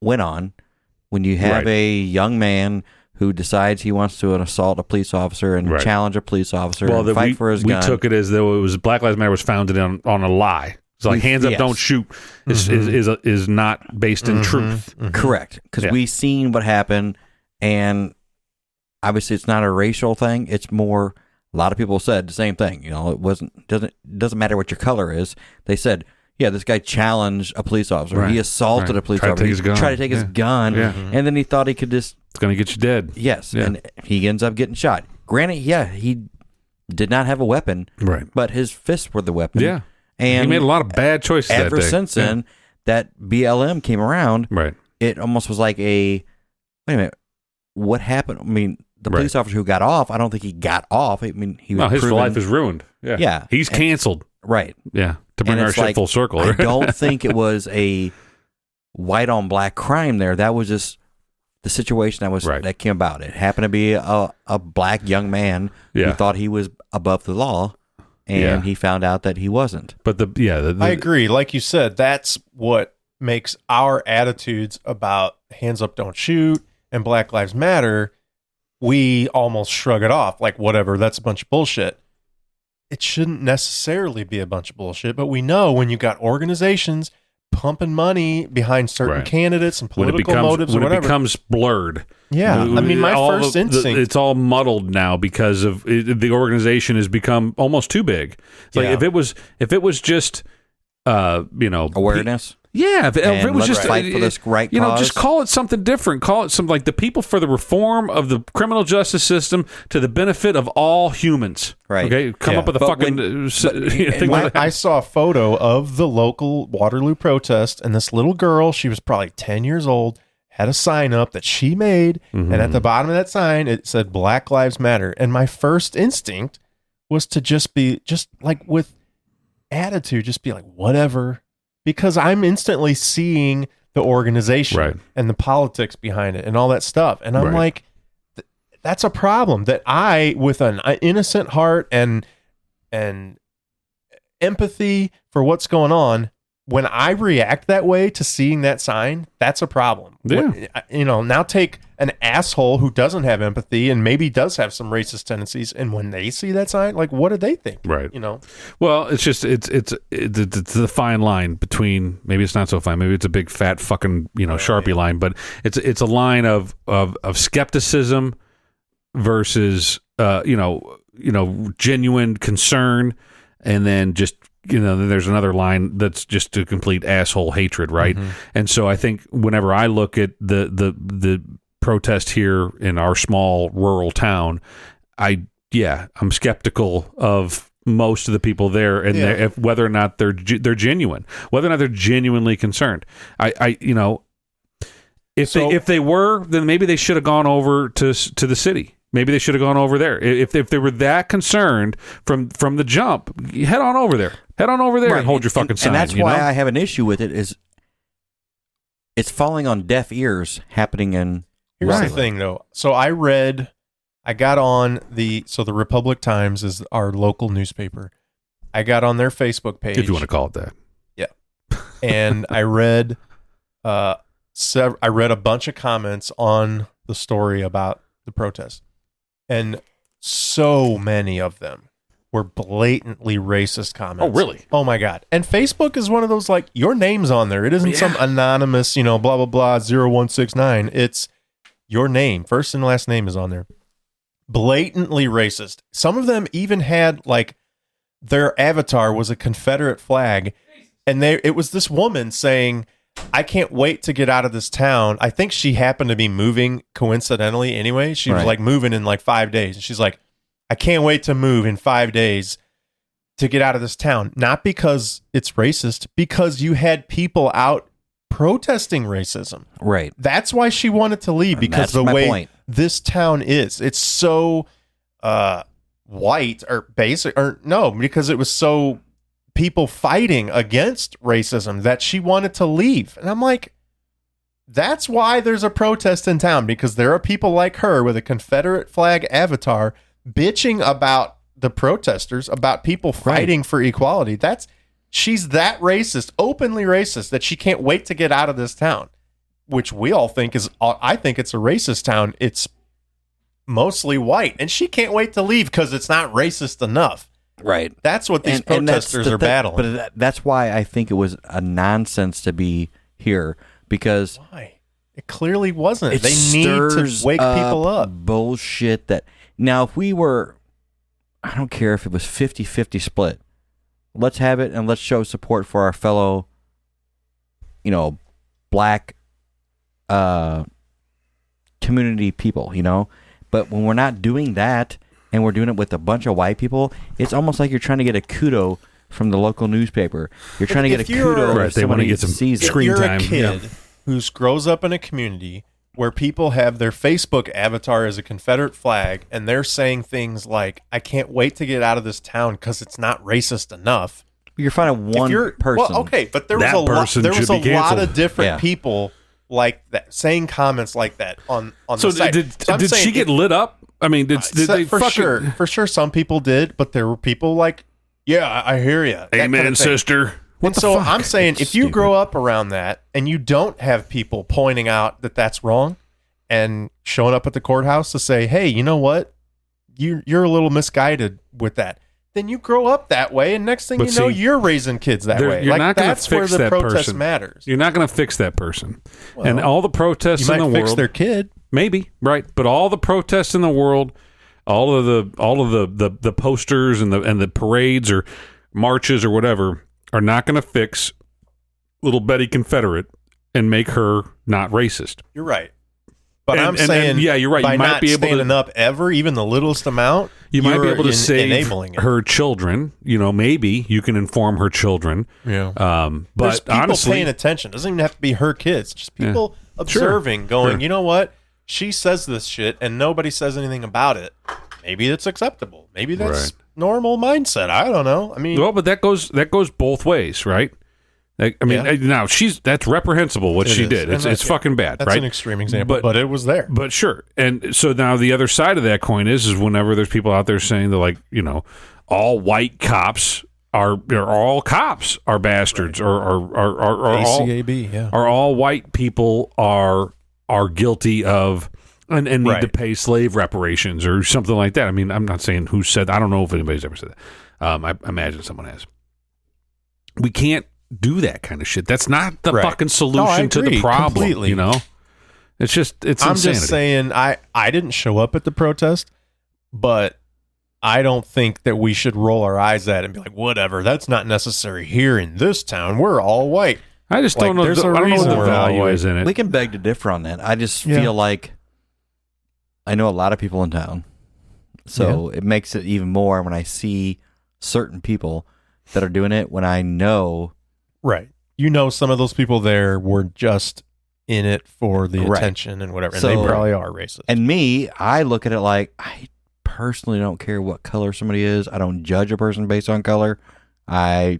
went on, when you have a young man who decides he wants to assault a police officer and challenge a police officer and fight for his gun. We took it as though it was Black Lives Matter was founded on a lie. It's like hands up, don't shoot is not based in truth. Mm-hmm. Correct. Because we seen what happened, and obviously it's not a racial thing. It's more, a lot of people said the same thing. It doesn't matter what your color is. They said, yeah, this guy challenged a police officer. Right. He assaulted a police officer. He tried to take his gun, and then he thought he could just... It's going to get you dead. Yes, and he ends up getting shot. Granted, he did not have a weapon, but his fists were the weapon. Yeah, and he made a lot of bad choices that day. Ever since then, that BLM came around, it almost was like wait a minute, what happened? I mean, the police officer who got off, I don't think he got off. I mean, his life is ruined. Yeah. He's canceled. Right. Yeah. To bring our shit full circle. I don't think it was a white on black crime there. That was just the situation that came about. It happened to be a black young man who thought he was above the law, and he found out that he wasn't. But I agree. Like you said, that's what makes our attitudes about hands up, don't shoot, and Black Lives Matter. We almost shrug it off, like whatever. That's a bunch of bullshit. It shouldn't necessarily be a bunch of bullshit, but we know when you got organizations pumping money behind certain candidates and political motives or whatever. When it becomes blurred. Yeah. I mean, my first instinct... It's all muddled now because of the organization has become almost too big. It's like if it was just, awareness. Yeah, if it was just fight for this right cause. Just call it something different. Call it something like the People for the Reform of the Criminal Justice System to the benefit of all humans. Right. Okay, come up with a thing. I saw a photo of the local Waterloo protest, and this little girl, she was probably 10 years old, had a sign up that she made, and at the bottom of that sign, it said Black Lives Matter. And my first instinct was to just like with attitude, just be like, whatever. Because I'm instantly seeing the organization and the politics behind it and all that stuff. And I'm like, that's a problem that I, with an innocent heart and empathy for what's going on, when I react that way to seeing that sign, that's a problem. Yeah. Now take an asshole who doesn't have empathy and maybe does have some racist tendencies, and when they see that sign, like, what do they think? Right. Well, it's just it's the fine line between, maybe it's not so fine, maybe it's a big fat fucking Sharpie line, but it's a line of skepticism versus genuine concern, and then just then there's another line that's just a complete asshole hatred, right? Mm-hmm. And so I think whenever I look at the protest here in our small rural town, I'm skeptical of most of the people there, and whether or not they're genuine, whether or not they're genuinely concerned. If they were, then maybe they should have gone over to the city. Maybe they should have gone over there. If they were that concerned from the jump, head on over there. Head on over there right. and hold your fucking sign. And that's why I have an issue with it. Is it's falling on deaf ears happening in. Here's the thing, though. So I got on the Republic Times is our local newspaper. I got on their Facebook page, if you want to call it that. Yeah, and I read a bunch of comments on the story about the protest. And so many of them were blatantly racist comments. Oh, really? Oh, my God. And Facebook is one of those, like, your name's on there. It isn't some anonymous, blah, blah, blah, 0169. It's your name. First and last name is on there. Blatantly racist. Some of them even had, like, their avatar was a Confederate flag. And it was this woman saying, I can't wait to get out of this town. I think she happened to be moving coincidentally anyway. She was like moving in like 5 days. And she's like, I can't wait to move in 5 days to get out of this town. Not because it's racist, because you had people out protesting racism. Right. That's why she wanted to leave, because the way this town is. It's so white or basic, or no, because it was so people fighting against racism that she wanted to leave. And I'm like, that's why there's a protest in town, because there are people like her with a Confederate flag avatar bitching about the protesters, about people fighting for equality. She's that racist, openly racist, that she can't wait to get out of this town, which we all think I think it's a racist town. It's mostly white, and she can't wait to leave because it's not racist enough. Right. That's what these protesters are battling. But that's why I think it was a nonsense to be here, because why? It clearly wasn't. They need to wake people up. Bullshit that now, if we were, I don't care if it was 50-50 split. Let's have it, and let's show support for our fellow, black community people, But when we're not doing that, and we're doing it with a bunch of white people, it's almost like you're trying to get a kudo from the local newspaper. You're trying to get a kudo. Right, they want to get some screen time. If you're a kid who grows up in a community where people have their Facebook avatar as a Confederate flag, and they're saying things like, I can't wait to get out of this town because it's not racist enough. You're finding one person. Well, okay, but there was a lot of different people like that saying comments like that on the site. Did she get lit up? I mean, did they for sure some people did, but there were people like, yeah, I hear you. Amen, kind of sister. So I'm saying, if you grow up around that and you don't have people pointing out that that's wrong and showing up at the courthouse to say, hey, you know what? You're a little misguided with that. Then you grow up that way, and next thing you're raising kids that way. You're not going to that's fix where the that protest person. Matters. You're not going to fix that person. Well, and all the protests in the world, you might fix their kid. Maybe, right? But all the protests in the world, all of the posters and the parades or marches or whatever are not going to fix little Betty Confederate and make her not racist. You're right. But I'm saying, you're right. By you might not be able standing up ever, even the littlest amount, you might be able to save enabling it. her children. Maybe you can inform her children. Yeah. But there's people honestly, paying attention. It doesn't even have to be her kids. Just people observing, going, you know what? She says this shit, and nobody says anything about it. Maybe it's acceptable. Maybe that's normal mindset. I don't know. I mean, well, but that goes both ways, right? Now that's reprehensible what she did. It's fucking bad. That's right? An extreme example, but it was there. But sure. And so now the other side of that coin is whenever there's people out there saying that, like, all white cops are all cops are bastards, or ACAB, or all white people are guilty of and need to pay slave reparations or something like that. I mean, I'm not saying who said that. I don't know if anybody's ever said that. I imagine someone has. We can't do that kind of shit. That's not the fucking solution to the problem. Completely. It's insanity. I'm just saying, I didn't show up at the protest, but I don't think that we should roll our eyes at it and be like, whatever, that's not necessary here in this town. We're all white. I just don't know. I don't know what the value is in it. We can beg to differ on that. I just feel like I know a lot of people in town, so it makes it even more when I see certain people that are doing it when I know. Right. Some of those people there were just in it for the attention and whatever. And they probably are racist. And me, I look at it like, I personally don't care what color somebody is. I don't judge a person based on color. And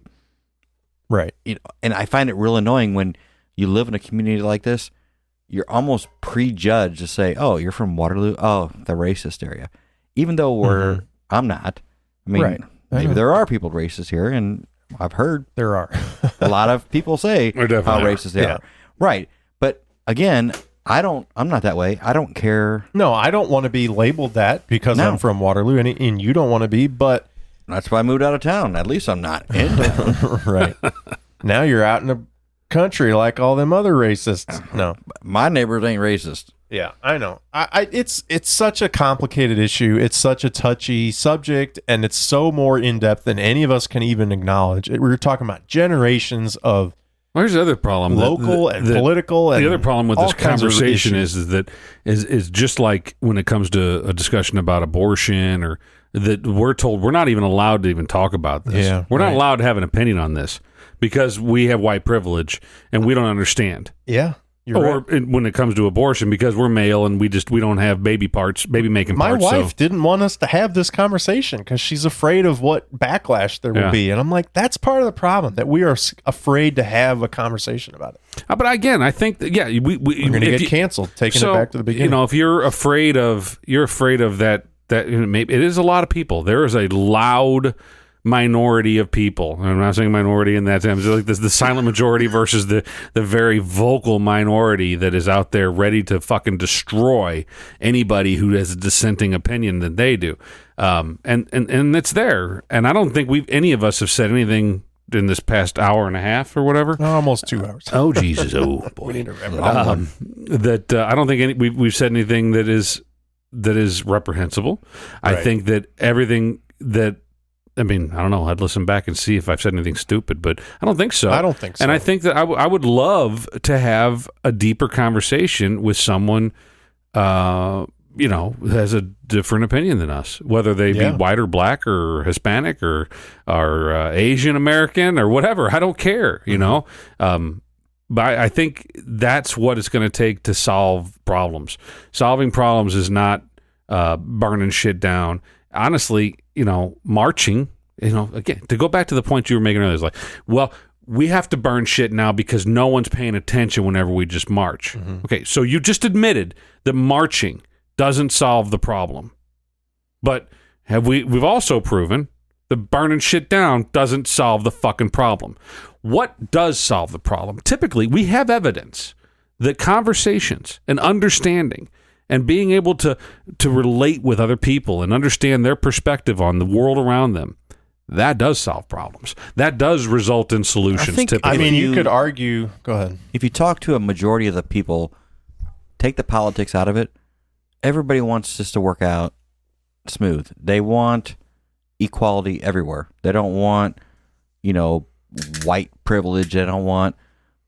I find it real annoying when you live in a community like this. You're almost prejudged to say, oh, you're from Waterloo. Oh, the racist area. Even though I'm not. I mean, maybe there are people racist here, and I've heard there are a lot of people say how racist they are. Right. But again, I'm not that way. I don't care. No, I don't want to be labeled that because I'm from Waterloo, and you don't want to be, but that's why I moved out of town. At least I'm not in town. Right. Now you're out in the country like all them other racists. No. My neighbors ain't racist. Yeah, I know. It's such a complicated issue. It's such a touchy subject, and it's so more in-depth than any of us can even acknowledge. We're talking about generations of here's the other problem. Local and political. And the other problem with this conversation is just like when it comes to a discussion about abortion, or that we're told we're not even allowed to even talk about this. Yeah, we're not allowed to have an opinion on this because we have white privilege and we don't understand. Yeah. When it comes to abortion, because we're male and we don't have baby making parts. My wife didn't want us to have this conversation because she's afraid of what backlash there will be. And I'm like, that's part of the problem, that we are afraid to have a conversation about it. But again, I think that, we're going to get canceled, taking it back to the beginning. If you're afraid of that maybe it is a lot of people. There is a loud minority of people. I'm not saying minority in that sense. It's like the silent majority versus the very vocal minority that is out there ready to fucking destroy anybody who has a dissenting opinion than they do. And it's there. And I don't think any of us have said anything in this past hour and a half or whatever. Almost 2 hours. Oh, Jesus. Oh, boy. We need to remember that. I don't think we've said anything that is reprehensible. I think that everything that, I mean, I don't know. I'd listen back and see if I've said anything stupid, but I don't think so. I don't think so. And I think that I would love to have a deeper conversation with someone, who has a different opinion than us, whether they be white or black or Hispanic or Asian American or whatever. I don't care, but I think that's what it's going to take to solve problems. Solving problems is not burning shit down. Honestly, marching, again, to go back to the point you were making earlier, is like, well, we have to burn shit now because no one's paying attention whenever we just march. Mm-hmm. Okay, so you just admitted that marching doesn't solve the problem. But we've also proven that burning shit down doesn't solve the fucking problem. What does solve the problem? Typically, we have evidence that conversations and understanding and being able to relate with other people and understand their perspective on the world around them, that does solve problems. That does result in solutions. You could argue. Go ahead. If you talk to a majority of the people, take the politics out of it, everybody wants this to work out smooth. They want equality everywhere. They don't want, white privilege. They don't want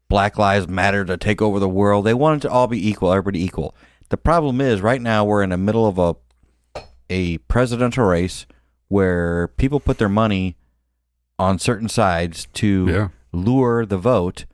Black Lives Matter to take over the world. They want it to all be equal, everybody equal. The problem is right now we're in the middle of a presidential race where people put their money on certain sides to lure the vote.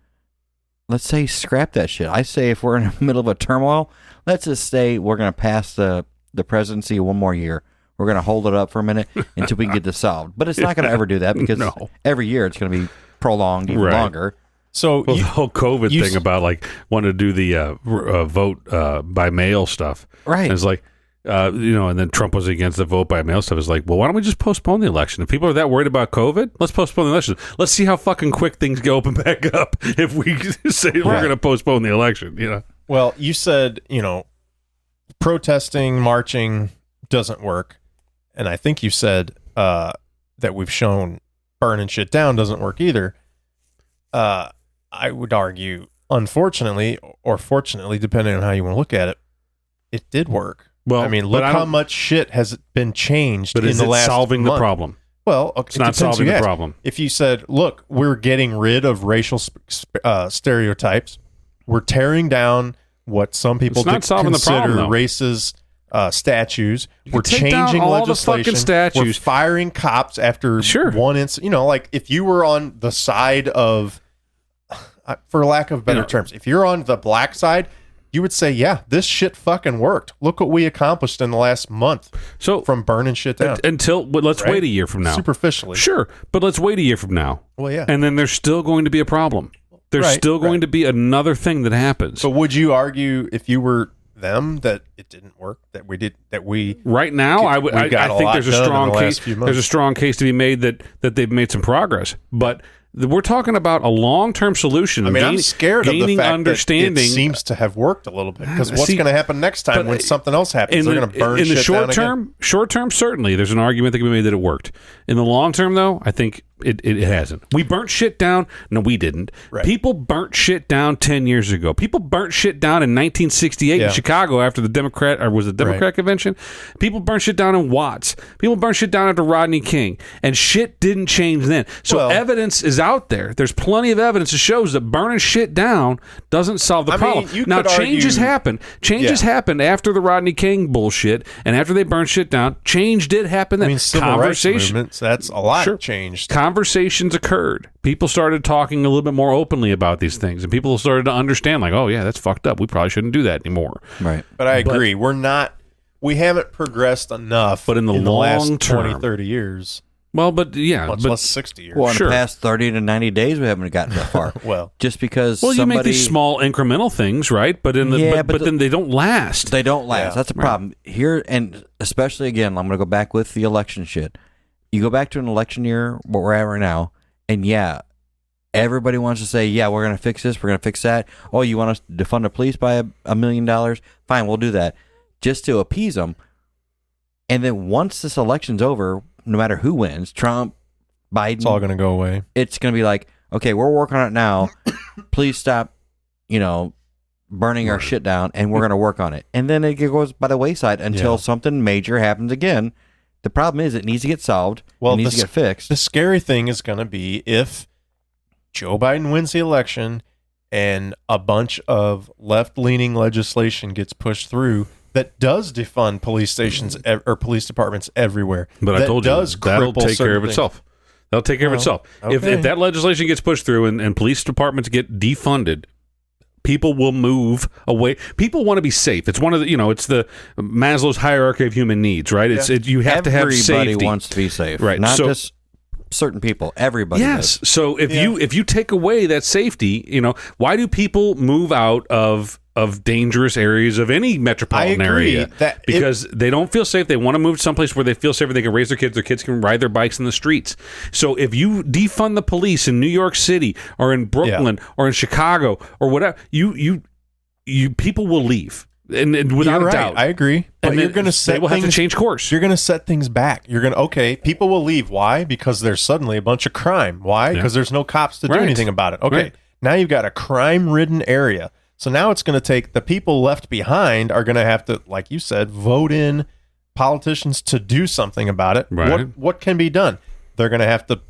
Let's say scrap that shit. I say if we're in the middle of a turmoil, let's just say we're going to pass the presidency one more year. We're going to hold it up for a minute until we can get this solved. But it's not going to ever do that because every year it's going to be prolonged even longer. So the whole COVID thing about like wanting to do the vote by mail stuff. Right. And it's like, and then Trump was against the vote by mail stuff. It's like, well, why don't we just postpone the election? If people are that worried about COVID, let's postpone the election. Let's see how fucking quick things go open back up if we say we're going to postpone the election, Well, you said, protesting, marching doesn't work. And I think you said that we've shown burning shit down doesn't work either. I would argue, unfortunately, or fortunately, depending on how you want to look at it, it did work. Well, I mean, look how much shit has been changed in the last solving month. the problem? Well, it's not solving the problem. If you said, look, we're getting rid of racial stereotypes, we're tearing down what some people consider racist statues. We're changing legislation. We're firing cops after one incident. Like if you were on the side of, for lack of better terms, if you're on the black side, you would say, yeah, this shit fucking worked. Look what we accomplished in the last month from burning shit down. Let's wait a year from now. Superficially. Sure, but let's wait a year from now. Well, yeah. And then there's still going to be a problem. There's still going to be another thing that happens. But would you argue if you were them that it didn't work, that we right now I think there's a strong case. There's a strong case to be made that they've made some progress, but we're talking about a long-term solution. I mean, I'm scared of the fact that it seems to have worked a little bit, because what's going to happen next time when something else happens? They're going to burn shit down in the short term, certainly there's an argument that can be made that it worked. In the long term, though, I think it hasn't. We burnt shit down. No, we didn't. Right. People burnt shit down 10 years ago. People burnt shit down in 1968 in Chicago after the Democrat convention. People burnt shit down in Watts. People burnt shit down after Rodney King, and shit didn't change then. So evidence is out there. There's plenty of evidence that shows that burning shit down doesn't solve the problem. Now, changes happen. Changes happened after the Rodney King bullshit, and after they burned shit down, change did happen then. I mean, civil rights movements, that's a lot changed. Conversations occurred. People started talking a little bit more openly about these things, and people started to understand, like, oh, yeah, that's fucked up. We probably shouldn't do that anymore. Right. But I agree. We haven't progressed enough but in the last 20, 30 years. Well, but yeah, much less 60 years. Well, in the past 30 to 90 days, we haven't gotten that far. Just because you make these small incremental things, right? But then they don't last. They don't last. Yeah. That's a problem here, and especially again, I'm going to go back with the election shit. You go back to an election year, what we're at right now, and everybody wants to say, yeah, we're going to fix this, we're going to fix that. Oh, you want us to defund the police by $1 million? Fine, we'll do that, just to appease them. And then once this election's over, no matter who wins, Trump, Biden, it's all going to go away. It's going to be like, okay, we're working on it now. Please stop, burning our shit down, and we're going to work on it. And then it goes by the wayside until something major happens again. The problem is it needs to get solved. It needs to get fixed. The scary thing is going to be if Joe Biden wins the election and a bunch of left-leaning legislation gets pushed through that does defund police stations or police departments everywhere. But I told you, that'll take care of itself. That'll take care of itself. Okay. If that legislation gets pushed through and police departments get defunded, people will move away. People want to be safe. It's one of the, it's the Maslow's hierarchy of human needs, right? You have to have safety. Everybody wants to be safe, right? Not just certain people. Everybody. Yes. Does. So if you take away that safety, why do people move out of dangerous areas of any metropolitan area? Because they don't feel safe. They want to move someplace where they feel safer. They can raise their kids can ride their bikes in the streets. So if you defund the police in New York City or in Brooklyn or in Chicago or whatever, you people will leave. And without a doubt, I agree. But you're going to set things, have to change course. You're going to set things back. You're going to people will leave. Why? Because there's suddenly a bunch of crime. Why? Because there's no cops to do anything about it. Okay, now you've got a crime-ridden area. So now it's going to take the people left behind are going to have to, like you said, vote in politicians to do something about it. Right. What can be done? They're going to have to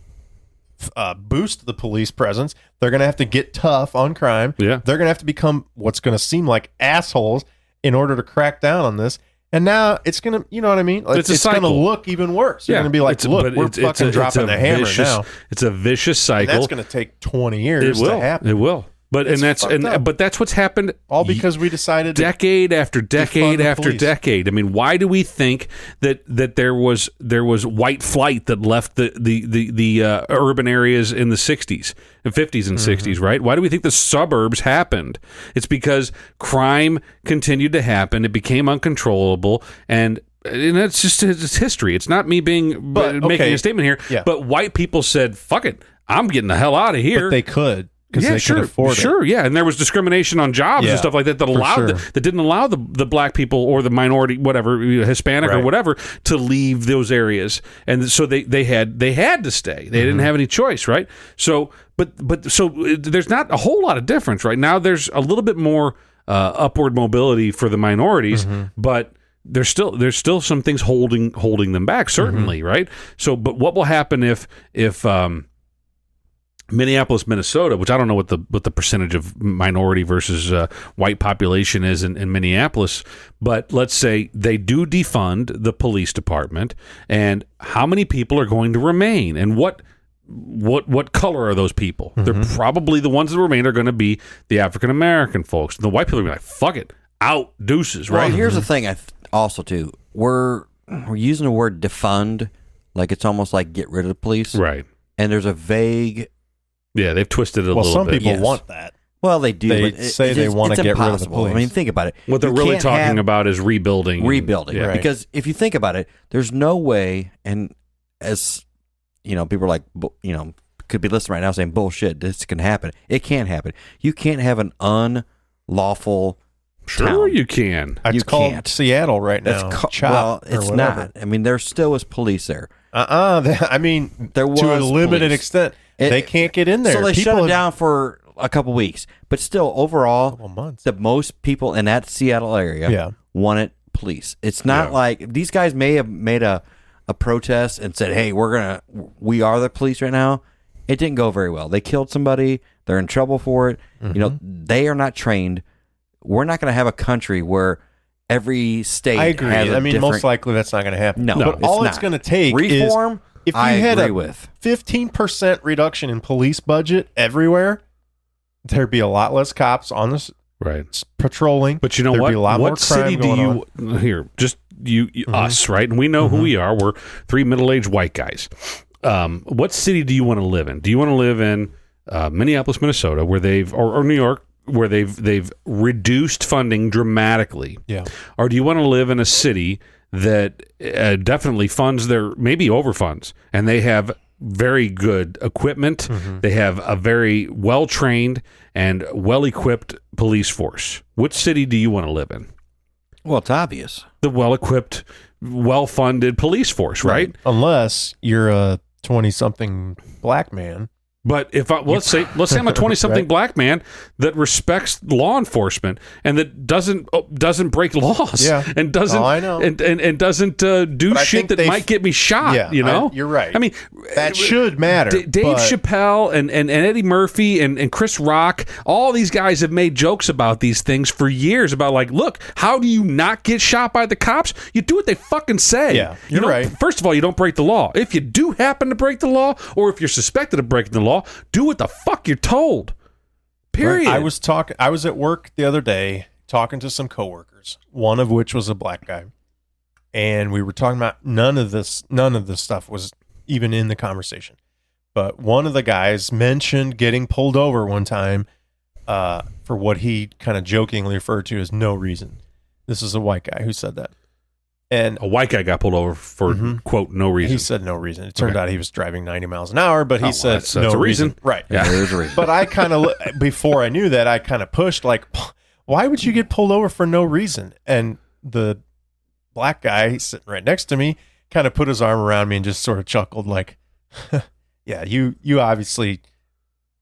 boost the police presence. They're going to have to get tough on crime. Yeah. They're going to have to become what's going to seem like assholes in order to crack down on this. And now it's going to, you know what I mean? Like, it's going to look even worse. You're going to be like, look, we're fucking dropping the hammer now. It's a vicious cycle. And that's going to take 20 years to happen. It will. But that's what's happened. All because we decided decade after decade after decade. I mean, why do we think that there was white flight that left the urban areas in the 60s and 50s and 60s, right? Why do we think the suburbs happened? It's because crime continued to happen. It became uncontrollable, and that's just it's history. It's not me making a statement here. Yeah. But white people said, "Fuck it, I'm getting the hell out of here." But they could. Because they could afford it. Sure, yeah. And there was discrimination on jobs and stuff like that that didn't allow the black people or the minority, whatever, Hispanic or whatever, to leave those areas. And so they had to stay. They didn't have any choice, right? So so there's not a whole lot of difference, right? Now there's a little bit more upward mobility for the minorities, but there's still some things holding them back, certainly, right? So, but what will happen if Minneapolis, Minnesota, which I don't know what the percentage of minority versus white population is in Minneapolis, but let's say they do defund the police department, and how many people are going to remain, and what color are those people? They're probably the ones that remain are going to be the African American folks. And the white people are going to be like, fuck it, out, deuces, right? Well, here's the thing. Also, too, we're using the word defund like it's almost like get rid of the police, right? And there's a vague. Yeah, they've twisted it a little bit. Well, some people want that. Well, they do. They say they want to get rid of the police. I mean, think about it. What they're really talking about is rebuilding. Rebuilding. Right. Because if you think about it, there's no way, and as, people are like, could be listening right now saying, bullshit, this can happen. It can't happen. You can't have an unlawful Sure town. You can. It's called Seattle right now. It's not. I mean, there still is police there. I mean, there was to a limited extent. They can't get in there. So they shut it down for a couple weeks. But still, overall, months. The most people in that Seattle area wanted police. It's not like these guys may have made a protest and said, hey, we are the police right now. It didn't go very well. They killed somebody. They're in trouble for it. They are not trained. We're not going to have a country where every state I agree. has most likely that's not going to happen. No, but all it's going to take reform. If you had a 15% reduction in police budget everywhere, there'd be a lot less cops on this patrolling. But you know there'd what? Be a lot what more crime city do you on. Here? Just us, right? And we know who we are. We're three middle-aged white guys. What city do you want to live in? Do you want to live in Minneapolis, Minnesota, where or New York, where they've reduced funding dramatically? Yeah. Or do you want to live in a city that definitely funds maybe overfunds, and they have very good equipment. They have a very well-trained and well-equipped police force. Which city do you want to live in? Well, it's obvious. The well-equipped, well-funded police force, right? Unless you're a 20-something black man. But if let's say I'm a 20-something black man that respects law enforcement and that doesn't break laws, and doesn't and doesn't do shit that might get me shot. Yeah, you're right. I mean, that should matter. Dave Chappelle and Eddie Murphy and Chris Rock, all these guys have made jokes about these things for years. About like, look, how do you not get shot by the cops? You do what they fucking say. Yeah, you're right. First of all, you don't break the law. If you do happen to break the law, or if you're suspected of breaking the law, do what the fuck you're told. Period. Right. I was at work the other day talking to some coworkers, one of which was a black guy, and we were talking about none of this stuff was even in the conversation. But one of the guys mentioned getting pulled over one time for what he kind of jokingly referred to as no reason. This is a white guy who said that. And a white guy got pulled over for, quote, no reason. He said no reason. It turned out he was driving 90 miles an hour, but he said that's no reason. Right. Yeah, there's a reason. But I kind of, before I knew that, I kind of pushed, like, why would you get pulled over for no reason? And the black guy sitting right next to me kind of put his arm around me and just sort of chuckled, like, yeah, you obviously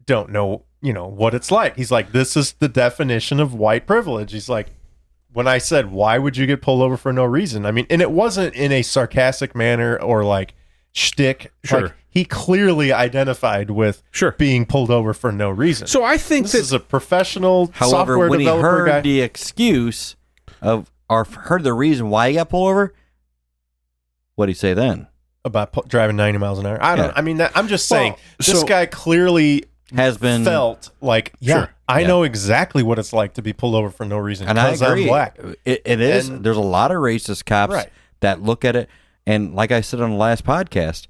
don't know, what it's like. He's like, this is the definition of white privilege. He's like, when I said, why would you get pulled over for no reason? I mean, and it wasn't in a sarcastic manner or like shtick. Sure. Like, he clearly identified with being pulled over for no reason. So I think this is a professional software when developer he heard guy. the excuse of, or heard the reason why he got pulled over, what did he say then? About driving 90 miles an hour. I mean, I'm just saying, this guy clearly has been felt like, I know exactly what it's like to be pulled over for no reason because I'm black. It is. And there's a lot of racist cops that look at it. And like I said on the last podcast,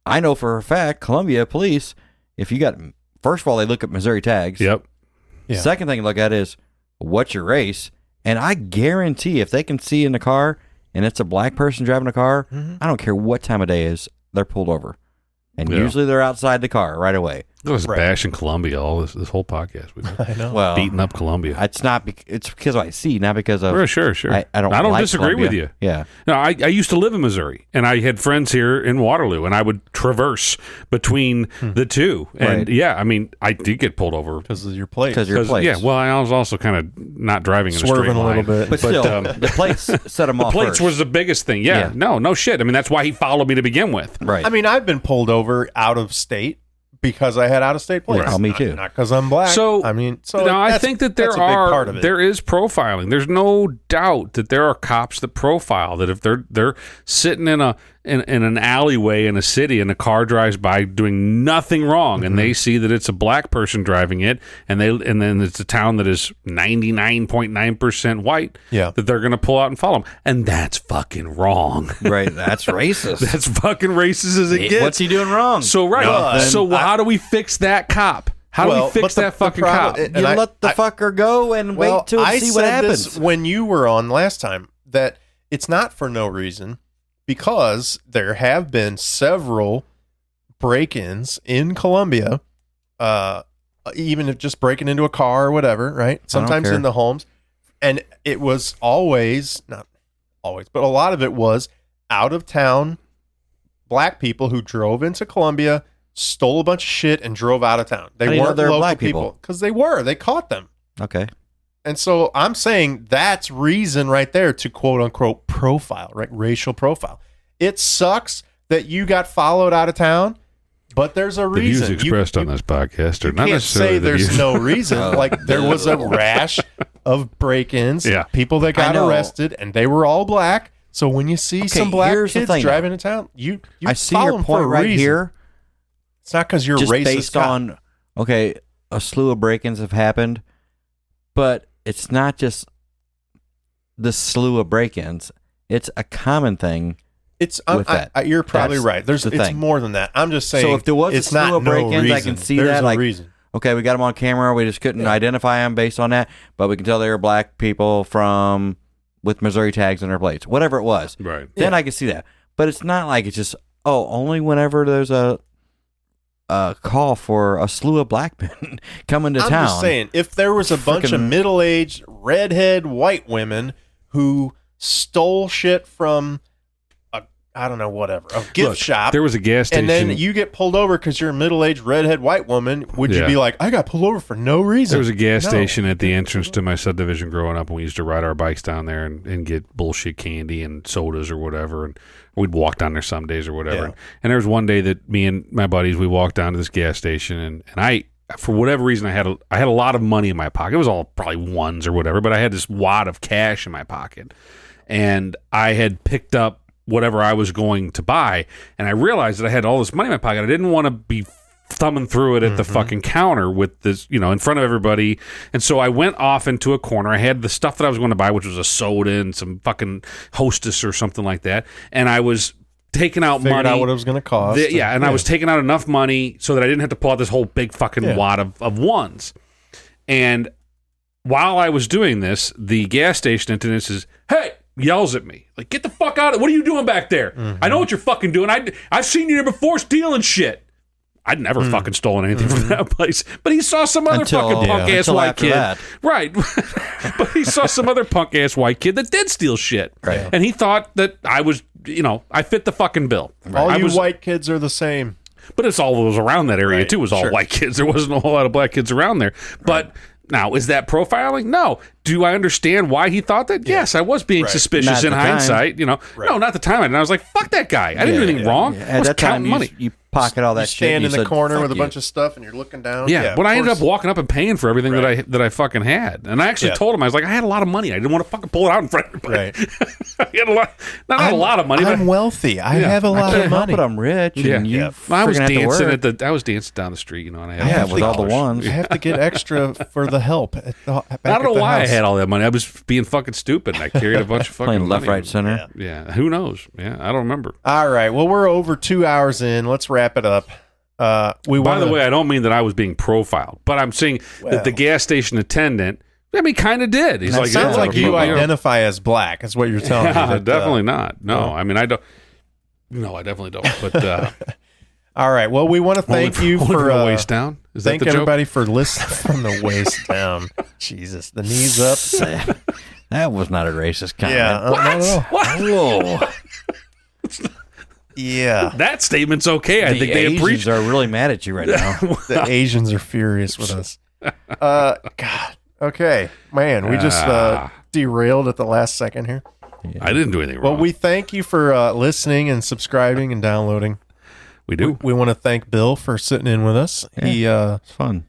I know for a fact, Columbia police, if you got, first of all, they look at Missouri tags. Yep. Yeah. Second thing to look at is what's your race. And I guarantee if they can see in the car and it's a black person driving a car, I don't care what time of day it is, they're pulled over. And usually they're outside the car right away. I was bashing Columbia all this whole podcast. I know. Well, beating up Columbia. It's not. It's because I see, not because of. Sure. I don't like disagree Columbia. with you. Yeah. No, I used to live in Missouri, and I had friends here in Waterloo, and I would traverse between the two. And I mean, I did get pulled over because of your plates. Yeah. Well, I was also kind of not driving in swerving a straight line. little bit, but still, the plates set him off. The plates first. was the biggest thing. Yeah. No shit. I mean, that's why he followed me to begin with. Right. I mean, I've been pulled over out of state because I had out of state plates. Right. Oh, me too. Not because I'm black. So I mean, I think that there is profiling. There's no doubt that there are cops that profile. That if they're sitting in an alleyway in a city and a car drives by doing nothing wrong, and they see that it's a black person driving it, and then it's a town that is 99.9% white, that they're going to pull out and follow them, and that's fucking wrong. Right. That's racist. That's fucking racist as it gets. What's he doing wrong? So how do we fix that cop? How do we fix that fucking cop? You let the fucker go and wait till see what happens. This when you were on last time, that it's not for no reason, because there have been several break-ins in Columbia, even if just breaking into a car or whatever, right? Sometimes in the homes. And it was not always, but a lot of it was out-of-town black people who drove into Columbia, stole a bunch of shit, and drove out of town. They weren't local black people. Because they were. They caught them. Okay. And so I'm saying that's reason right there to quote unquote profile, right? Racial profile. It sucks that you got followed out of town, but there's a reason. The views expressed on this podcast are not necessarily say there's no reason. Like there was a rash of break-ins, people that got arrested, and they were all black. So when you see some black kids driving to town, you I see your point right reason. here. It's not because you're just racist. Based on a slew of break-ins have happened, but it's not just the slew of break-ins. It's a common thing. You're probably right. It's more than that. I'm just saying. So if there was a slew of break-ins, I can see there's that. Like, reason. Okay, we got them on camera. We just couldn't identify them based on that, but we can tell they were black people with Missouri tags on their plates, whatever it was. Right. Then I can see that. But it's not like it's just only whenever there's a call for a slew of black men coming to town. I'm just saying, if there was a bunch of middle-aged, redhead white women who stole shit from a gift shop. There was a gas station. And then you get pulled over because you're a middle-aged, redhead white woman. Would you be like, I got pulled over for no reason? There was a gas station at the entrance to my subdivision growing up, and we used to ride our bikes down there and get bullshit candy and sodas or whatever. And we'd walk down there some days or whatever. Yeah. And there was one day that me and my buddies, we walked down to this gas station, and I, for whatever reason, I had a lot of money in my pocket. It was all probably ones or whatever, but I had this wad of cash in my pocket. And I had picked up whatever I was going to buy, and I realized that I had all this money in my pocket. I didn't want to be thumbing through it at the fucking counter with this, in front of everybody. And so I went off into a corner. I had the stuff that I was going to buy, which was a soda and some fucking Hostess or something like that. And I was taking out Figured money. out what it was going to cost. I was taking out enough money so that I didn't have to pull out this whole big fucking wad of ones. And while I was doing this, the gas station attendant says, "Hey," yells at me, like, "Get the fuck out of it. What are you doing back there? I know what you're fucking doing. I've seen you there before stealing shit." I'd never fucking stolen anything from that place. But he saw some other fucking punk-ass white kid. That. Right. But he saw some other punk-ass white kid that did steal shit. Right. And he thought that I was, I fit the fucking bill. All white kids are the same. But it's all those around that area, too. It was all white kids. There wasn't a whole lot of black kids around there. But now, is that profiling? No. Do I understand why he thought that? Yes, I was being suspicious in hindsight. No, not the time. And I was like, fuck that guy. I didn't do anything wrong. I was counting money. You pocket all that you shit. Stand in the corner with a you. bunch of stuff, and you're looking down. Yeah, but I ended up walking up and paying for everything that I fucking had. And I actually told him, I was like, I had a lot of money. I didn't want to fucking pull it out in front of everybody. Right. I had a lot, not a lot of money. I'm wealthy. I have a lot of money. But I'm rich. And you I was dancing I was dancing down the street, and I had with all the ones. I have to get extra for the help. I don't know why I had all that money. I was being fucking stupid, and I carried a bunch of fucking playing left, money. right, center. Yeah, who knows? Yeah, I don't remember. All right, well, we're over 2 hours in. Let's wrap it up. By the way, I don't mean that I was being profiled, but I'm saying that the gas station attendant, kind of did. He's like, sounds like you identify as black. Is what you're telling me. That, definitely not. No, I mean, I don't. No, I definitely don't. But all right. Well, we want to thank you for the waist down. Is thank that the everybody for listening from the waist down. Jesus, the knees up. That was not a racist comment. Yeah. What? Whoa. Yeah. That statement's okay. I think they Asians appreciate. are really mad at you right now. The Asians are furious with us. God. Okay, man. We just derailed at the last second here. Yeah. I didn't do anything wrong. Well, we thank you for listening and subscribing and downloading. We do. We want to thank Bill for sitting in with us. Yeah, it's fun.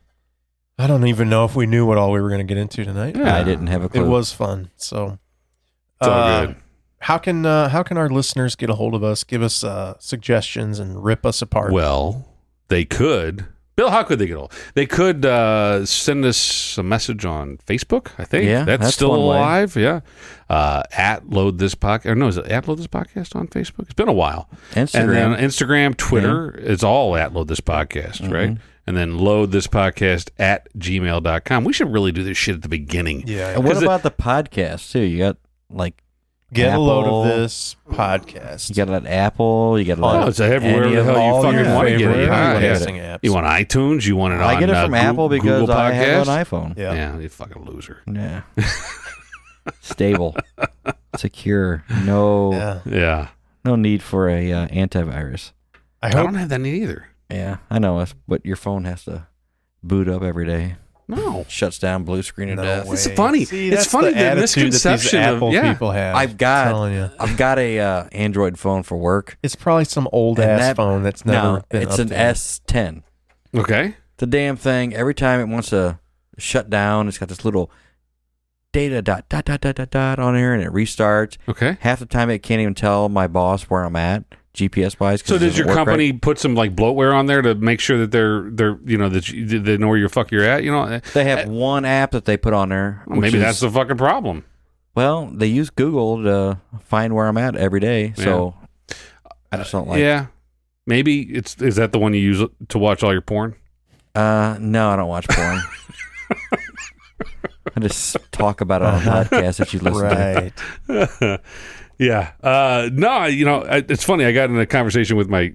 I don't even know if we knew what all we were going to get into tonight. Yeah, I didn't have a clue. It was fun. So, it's all good. How can our listeners get a hold of us? Give us suggestions and rip us apart. Well, they could. Bill, how could they get a hold? They could send us a message on Facebook. I think that's still alive. Yeah, at Load This Podcast. Or no, is it at Load This Podcast on Facebook? It's been a while. Instagram, and then Instagram, Twitter. It's all at Load This Podcast, right? And then load this podcast at gmail.com. We should really do this shit at the beginning. Yeah. And what about the podcast too? You got like get Apple, a load of this podcast. You got it at Apple. You got it on it's everywhere the hell you fucking want to get it. Apps. You want iTunes? You want it on I get it from Apple because Google I Podcast? have an iPhone. Yeah, you fucking loser. Yeah. Stable. Secure. No need for a antivirus. I don't have that either. Yeah, I know, but your phone has to boot up every day. No, shuts down blue screen of death. It's funny. See, it's funny the misconception that these of people have. I've got a Android phone for work. It's probably some old ass phone that's never been it's an S10. Okay, the damn thing. Every time it wants to shut down, it's got this little data dot on here, and it restarts. Okay, half the time it can't even tell my boss where I'm at. GPS wise. So does your company put some like bloatware on there to make sure that they're that they know where the fuck you're at? They have one app that they put on there. Well, maybe that's the fucking problem. Well, they use Google to find where I'm at every day, so I just don't like. Yeah, maybe is that the one you use to watch all your porn? No, I don't watch porn. I just talk about it on a podcast that you listen to. Yeah. No, it's funny. I got in a conversation with my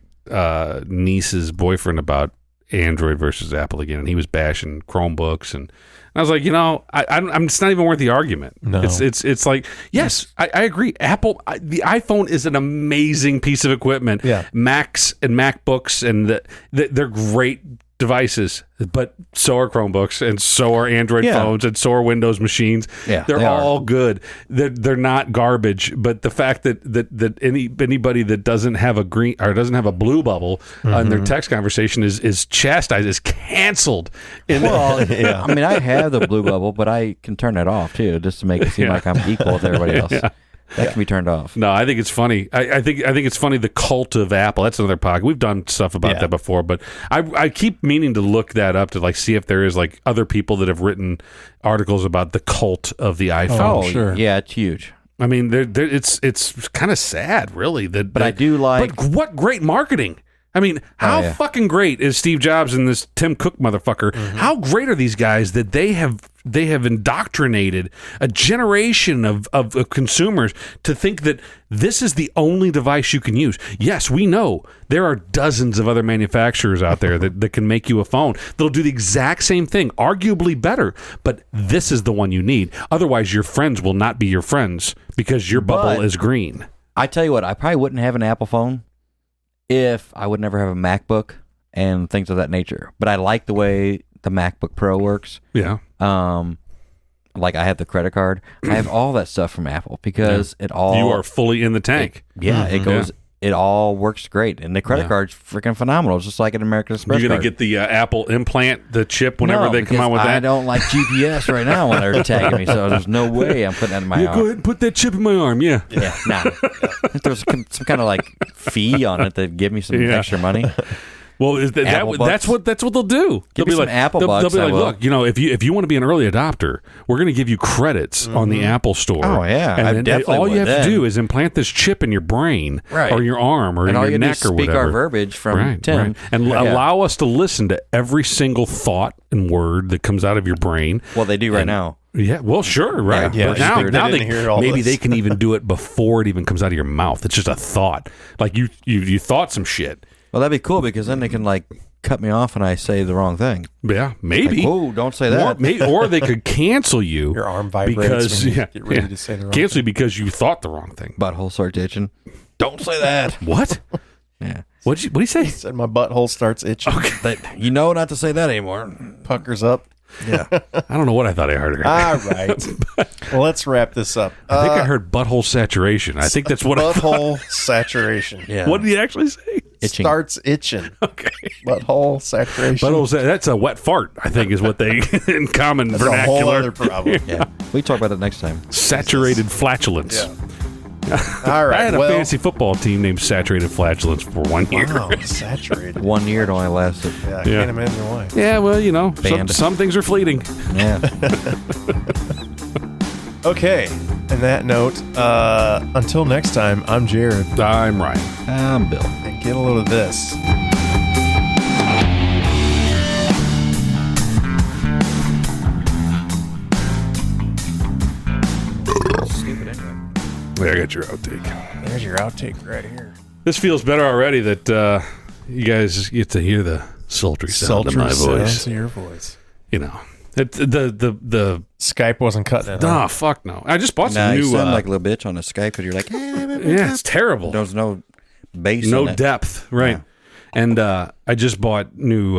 niece's boyfriend about Android versus Apple again, and he was bashing Chromebooks, and I was like, I'm it's not even worth the argument. No. It's like, yes, I agree. Apple, the iPhone is an amazing piece of equipment. Yeah. Macs and MacBooks, and they're great devices, but so are Chromebooks, and so are Android phones, and so are Windows machines. Yeah, they're all good. They're not garbage. But the fact that anybody that doesn't have a green or doesn't have a blue bubble on their text conversation is chastised, is canceled. I mean, I have the blue bubble, but I can turn it off too, just to make it seem like I'm equal with everybody else. Yeah. That can be turned off. No, I think it's funny. I think it's funny, the cult of Apple. That's another podcast. We've done stuff about that before, but I keep meaning to look that up to like see if there is like other people that have written articles about the cult of the iPhone. Oh, sure. Yeah, it's huge. I mean, it's kind of sad, really. But I do like. But what great marketing! I mean, how fucking great is Steve Jobs and this Tim Cook motherfucker? Mm-hmm. How great are these guys that they have indoctrinated a generation of consumers to think that this is the only device you can use. Yes, we know there are dozens of other manufacturers out there that can make you a phone. They'll do the exact same thing, arguably better, but this is the one you need. Otherwise, your friends will not be your friends because your bubble is green. I tell you what, I probably wouldn't have an Apple phone if I would never have a MacBook and things of that nature. But I like the way the MacBook Pro works. Yeah. Like I have the credit card. I have all that stuff from Apple because it all... You are fully in the tank. It goes it all works great. And the credit card's freaking phenomenal. It's just like an American Express You're going card. to get the Apple implant, the chip, whenever they come out with that? I don't like GPS right now when they're tagging me, so there's no way I'm putting that in my arm. Go ahead and put that chip in my arm, yeah. Yeah, nah. If there's some kind of like fee on it to give me some extra money. Well, that's what they'll do. Give me some Apple Bucks. They'll be like, look, if you want to be an early adopter, we're going to give you credits on the Apple Store. Oh yeah, and all you have to do is implant this chip in your brain, or your arm, or your neck, or whatever. Speak our verbiage from Tim, and allow us to listen to every single thought and word that comes out of your brain. Well, they do right now. Yeah, well, sure, right. Yeah, but now maybe they can even do it before it even comes out of your mouth. It's just a thought. Like you thought some shit. Well, that'd be cool because then they can like cut me off when I say the wrong thing. Yeah, maybe. Like, whoa, don't say that. Or they could cancel you. Your arm vibrates when you get ready to say the wrong thing. Cancel you because you thought the wrong thing. Butthole starts itching. Don't say that. What? Yeah. What'd he say? He said my butthole starts itching. Okay. You know not to say that anymore. Puckers up. Yeah. I don't know what I thought I heard. All right. Well, let's wrap this up. I think I heard butthole saturation. I think that's what butthole saturation. Yeah. What did he actually say? Itching. Starts itching. Okay. Butthole saturation. That's a wet fart, I think, is what they, in common That's vernacular. a whole other problem. Yeah. We talk about it next time. Saturated flatulence. Yeah. All right. I had a fantasy football team named Saturated Flatulence for 1 year. Wow, saturated. 1 year it only lasted. Yeah, I can't imagine why. Yeah, well, some things are fleeting. Yeah. Okay. And that note, until next time, I'm Jared. I'm Ryan. I'm Bill. And get a load of this. Stupid anyway. There, I got your outtake. There's your outtake right here. This feels better already that you guys get to hear the sultry sound of my voice. Your voice. You know, the Skype wasn't cutting it. Nah, fuck no. I just bought some you new. sound like a little bitch on the Skype because you're like, yeah, it's terrible. There's no bass, no in it. depth, right? Yeah. And I just bought new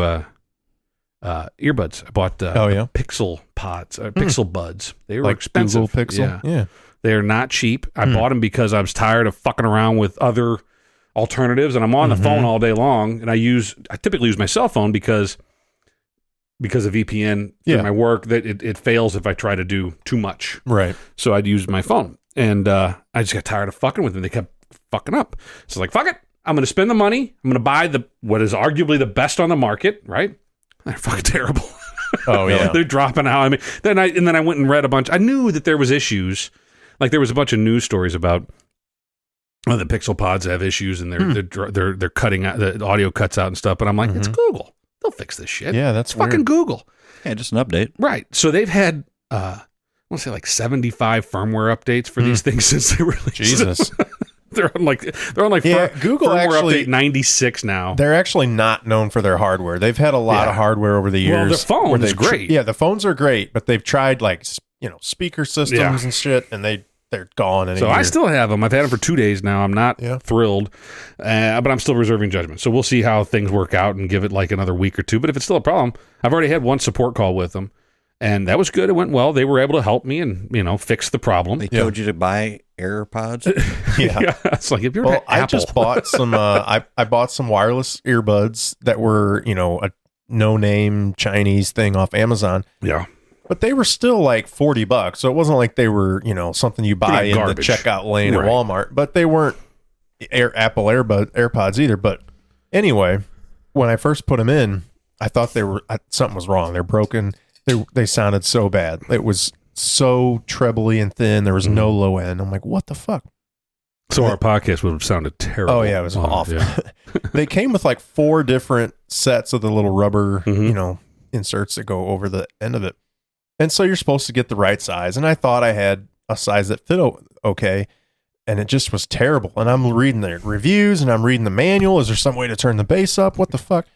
earbuds. I bought Pixel Pods, Pixel Buds. They were like expensive. Google Pixel. Yeah. They are not cheap. I bought them because I was tired of fucking around with other alternatives, and I'm on the phone all day long. And I typically use my cell phone because of VPN through my work. That it fails if I try to do too much. Right. So I'd use my phone, and I just got tired of fucking with them. They kept fucking up. So like, fuck it. I'm going to spend the money. I'm going to buy what is arguably the best on the market. Right? They're fucking terrible. Oh yeah. They're dropping out. I mean, then I went and read a bunch. I knew that there was issues. Like there was a bunch of news stories about the Pixel Pods have issues and they're cutting out, the audio cuts out and stuff. But I'm like, it's Google. They'll fix this shit. Yeah, that's weird. fucking Google. Yeah, just an update. Right. So they've had I want to say like 75 firmware updates for these things since they released. Jesus. they're on like Google firmware actually update 96 now. They're actually not known for their hardware. They've had a lot of hardware over the years. Well, their phone is great. The phones are great, but they've tried like speaker systems and shit, and they're gone. In a year. I still have them. I've had them for 2 days now. I'm not thrilled, but I'm still reserving judgment. So we'll see how things work out and give it like another week or two. But if it's still a problem, I've already had one support call with them, and that was good. It went well. They were able to help me and fix the problem. They told you to buy AirPods. Yeah, it's like if you're Apple. I just bought some. I bought some wireless earbuds that were a no-name Chinese thing off Amazon. Yeah. But they were still like $40, so it wasn't like they were, something you buy in garbage. the checkout lane at Walmart. But they weren't Apple AirPods either. But anyway, when I first put them in, I thought something was wrong. They're broken. They sounded so bad. It was so trebly and thin. There was no low end. I'm like, what the fuck? So our podcast would have sounded terrible. Oh yeah, it was awful. Yeah. They came with like 4 different sets of the little rubber, inserts that go over the end of it. And so you're supposed to get the right size. And I thought I had a size that fit okay. And it just was terrible. And I'm reading the reviews and I'm reading the manual. Is there some way to turn the bass up? What the fuck?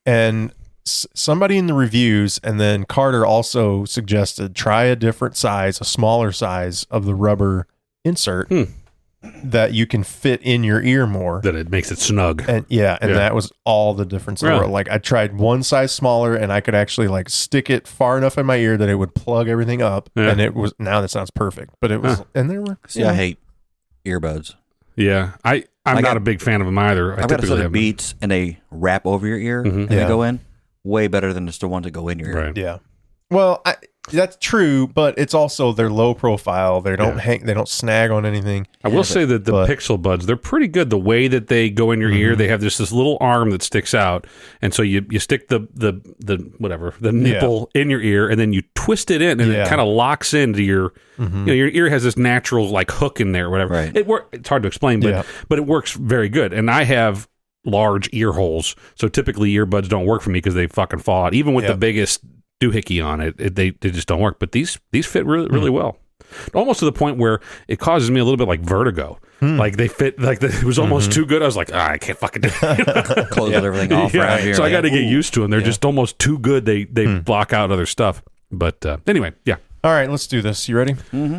And somebody in the reviews, and then Carter also suggested try a different size, a smaller size of the rubber insert that you can fit in your ear more. That it makes it snug. And that was all the difference in the world. Like I tried one size smaller and I could actually like stick it far enough in my ear that it would plug everything up. And it was, now that sounds perfect. But it was, and there were. See, I hate earbuds. Yeah. I'm not a big fan of them either. I've got a set of Beats and they wrap over your ear and they go in. Way better than just the ones that go in your ear. Right. Yeah. Well, that's true, but it's also they're low profile. They don't they don't snag on anything. I will say that the Pixel Buds, they're pretty good. The way that they go in your ear, they have this little arm that sticks out, and so you stick the nipple in your ear, and then you twist it in, and it kind of locks into your. You know, your ear has this natural like hook in there, or whatever. Right. It's hard to explain, but it works very good. And I have large ear holes, so typically earbuds don't work for me because they fucking fall out. Even with the biggest doohickey on it, they just don't work. But these fit really well, almost to the point where it causes me a little bit like vertigo. Like they fit, like it was almost too good. I was like, I can't fucking do it. Close everything off around here. So I got to get used to them. They're just almost too good. They block out other stuff. But anyway, yeah. All right, let's do this. You ready? Mm-hmm.